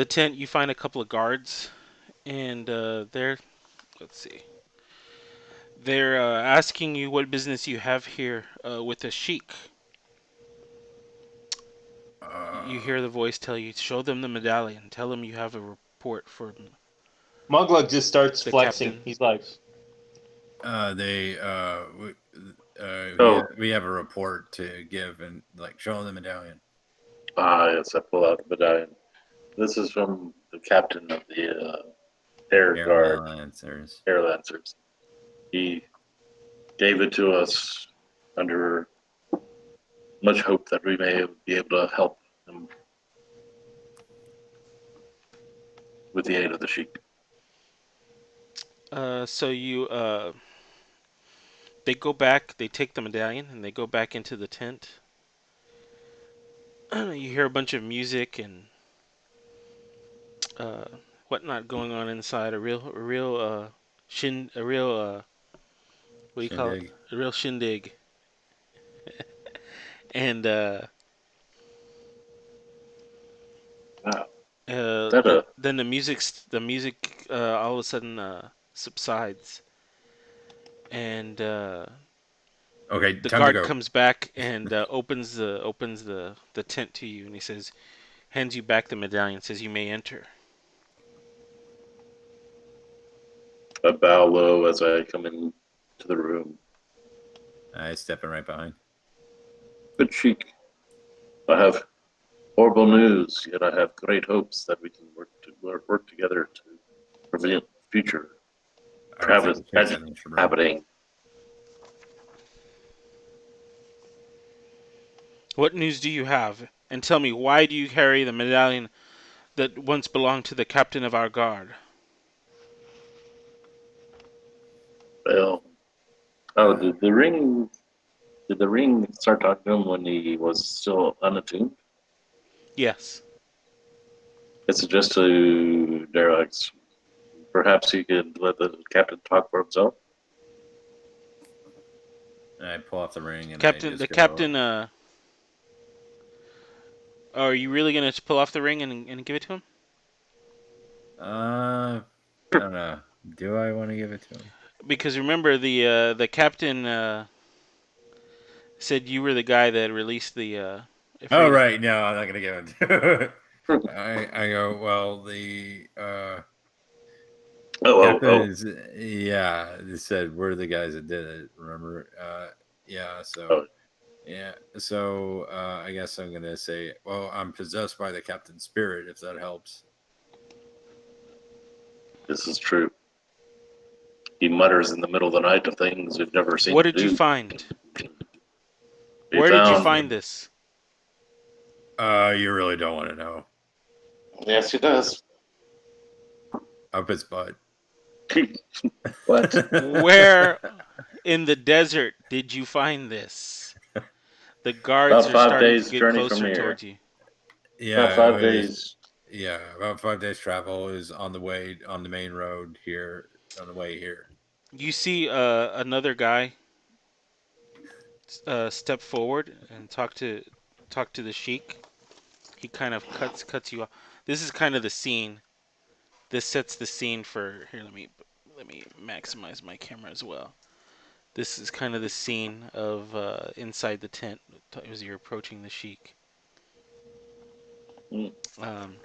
tent, you find a couple of guards, and they're let's see. They're asking you what business you have here with the sheik. You hear the voice tell you, show them the medallion. Tell them you have a report from Muglug just starts the flexing. captain. He's like, they Oh, we have a report to give and like show them the medallion. yes, I pull out the medallion. This is from the captain of the air Air guard, Lancers. air lancers. He gave it to us under much hope that we may be able to help him with the aid of the sheik. So they go back. They take the medallion and they go back into the tent. You hear a bunch of music and uh, whatnot going on inside. A real what do you call it? Shindig. A real shindig. And Wow, that then the music all of a sudden subsides, and Okay, the time to guard go. comes back and opens the tent to you, and he says, hands you back the medallion, says you may enter. a bow low as I come into the room. I stepping right behind. Good sheik, I have horrible news, yet I have great hopes that we can work together to prevent future All right, take tragic settings for room. happening. What news do you have? And tell me, why do you carry the medallion that once belonged to the captain of our guard? Well, oh, did the ring start talking to him when he was still unattuned? Yes. It suggests to Derek's perhaps he could let the captain talk for himself. And I pull off the ring and I Captain, just the go. captain, are you really going to pull off the ring and give it to him? I don't know. Do I want to give it to him? Because remember, the captain said you were the guy that released the Oh Ifriti. right, no, I'm not gonna give it. To I go well. The Oh, captain oh, is yeah. They said we're the guys that did it. Remember? Yeah. oh, So yeah. So I guess I'm gonna say, well, I'm possessed by the captain's spirit. If that helps. this is true. He mutters in the middle of the night of things we've never seen What him did you do. find? We Where did you found. find this? You really don't want to know. Yes, he does. Up his butt. What? Where in the desert did you find this? The guards About are five starting to days get journey from closer here. towards you. About Yeah, it 5 days. was. Yeah, about 5 days travel is on the way on the main road here. On the way here. You see another guy step forward and talk to the sheik. He kind of cuts you off. This is kind of the scene. This sets the scene for here. Let me maximize my camera as well. This is kind of the scene of inside the tent as you're approaching the sheik. Mm. Um,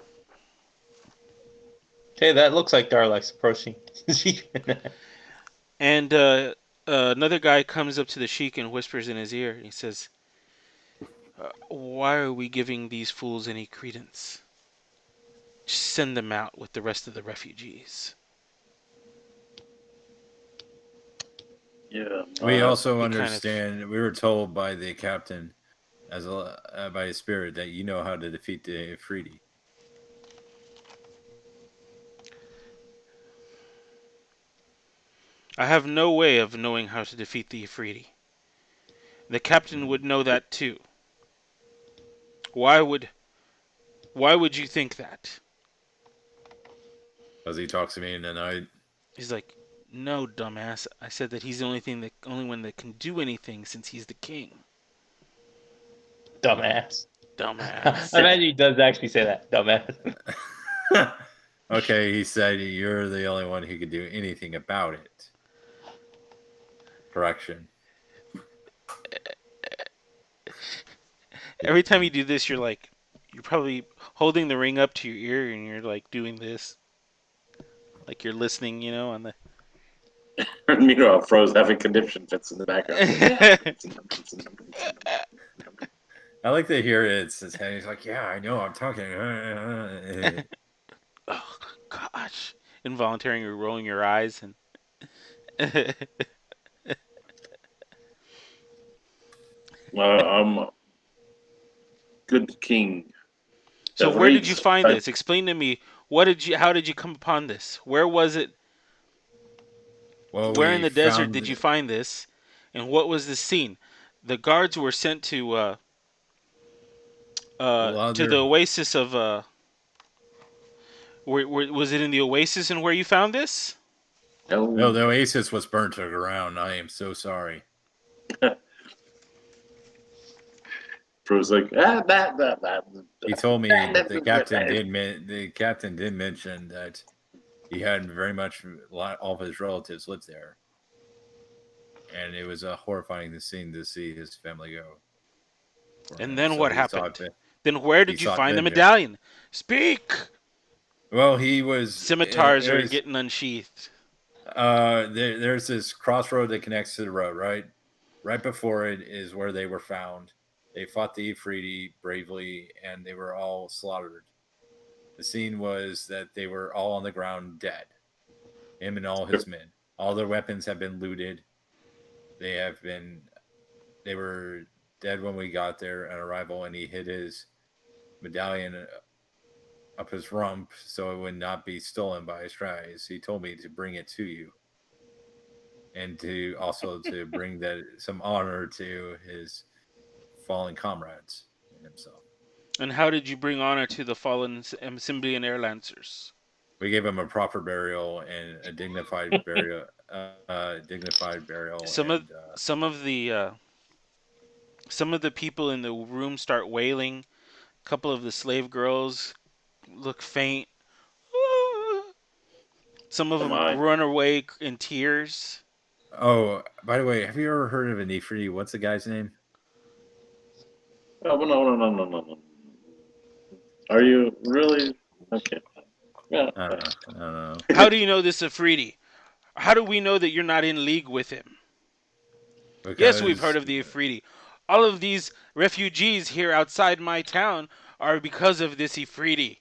"Hey, that looks like Darlek's approaching." and another guy comes up to the sheik and whispers in his ear. He says, "Why are we giving these fools any credence? Just send them out with the rest of the refugees." Yeah. We also He kind of understand. We were told by the captain, by his spirit, that you know how to defeat the Ifriti. I have no way of knowing how to defeat the Ifriti. The captain would know that too. Why would why would you think that? Because he talks to me in the night. He's like, "No, dumbass. I said that he's the only one that can do anything since he's the king." Dumbass. I Dumbass. imagine he does actually say that. Dumbass. Okay, he said you're the only one who could do anything about it. Correction. Every time you do this, you're probably holding the ring up to your ear and you're like doing this, like you're listening, on the. Meanwhile, Fro's having conniption fits in the background. I like to hear it. It's his head. He's like, "Yeah, I know. I'm talking." Oh gosh, involuntarily rolling your eyes and. Good king. So Have where did you reached. find this? Explain to me. How did you come upon this? Where was it? Well, Where in we the desert did found. you find this? And what was the scene? The guards were sent Well, to the there. oasis of was it in the oasis and where you found this? No, No. the oasis was burnt to the ground. I am so sorry. Fro's like, that. He told me the captain did. The captain did mention that he had very much all of his relatives lived there, and it was a horrifying scene to see his family go for And him. then So what he sought. happened? Then where He did you sought find the vengeance. medallion? Speak. Well, he was. Scimitars are There's getting unsheathed. there's this crossroad that connects to the road, right? Right before it is where they were found. They fought the Ifriti bravely, and they were all slaughtered. The scene was that they were all on the ground dead. Him and all his men. All their weapons have been looted. They have been. They were dead when we got there on arrival, and he hid his medallion up his rump so it would not be stolen by his strays. He told me to bring it to you, and to also to bring that some honor to his fallen comrades and himself. And how did you bring honor to the fallen Symbian Air Lancers? We gave him a proper burial and a dignified burial, Some of and some of the uh, some of the people in the room start wailing. A couple of the slave girls look faint. Some of Am them I? run away in tears. oh, by the way, have you ever heard of a Nefriti? What's the guy's name? Oh, no. Are you really? Okay. Yeah. I don't know. I don't know. How do you know this Afridi? How do we know that you're not in league with him? Yes, we've heard Because of the Afridi. All of these refugees here outside my town are because of this Ifriti, we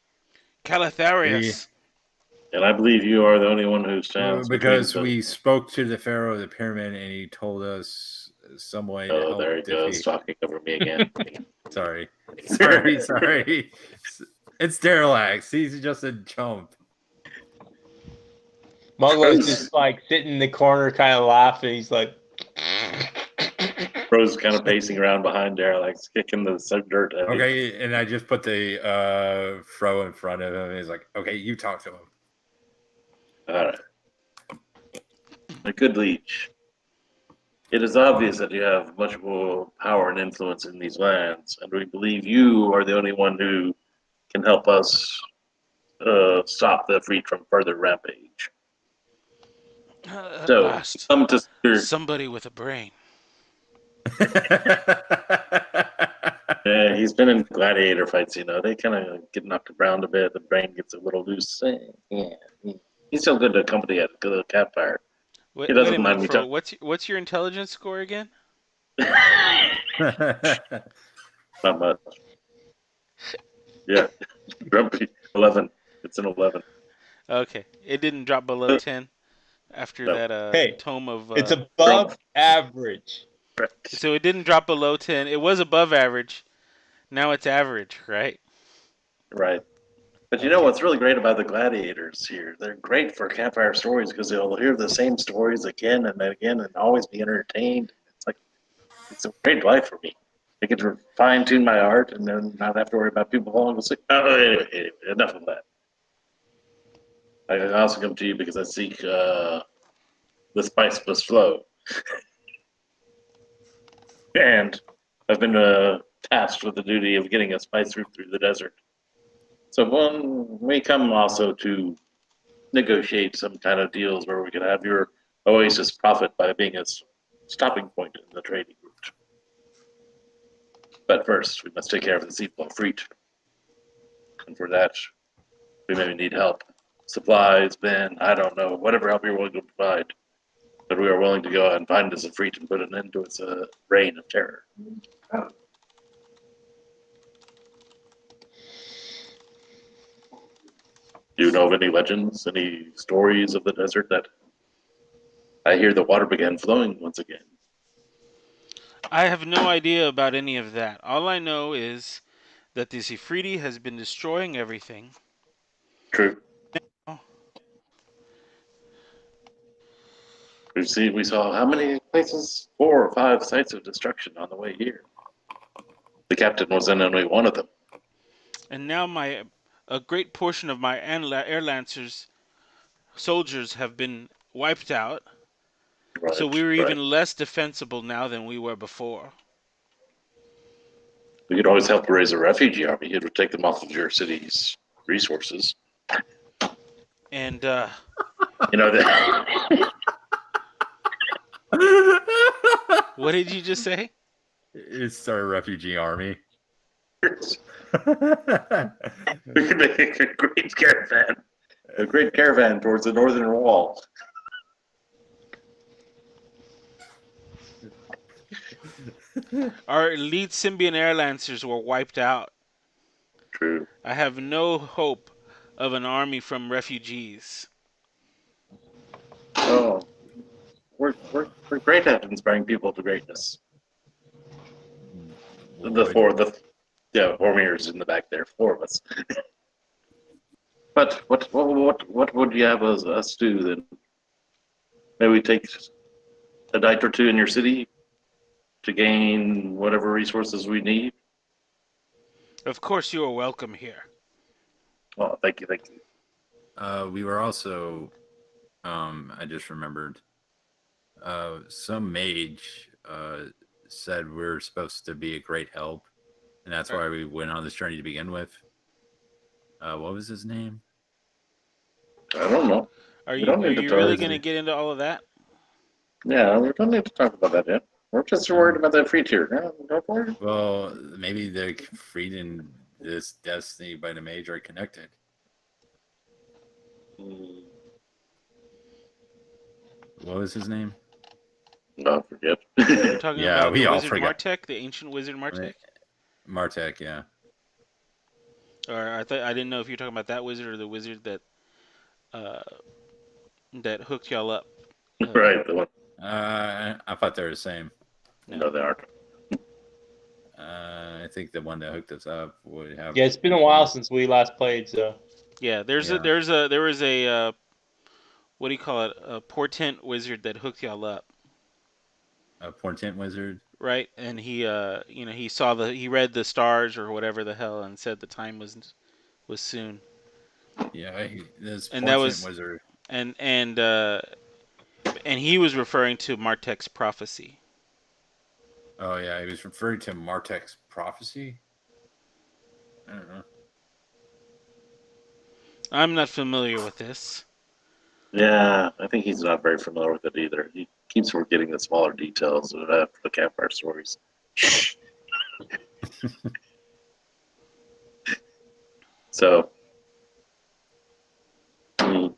Calatharius. And I believe you are the only one who stands between because the. we spoke to the pharaoh of the pyramid, and he told us some way to Oh, help there he goes, defeat. talking over me again. Sorry, sorry. It's Derelax. He's just a chump. Muglo's just like sitting in the corner, kind of laughing. He's like, Rose kind of pacing around behind Daryl, like kicking the dirt at him. Okay, and I just put the fro in front of him. He's like, "Okay, you talk to him." All right. A good leech. It is obvious that you have much more power and influence in these lands, and we believe you are the only one who can help us stop the fleet from further rampage. At So, last, come to somebody with a brain. yeah, he's been in gladiator fights. They kind of get knocked around a bit. The brain gets a little loose. Yeah, he's still good to accompany at a campfire. Wait, He wait a doesn't mind minute, me Fro. talking. What's your intelligence score again? Not much. Yeah, grumpy 11. It's an 11. Okay, it didn't drop below 10 after No. that "Hey, tome of. it's Grump. above average." So it didn't drop below 10. It was above average. Now it's average, right? Right. But Okay. what's really great about the gladiators here? They're great for campfire stories because they'll hear the same stories again and again and always be entertained. It's a great life for me. I get to fine tune my art and then not have to worry about people falling asleep. Oh, anyway, enough of that. I also come to you because I seek the spiceless flow. And I've been tasked with the duty of getting a spice route through the desert. So when we come also to negotiate some kind of deals where we can have your oasis profit by being a stopping point in the trading route. But first, we must take care of the seaport fleet. And for that, we may need help. Supplies, men, I don't know, whatever help you're willing to provide. But we are willing to go out and find this fleet and put an end to its reign of terror. Do you know of any legends, any stories of the desert that I hear the water began flowing once again? I have no idea about any of that. All I know is that the Zifridi has been destroying everything. True. Oh, We saw how many places? 4 or 5 sites of destruction on the way here. The captain was in only one of them. and now a great portion of my air lancers soldiers have been wiped out. So Right, we're right. even less defensible now than we were before. We could always help raise a refugee army. It would take them off of your city's resources. And You know that. what did you just say? It's our refugee army. We could make a great caravan towards the northern wall. Our elite Symbian air lancers were wiped out. True. I have no hope of an army from refugees. Oh, we're great at inspiring people to greatness. The 4 mirrors in the back there, 4 of us. But what would you have us do then? Maybe take a night or 2 in your city to gain whatever resources we need. Of course, you are welcome here. Oh, thank you, thank you. We were also, I just remembered, some mage said we're supposed to be a great help, and that's why we went on this journey to begin with. What was his name? I don't know. Are You you don't are need to you tell really us. going to get into all of that? Yeah, we don't need to talk about that yet. We're just worried about that free tier. Yeah, go for it. Well, maybe the Freed and this Destiny by the Mage are connected. What was his name? No, forget. You're talking Yeah, about we the all wizard forgot. Martek, the ancient wizard Martek? Martek, yeah. Or I didn't know if you're talking about that wizard or the wizard uh, that hooked y'all up. Right, the one. I thought they were the same. No, they aren't. I think the one that hooked us up would have. Yeah, it's been a while since we last played, so Yeah, there was a what do you call it? A portent wizard that hooked y'all up, A portent wizard. right? And he he read the stars or whatever the hell and said the time was soon. Yeah, this And that portent was wizard. and he was referring to Martek's prophecy. Oh yeah, he was referring to Martek's prophecy. I don't know. I'm not familiar with this. Yeah, I think he's not very familiar with it either. He keeps forgetting the smaller details of the campfire stories. So, well,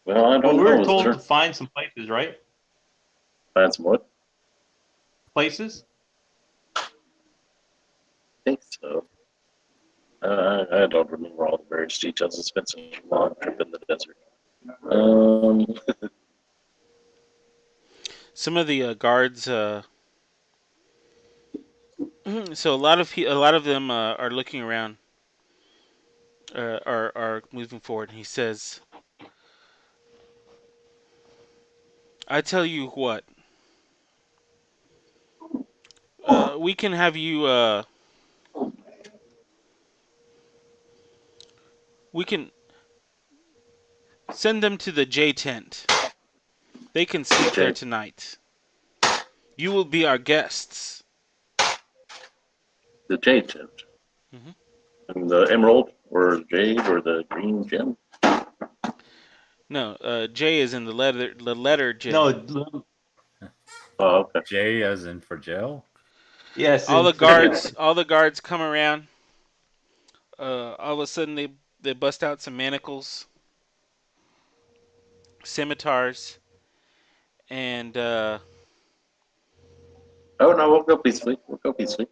I well, don't we were know. told to find some places, right? Find some what? Places. I think so. I don't remember all the various details. It's been such a long trip in the desert. Some of the guards. So a lot of them are looking around, are moving forward. And he says, "I tell you what, we can have you. We can send them to the J tent. They can sleep there Okay. tonight. You will be our guests." The J tent. Mhm. And the emerald or jade or the green gem. No, J is in the letter J. No, Oh, okay. J as in for jail. yes, All and the for jail. guards, all the guards come around. All of a sudden they bust out some manacles, scimitars, and Oh no, we'll go peacefully. We'll go peacefully.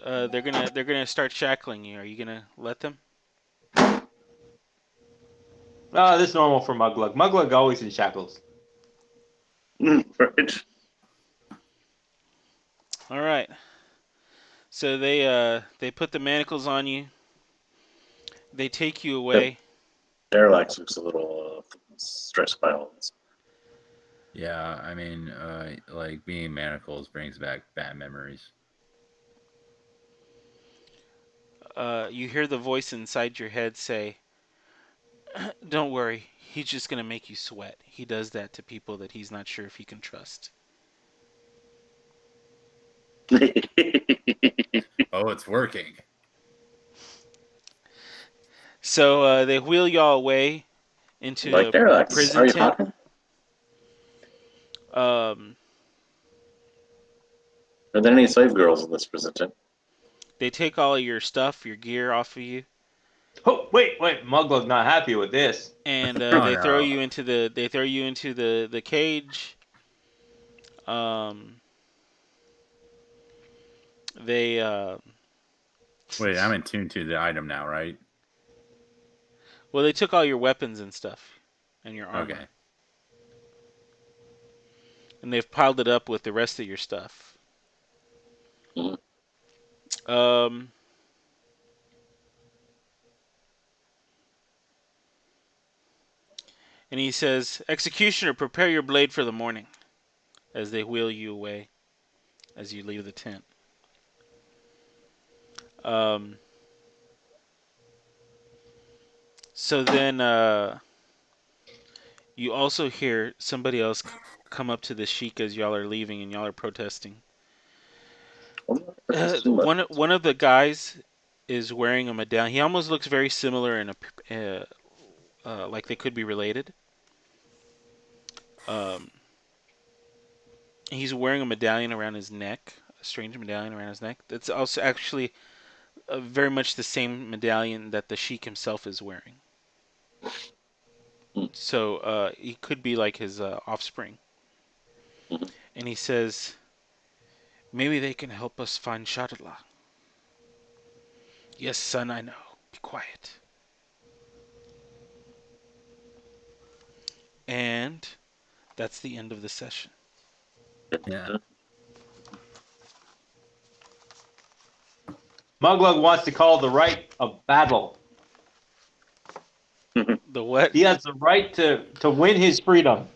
they're gonna start shackling you. Are you gonna let them? Oh, this is normal for Muglug. Muglug always in shackles. Right. All right. So they put the manacles on you. They take you Yep. away. Parallax looks a little stressed by all this. Yeah, I mean, like being manacles brings back bad memories. You hear the voice inside your head say, "Don't worry. He's just gonna make you sweat. He does that to people that he's not sure if he can trust." Oh, it's working. So they wheel y'all away into Like a Parallax, prison are you tent. talking? Um, Are there any slave girls in this prison tent? they take all of your stuff, your gear off of you, Oh, wait. Muglug's not happy with this. and Oh they throw no! you into the cage. Um, they Wait, I'm in tune to the item now, right? well, they took all your weapons and stuff, and your armor, Okay. and they've piled it up with the rest of your stuff. Mhm. Um, and he says, "Executioner, prepare your blade for the morning." As they wheel you away, as you leave the tent. Um, so then you also hear somebody else come up to the sheik as y'all are leaving and y'all are protesting. I'm not protesting much. One of the guys is wearing a medallion. He almost looks very similar in like they could be related. Um, he's wearing a medallion around his neck, a strange medallion around his neck. That's also actually very much the same medallion that the sheik himself is wearing. Hmm. So he could be like his offspring. Mhm. And he says, "Maybe they can help us find Shadallah." "Yes, son, I know. Be quiet." And that's the end of the session. Yeah. Muglug wants to call the right of battle. The what? He has the right to win his freedom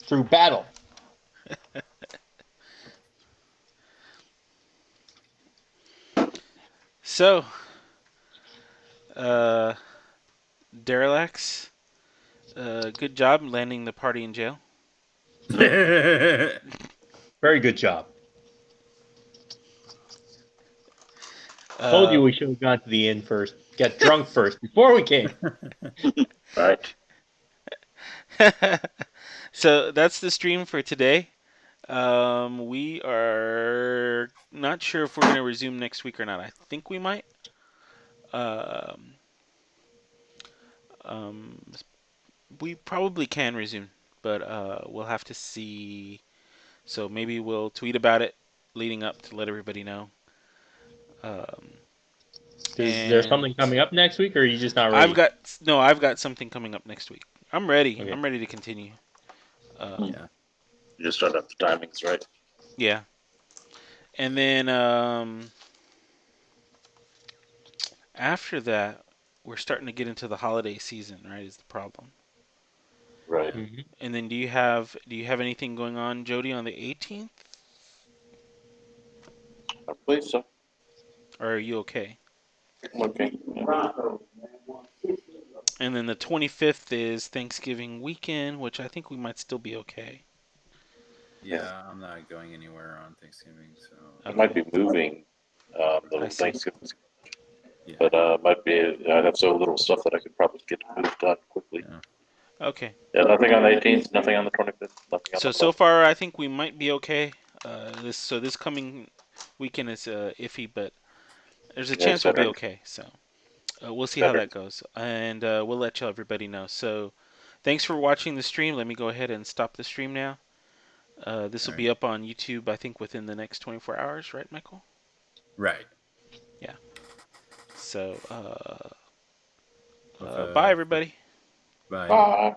through battle. So, uh, Derelax, good job landing the party in jail. Yeah. Very good job. Told you Uh, we should have gone to the inn first. Get drunk first before we came. Right. so that's the stream for today. We are not sure if we're going to resume next week or not. I think we might. Um, um, we probably can resume, but we'll have to see. So maybe we'll tweet about it leading up to let everybody know. Um, Is there something and coming up next week, or are you just not I've ready? got no, I've got something coming up next week. I'm ready. Okay. I'm ready to continue. Hmm. Um, You just don't have the timings right. yeah, and then after that, we're starting to get into the holiday season. Right, is the problem. Right. Mhm. And then do you have anything going on, Jody, on the 18th, I believe so. or are you okay? Okay. And then the 25th is Thanksgiving weekend, which I think we might still be okay. Yeah. Yeah, I'm not going anywhere on Thanksgiving, so I might Okay. be moving I Little see. Thanksgiving. Yeah. But might be I have so little stuff that I could probably get moved done quickly. Yeah. Okay. Yeah, nothing on the 18th, nothing on the 25th, nothing on the So 11th. far I think we might be okay. This coming weekend is iffy, but there's a Yeah, chance we'll be etc. okay. So we'll see how Better. that goes, and we'll let everybody know. So thanks for watching the stream. Let me go ahead and stop the stream now. This will All be right. up on YouTube, I think, within the next 24 hours, right, Michael? Right. Yeah. So With bye, everybody. bye. Bye.